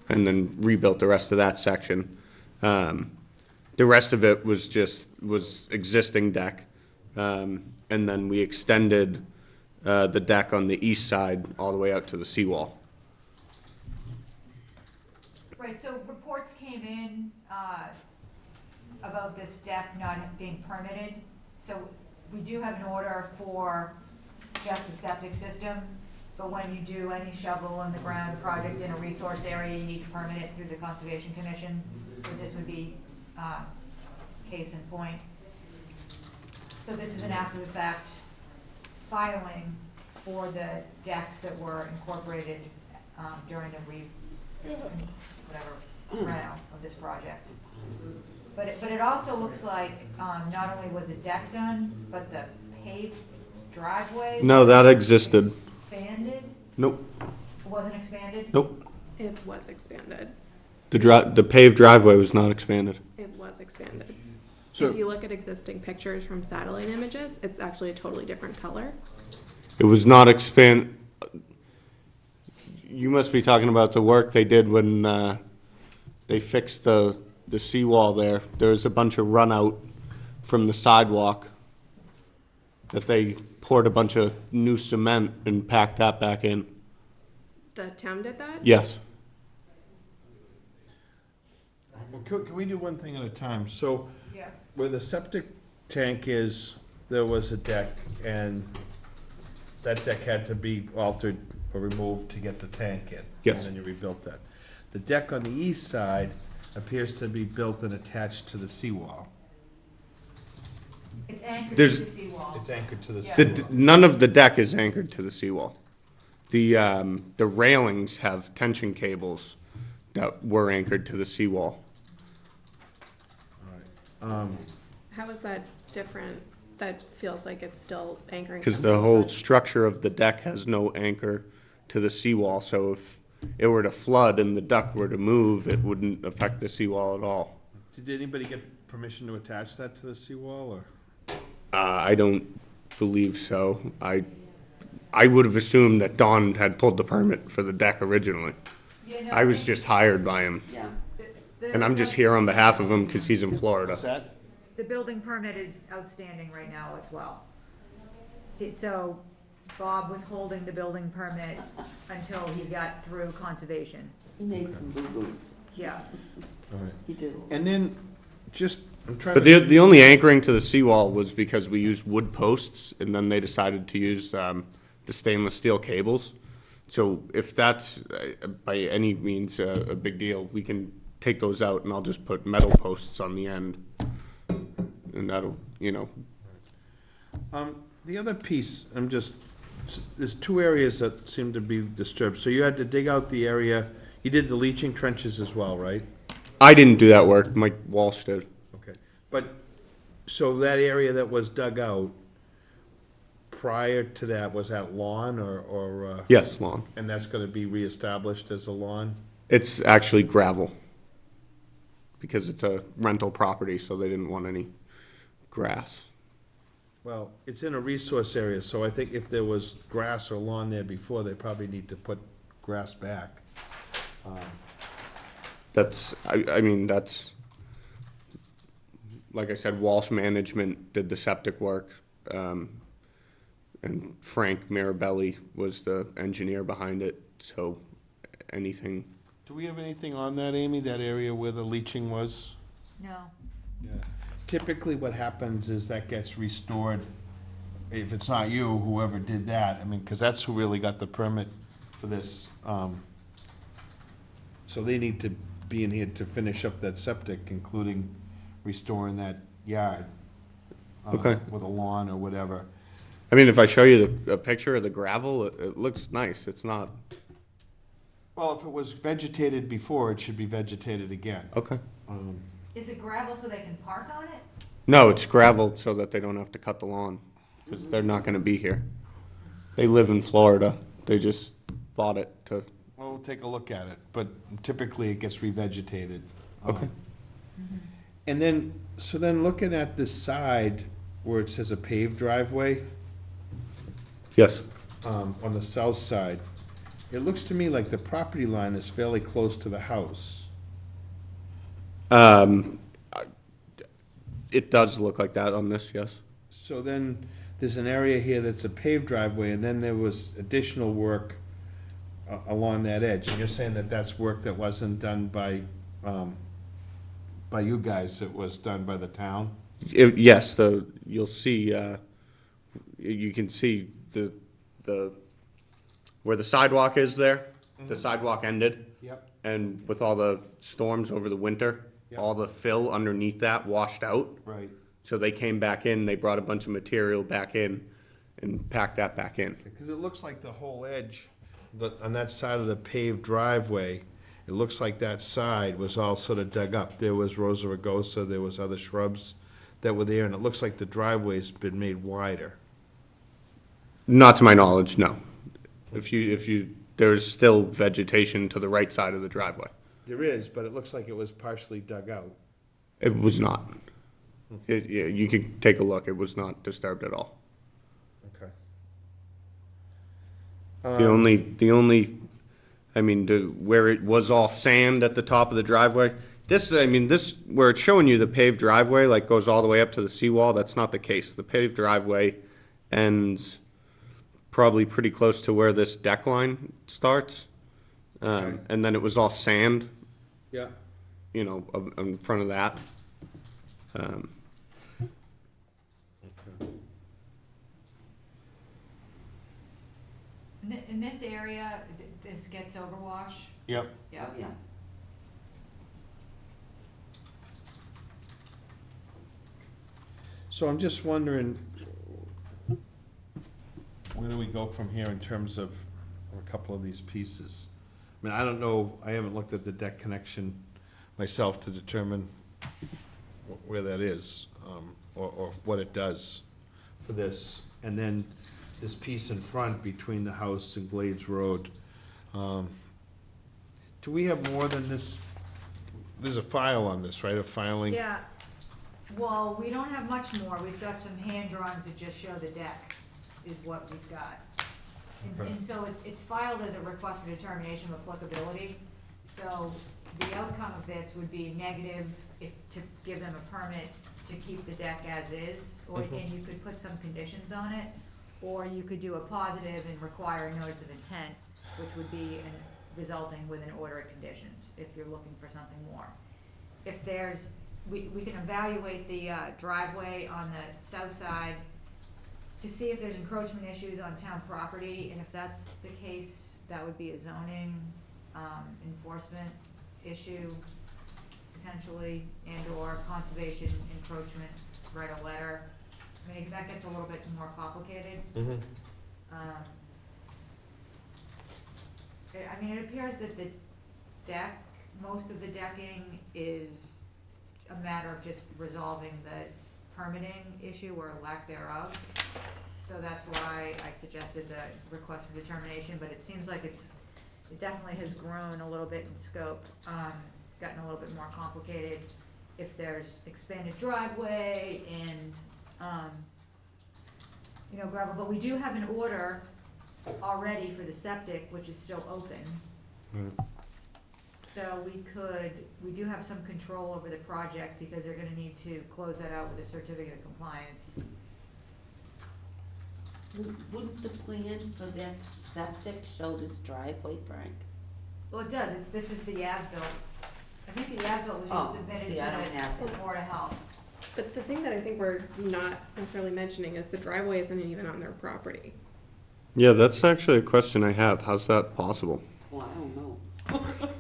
and then rebuilt the rest of that section. The rest of it was existing deck. And then we extended the deck on the east side all the way out to the seawall. Right, so reports came in, about this deck not being permitted. So we do have an order for just a septic system, but when you do any shovel in the ground project in a resource area, you need to permit it through the Conservation Commission. So this would be, case in point. So this is an after the fact filing for the decks that were incorporated, during the whatever, reno of this project. But it also looks like, not only was a deck done, but the paved driveway. No, that existed. Expanded, Nope, wasn't expanded? nope. It was expanded. The paved driveway was not expanded. It was expanded. So- If you look at existing pictures from satellite images, it's actually a totally different color. It was not you must be talking about the work they did when they fixed the seawall there. There was a bunch of run out from the sidewalk that they poured a bunch of new cement and packed that back in. The town did that? Yes. Um, Can we do one thing at a time? So Yeah. where the septic tank is, there was a deck, and that deck had to be altered or removed to get the tank in. Yes. And then you rebuilt that. The deck on the east side appears to be built and attached to the seawall. It's anchored to There's- the seawall. It's anchored to the Yeah. seawall. None of the deck is anchored to the seawall. The railings have tension cables that were anchored to the seawall. How is that different? That feels like it's still anchoring. Because something, the whole but- structure of the deck has no anchor to the seawall, so if it were to flood and the duct were to move, it wouldn't affect the seawall at all. Did anybody get permission to attach that to the seawall, or? I don't believe so. I would have assumed that Don had pulled the permit for the deck originally. Yeah, no, I was just hired by him, Yeah. and I'm just here on behalf of him because he's in Florida. that? The building permit is outstanding right now as well. See, so Bob was holding the building permit until he got through conservation. He made some boo-boos. Yeah. He did. And then, just, I'm trying But to. the only anchoring to the seawall was because we used wood posts, and then they decided to use the stainless steel cables. So if that's by any means a big deal, we can take those out, and I'll just put metal posts on the end. And that'll, The other piece, there's two areas that seem to be disturbed. So you had to dig out the area, you did the leaching trenches as well, right? I didn't do that work, Mike Walsh did. Okay. But, so that area that was dug out, prior to that, was that lawn or? Yes, lawn. And that's gonna be reestablished as a lawn? It's actually gravel. Because it's a rental property, so they didn't want any grass. Well, it's in a resource area, so I think if there was grass or lawn there before, they probably need to put grass back. That's, I mean, that's, like I said, Walsh Management did the septic work. And Frank Mirabelli was the engineer behind it, so anything. Do we have anything on that, Amy, that area where the leaching was? No. Yeah. Typically, what happens is that gets restored, if it's not you, whoever did that, I mean, because that's who really got the permit for this. So they need to be in here to finish up that septic, including restoring that yard. Okay. With a lawn or whatever. I mean, if I show you a picture of the gravel, it looks nice. It's not. Well, if it was vegetated before, it should be vegetated again. Okay. Is it gravel so they can park on it? No, it's gravel so that they don't have to cut the lawn, because they're not gonna be here. They live in Florida. They just bought it to. Well, we'll take a look at it, but typically it gets revegetated. Okay. And then, so then looking at this side where it says a paved driveway, Yes. on the south side, it looks to me like the property line is fairly close to the house. It does look like that on this, yes. So then, there's an area here that's a paved driveway, and then there was additional work along that edge. And you're saying that that's work that wasn't done by you guys, it was done by the town? Yes, you'll see, you can see where the sidewalk is there, the sidewalk ended. Yep. And with all the storms over the winter, Yep. all the fill underneath that washed out. Right. So they came back in, they brought a bunch of material back in and packed that back in. Because it looks like the whole edge, on that side of the paved driveway, it looks like that side was all sort of dug up. There was Rosa rugosa, there was other shrubs that were there, and it looks like the driveway's been made wider. Not to my knowledge, no. There's still vegetation to the right side of the driveway. There is, but it looks like it was partially dug out. It was not. Yeah, you could take a look, it was not disturbed at all. Okay. Where it was all sand at the top of the driveway, where it's showing you the paved driveway, like goes all the way up to the seawall, that's not the case. The paved driveway ends probably pretty close to where this deck line starts. Okay. And then it was all sand, Yeah. in front of that. In this area, this gets overwash. Yep. Yeah. Oh, yeah. So I'm just wondering, where do we go from here in terms of a couple of these pieces? I mean, I don't know, I haven't looked at the deck connection myself to determine where that is, or what it does for this. And then this piece in front between the house and Glades Road. Do we have more than this? There's a file on this, right, a filing? Yeah, well, we don't have much more. We've got some hand drawings that just show the deck is what we've got. Okay. And so it's filed as a request for determination of applicability. So the outcome of this would be negative to give them a permit to keep the deck as is, and you could put some conditions on it, or you could do a positive and require a notice of intent, which would be resulting with an order of conditions, if you're looking for something more. If there's, we can evaluate the driveway on the south side to see if there's encroachment issues on town property, and if that's the case, that would be a zoning enforcement issue, potentially, and/or conservation encroachment, write a letter. I mean, that gets a little bit more complicated. It appears that the deck, most of the decking is a matter of just resolving the permitting issue or lack thereof. So that's why I suggested the request for determination, but it seems like it definitely has grown a little bit in scope, gotten a little bit more complicated. If there's expanded driveway and, gravel, but we do have an order already for the septic, which is still open. So we do have some control over the project because they're gonna need to close that out with a certificate of compliance. Wouldn't the plan for that septic show this driveway, Frank? Well, it does, this is the as-built. I think the as-built was just submitted see, I don't to have the that. Board of Health. But the thing that I think we're not necessarily mentioning is the driveway isn't even on their property. Yeah, that's actually a question I have. How's that possible? Well, I don't know.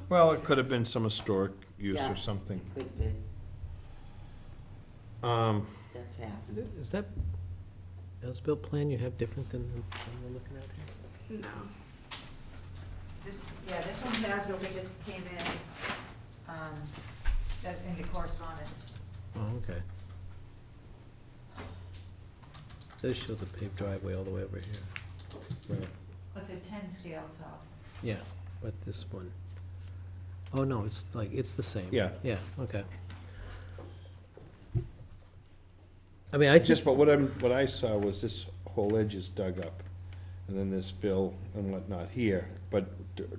Well, it could have been some historic use Yeah. or something. Could be, Um, that's happened. Is that as-built plan you have different than we're looking at here? No. This one's as-built, it just came in, into correspondence. Oh, okay. It does show the paved driveway all the way over here. Right. It's a 10 scale, so. Yeah, but this one, oh, no, it's the same. Yeah. Yeah, okay. I mean, I think, but what I saw was this whole edge is dug up, and then there's fill and whatnot here, but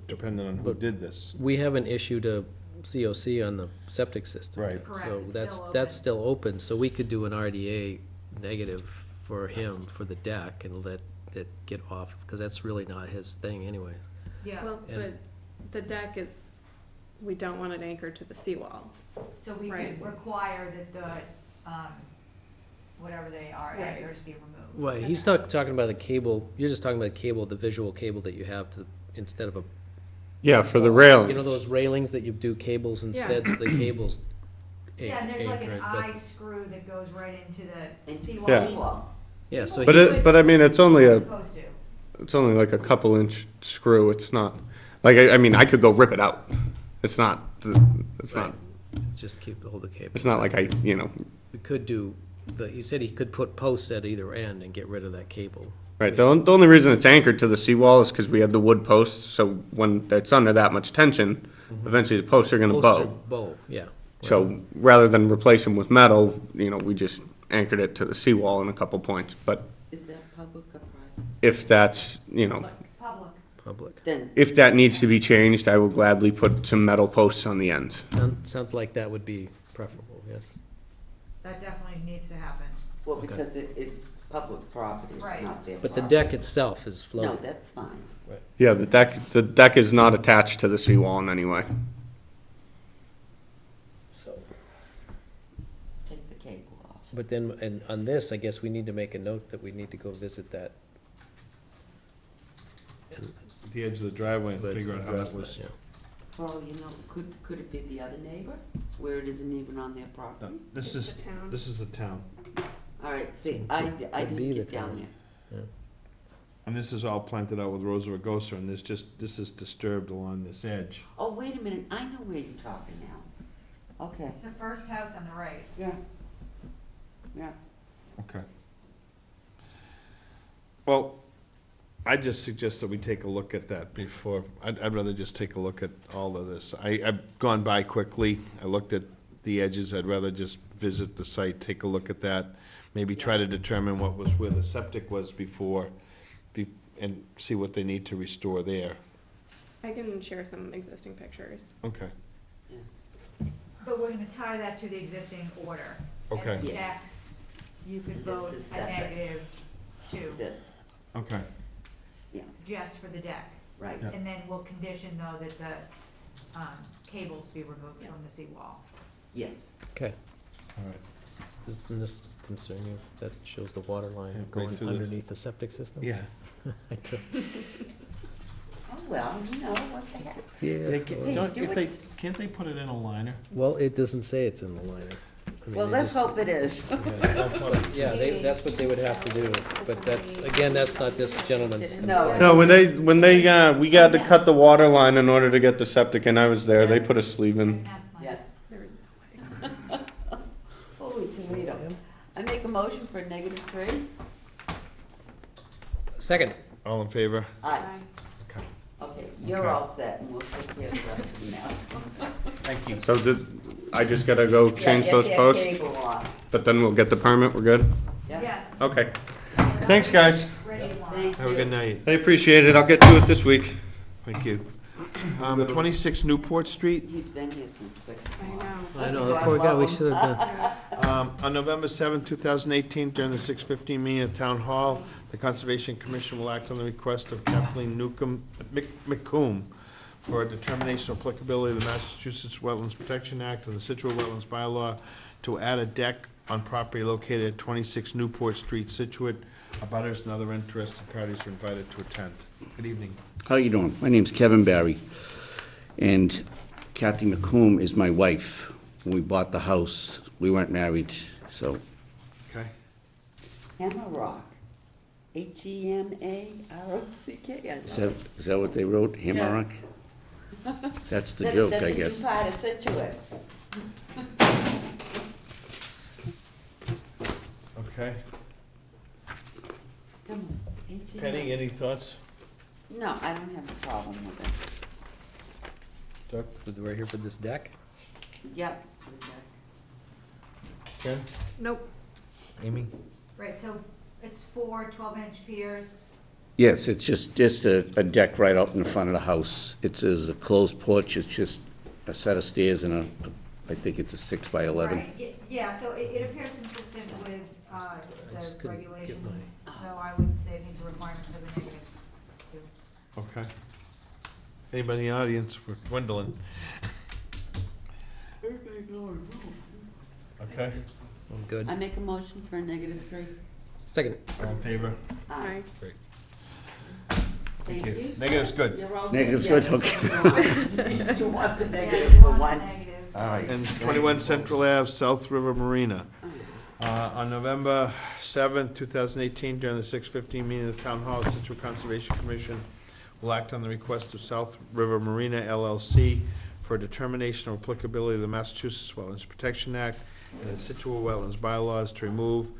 depending on who But- did this. we haven't issued a COC on the septic system. Right. Correct, So it's that's still that's open. still open, so we could do an RDA negative for him for the deck and let it get off, because that's really not his thing anyways. Yeah, Well, but And- the deck is, we don't want it anchored to the seawall. so we Right. could require that the, whatever they are, Right. anchors be removed. Well, he's talking about the cable, you're just talking about the cable, the visual cable that you have to, instead of a, Yeah, for the railings. you know those railings that you do cables instead, so the cables Yeah, and there's like an anchored, eye but, screw that goes right into the It's seawall. Yeah. seawall. yeah, so But he, but I mean, it's only It's a, supposed to. it's only like a couple inch screw, it's not, like, I mean, I could go rip it out. It's not, it's not, just keep hold the cable. it's not like I, you know, We could do, he said he could put posts at either end and get rid of that cable. right, the only reason it's anchored to the seawall is because we had the wood posts, so when it's under that much tension, eventually the posts are gonna Posts are bow. bow, yeah. So rather than replace them with metal, you know, we just anchored it to the seawall in a couple points, but Is that public or private? if that's, you know, Public. Public. Then, if that needs to be changed, I will gladly put some metal posts on the ends. Sounds like that would be preferable, yes. That definitely needs to happen. well, because it's public property, it's Right. not their But the property. deck itself is No, floating. that's fine. Yeah, the deck is not attached to the seawall in any way. So, Take the cable off. but then, and on this, I guess we need to make a note that we need to go visit that. And The edge of the driveway and but figure out how address that was. yeah. Well, you know, could it be the other neighbor, where it isn't even on their No, property? This It's is, the town. this is the town, All right, see, Could- I could didn't be get the down town. there. and this is all planted out with Rosa rugosa, and this is disturbed along this edge. Oh, wait a minute, I know where you're talking now. Okay, It's the first house on the right. yeah. Yeah. Okay. Well, I just suggest that we take a look at that before, I'd rather just take a look at all of this. I've gone by quickly, I looked at the edges, I'd rather just visit the site, take a look at that, maybe try to determine what was where the septic was before, and see what they need to restore there. I can share some existing pictures. Okay, But we're gonna tie that to the existing order. Okay. And the Yes. decks, you could This vote is a separate. negative two, This, okay. just for the deck. right. Yeah. And then we'll condition though that the, cables be removed from the seawall. Yes. Okay. All right. Doesn't this concern you, that shows the water Yeah, line right going through the- underneath the septic system? Yeah. I do. Oh, well, you know, what the heck? They Yeah. can- don't- if they, can't they put it in a liner? Well, it doesn't say it's in the liner. I mean, Well, they let's just- hope it is. Yeah, that's what they would have to do, but that's, again, that's not this gentleman's No. concern. No, we got to cut the water line in order to get the septic, and I was there, they put a sleeve in. Ask Mike. Yeah. There is no way. Holy Toledo. I make a motion for -3. Second. All in favor? Aye. Okay. Okay, you're Okay. all set, and we'll take care of the rest of the mess. Thank you. So I just gotta go change those posts, Yeah, get that cable off. but then we'll get the permit, we're good? Yeah. Yes. Okay. Thanks, guys. Ready to line. Thank you. Have a good night. I appreciate it, I'll get to it this week. Thank you. 26 Newport Street. He's been here since 6 o'clock. I know, the poor guy, we should have done. On November 7, 2018, during the 6:15 meeting at Town Hall, the Conservation Commission will act on the request of Kathleen McComb for a determination of applicability of the Massachusetts Wetlands Protection Act and the Scituate Wetlands Bylaw to add a deck on property located at 26 Newport Street, Scituate. Abutters and other interested parties are invited to attend. Good evening. How you doing? My name's Kevin Barry, and Kathy McComb is my wife. When we bought the house, we weren't married, so Okay. Hammerrock. HEMAROCK. is that what they wrote, Hammerrock? That's the joke, I guess. That's a new part of Scituate. Okay. Come on, HEM. Penny, any thoughts? No, I don't have a problem with it. Doug? So we're here for this deck? Yep. Ken? Nope. Amy? Right, so it's 4 12-inch piers. Yes, it's just a deck right out in the front of the house. It's a closed porch, it's just a set of stairs and I think it's a 6 by 11. Right, yeah, so it appears consistent with just the couldn't get regulations, so I would say it meets the requirements of a negative two. Okay. Anybody in the audience? We're dwindling. Okay. I'm good. I make a motion for a -3. Second. All in favor? Aye. Great. Thank you. you. Negative's good. You're all set? Negative's Yes. good, okay. You want the Yeah, negative you for want the once. negative. All right. And 21 Central Ave, South River Marina. On November 7th, 2018, during the 6:15 meeting of the Town Hall, Scituate Conservation Commission will act on the request of South River Marina LLC for a determination of applicability of the Massachusetts Wetlands Protection Act and the Scituate Wetlands bylaws to remove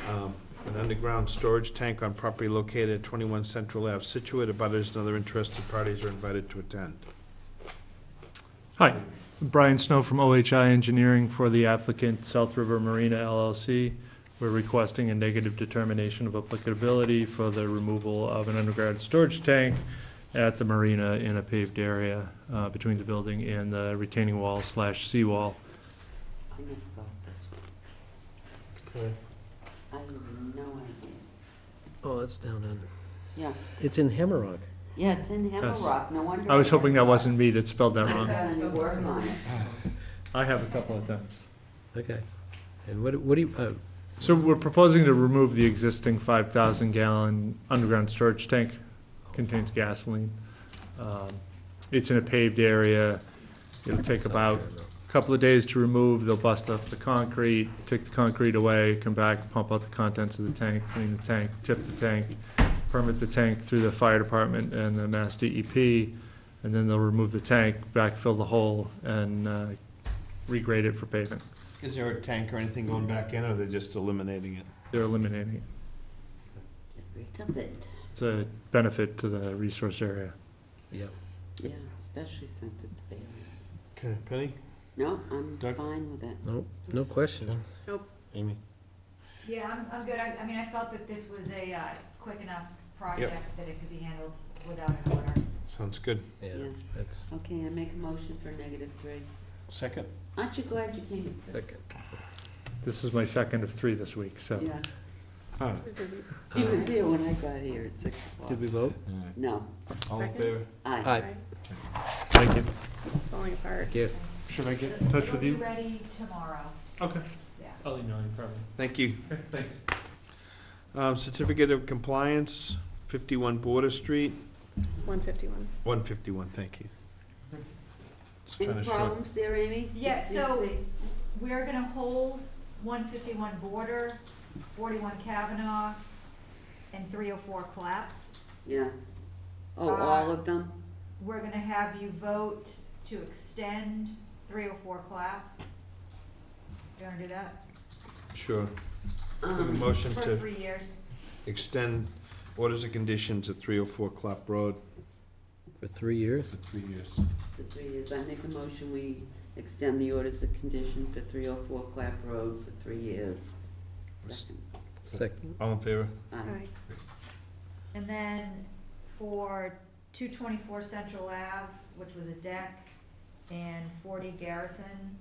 an underground storage tank on property located at 21 Central Ave, Scituate. Abutters and other interested parties are invited to attend. Hi, Brian Snow from OHI Engineering for the applicant South River Marina LLC. We're requesting a negative determination of applicability for the removal of an underground storage tank at the marina in a paved area between the building and the retaining wall / seawall. I never got this. Okay. I have no idea. Oh, it's down in, Yeah, it's in Hammerock. yeah, it's in Hammerock, no wonder. I was hoping that never wasn't me that spelled that got it. wrong. Done any work on it. I have a couple of times. Okay. And what do you, So we're proposing to remove the existing 5,000 gallon underground storage tank, contains gasoline. It's in a paved area. It'll take about a couple of days to remove. They'll bust off the concrete, take the concrete away, come back, pump out the contents of the tank, clean the tank, tip the tank, permit the tank through the fire department and the Mass DEP, and then they'll remove the tank, backfill the hole, and regrade it for paving. Is there a tank or anything going back in, or they're just eliminating it? They're eliminating it. Get rid of it. It's a benefit to the resource area. yeah. Yeah, especially since it's there. Okay, Penny? No, I'm Doug? fine with it. No, no question. Amy? Yeah, I'm good. I mean, I felt that this was a quick enough project that it could be handled without an order. Sounds good. Yeah, Yeah. that's Okay, I make a motion for -3. Second? Aren't you glad you came at six? second. This is my second of 3 this week, so. Yeah, Huh. he was here when I got here at 6 o'clock. Did we vote? No, All in Second? favor? aye. Aye. Thank you. It's falling apart. Thank you. Should I get in touch with you? It'll be ready tomorrow, Okay. yeah. I'll email you probably. Thank you. Okay, thanks. Certificate of Compliance, 51 Border Street, 151. 151, thank you. Just trying Any to show- problems there, Amy? Yeah, You so- see- We're gonna hold 151 Border, 41 Kavanaugh, and 304 Clap. Yeah. Oh, all of them? We're gonna have you vote to extend 304 Clap. You wanna do that? Sure. Motion For to 3 years. extend orders and conditions at 304 Clap Road For 3 years? for 3 years. For 3 years. I make a motion, we extend the orders of condition for 304 Clap Road for 3 years. Second. Second. All in favor? Aye. And then for 224 Central Ave, which was a deck, and 40 Garrison,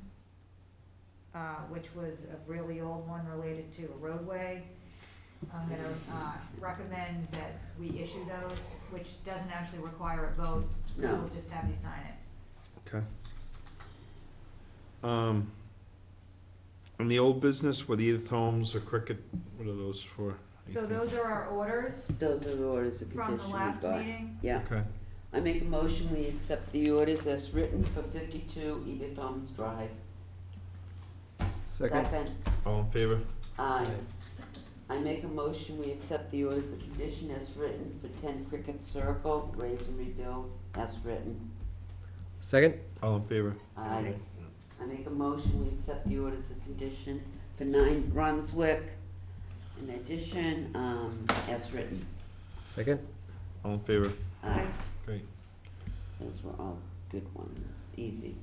which was a really old one related to a roadway. I'm gonna recommend that we issue those, which doesn't actually require a vote. No. We'll just have you sign it. Okay. And the old business with Edith Holmes or Cricket, what are those for? So those are our orders Those are the orders of from condition the we last got. meeting. Yeah. Okay. I make a motion, we accept the orders as written for 52 Edith Holmes Drive. Second. All in favor? Aye. I make a motion, we accept the orders of condition as written for 10 Cricket Circle, raise and rebuild, as written. Second? All in favor? Aye. I make a motion, we accept the orders of condition for 9 Brunswick, in addition, as written. Second? All in favor? Aye. Great. Those were all good ones, easy.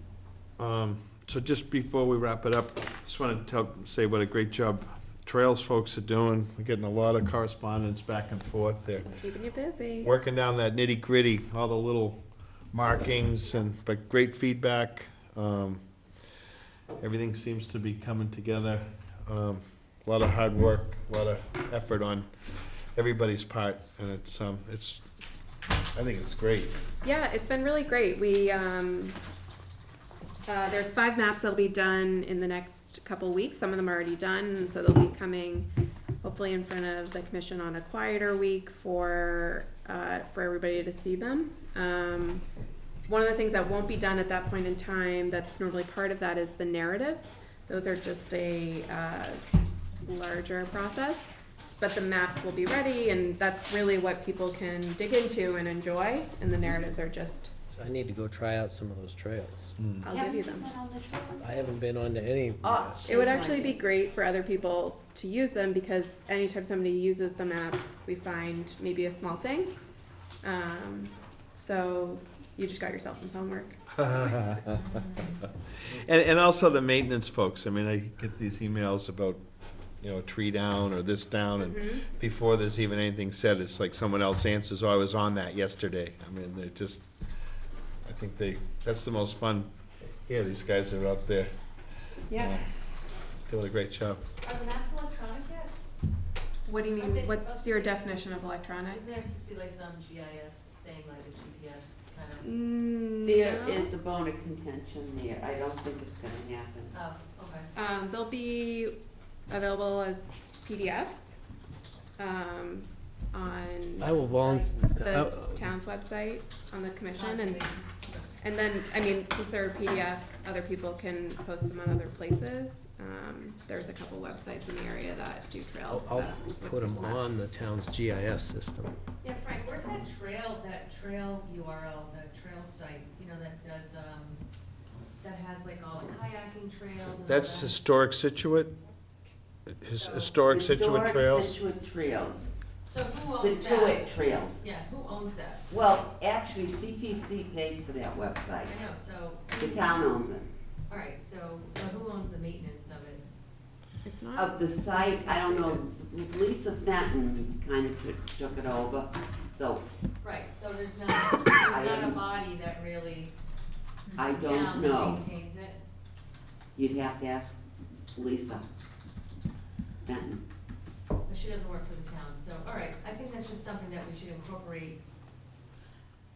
So just before we wrap it up, just want to say what a great job Trails folks are doing. We're getting a lot of correspondence back and forth. They're Keeping you busy. working down that nitty gritty, all the little markings, but great feedback. Everything seems to be coming together. a lot of hard work, a lot of effort on everybody's part, and it's, I think it's great. Yeah, it's been really great. We, there's 5 maps that'll be done in the next couple weeks. Some of them are already done, and so they'll be coming hopefully in front of the commission on a quieter week for everybody to see them. One of the things that won't be done at that point in time that's normally part of that is the narratives. Those are just a larger process, but the maps will be ready, and that's really what people can dig into and enjoy, and the narratives are just, So I need to go try out some of those trails. I'll give you them. I haven't been on to any. It would actually be great for other people to use them, because anytime somebody uses the maps, we find maybe a small thing. So you just got yourself some homework. And also the maintenance folks, I mean, I get these emails about, you know, a tree down or this down, and before there's even anything said, it's like someone else answers, oh, I was on that yesterday. I mean, they're just, I think that's the most fun. Yeah, these guys are out there. Yeah. Doing a great job. Are the maps electronic yet? What do you mean, what's your definition of electronic? Isn't there supposed to be like some GIS thing, like a GPS kind of? There No. is a bone of contention there. I don't think it's gonna happen. Oh, okay. They'll be available as PDFs on I will the town's website, on the commission, and then, I mean, since they're a PDF, other people can post them on other places. There's a couple websites in the area that do trails. I'll that would put them left. on the town's GIS system. Yeah, Frank, where's that trail URL, the trail site, you know, that does, that has like all the kayaking trails and all That's that? historic Scituate? Historic Scituate Trails? Historic Scituate Trails. So who owns that? Scituate Trails. Yeah, who owns that? Well, actually, CPC paid for that website. I know, so. The town owns it. All right, so who owns the maintenance of it? It's not. Of the site, I don't know, Lisa Fenton kind of took it over, so Right, so there's not a body that really, I the don't town know. that maintains it? You'd have to ask Lisa Fenton. But she doesn't work for the town, so, all right, I think that's just something that we should incorporate.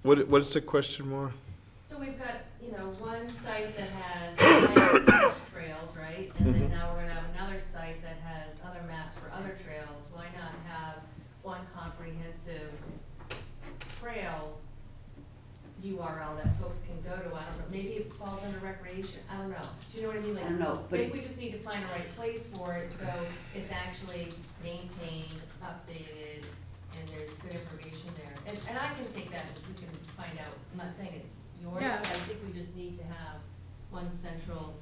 What is the question, Maura? So we've got, you know, one site that has hiking trails, right? And then now we're gonna have another site that has other maps for other trails. Why not have one comprehensive trail URL that folks can go to? I don't know, maybe it falls under recreation, I don't know. Do you know what I mean? Like, I don't know, but- maybe we just need to find a right place for it, so it's actually maintained, updated, and there's good information there. And I can take that, and we can find out, I'm not saying it's yours, Yeah. but I think we just need to have one central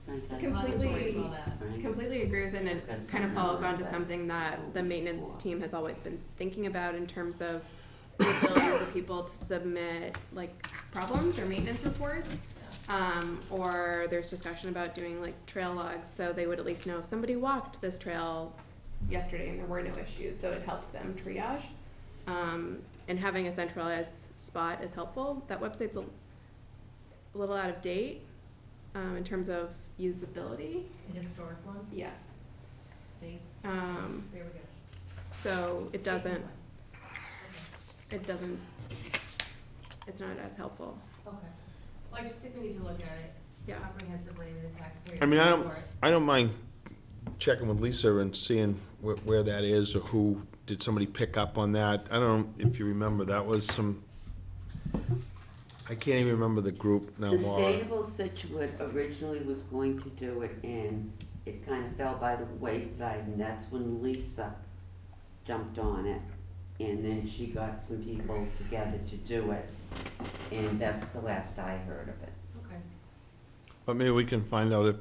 Frank, repository for all that. Completely agree with it, and it That's kind of something follows else on to that- something that the maintenance team has always been thinking about in terms of the ability for people to submit like problems or maintenance reports. Or there's discussion about doing like trail logs, so they would at least know if somebody walked this trail yesterday and there were no issues, so it helps them triage. And having a centralized spot is helpful. That website's a little out of date, in terms of usability. The historic one, Yeah. see, There there we go. So it doesn't, it's not as helpful. Okay. Well, I just think we need to look at it Yeah. comprehensively with the taxpayers. I mean, for it. I don't mind checking with Lisa and seeing where that is, or who, did somebody pick up on that? I don't know if you remember, that was some, I can't even remember the group now, Maura. Sustainable Scituate originally was going to do it, and it kind of fell by the wayside, and that's when Lisa jumped on it. And then she got some people together to do it, and that's the last I heard of it. Okay. But maybe we can find out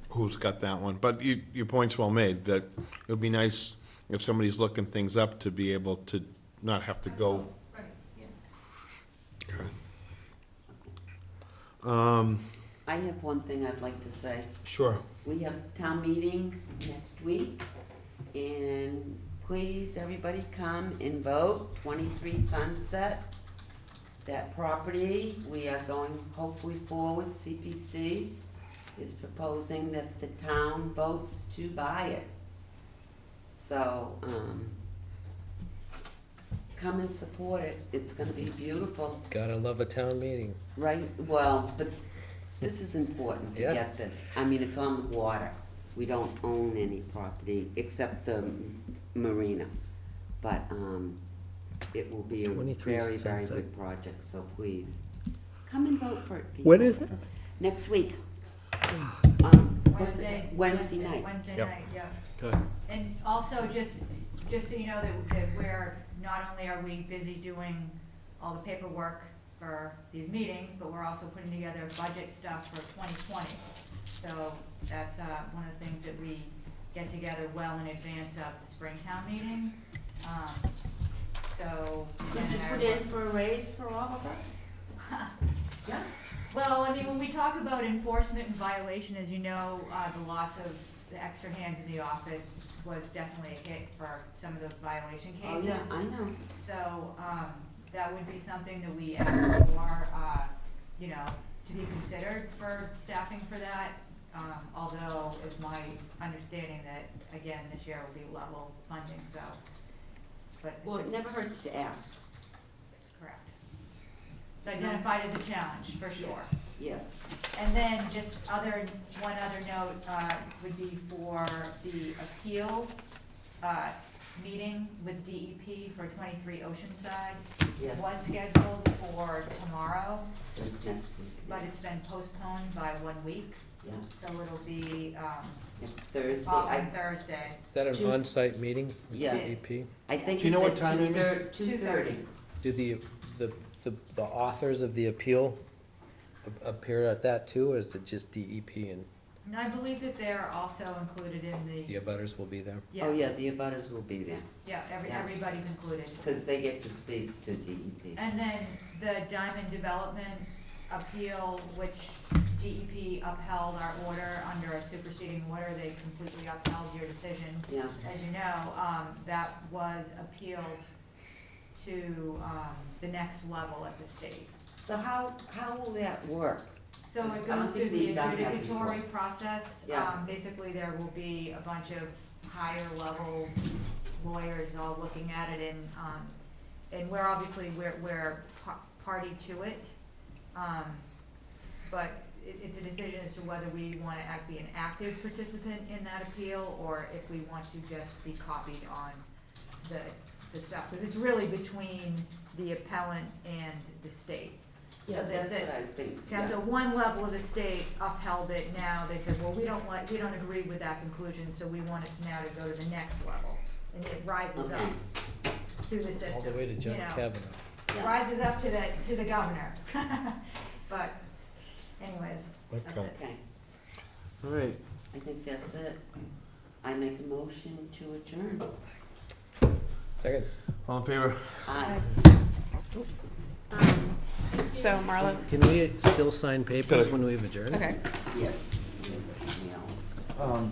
who's got that one. But your point's well made, that it would be nice if somebody's looking things up to be able to not have to go. Right, yeah. I have one thing I'd like to say. Sure. We have town meeting next week, and please, everybody come and vote, 23 Sunset. That property, we are going hopefully forward, CPC is proposing that the town votes to buy it. So, come and support it. It's gonna be beautiful, Gotta love a town meeting. right? Well, but this is important to Yeah. get this. I mean, it's on the water. We don't own any property except the marina. But, it will be a 23 very, very Sunset. good project, so please, come and vote for it, people. When is it? Next week. Wednesday. Wednesday night. Wednesday Yep. night, yeah. Good. And also, just so you know, that we're, not only are we busy doing all the paperwork for these meetings, but we're also putting together budget stuff for 2020. So that's one of the things that we get together well in advance of the Springtown meeting. So. Did you put in for a raise for all of us? Yeah? Well, I mean, when we talk about enforcement and violation, as you know, the loss of the extra hands in the office was definitely a hit for some of those violation Oh, cases. yeah, I know. So, that would be something that we ask for, you know, to be considered for staffing for that. Although it's my understanding that, again, this year will be level funding, so, but. Well, it never hurts to ask. Correct. It's identified as a challenge, for sure. Yes. And then just one other note, would be for the appeal, meeting with DEP for 23 Oceanside. Yes. Was scheduled for tomorrow, It's next week. but it's been postponed by 1 week, Yeah, so it'll be, next Thursday. following Thursday. Is that an Two- on-site meeting with Yeah. DEP? I think Do you know it's what at time, Amy? 2:30. Do the authors of the appeal appear at that too, or is it just DEP and And I believe that they're also included in the the, abutters will be there? Oh, yeah, the abutters will be there, yeah, Yeah. everybody's included. because they get to speak to DEP. And then the Diamond Development appeal, which DEP upheld our order under a superseding order, they completely upheld your decision. Yeah. As you know, that was appealed to, the next level at the state. So how will that work? So I it don't goes think through the we've done that adjudicatory before. process. Yeah. Basically, there will be a bunch of higher level lawyers all looking at it, and we're obviously, we're party to it. But it's a decision as to whether we want to be an active participant in that appeal, or if we want to just be copied on the stuff, because it's really between the appellant and the state. Yeah, So that's that- what I think. Yeah, so one level of the state upheld it, now they said, well, we don't agree with that conclusion, so we want it now to go to the next level. And it rises up through the system. All the way to you Judge know. Kavanaugh. It rises up to the governor. But anyways, that's it. Okay, All right. I think that's it. I make a motion to adjourn. Second. All in favor? Aye. So Marla, Can we still sign papers when we've adjourned? okay. Yes. Yeah.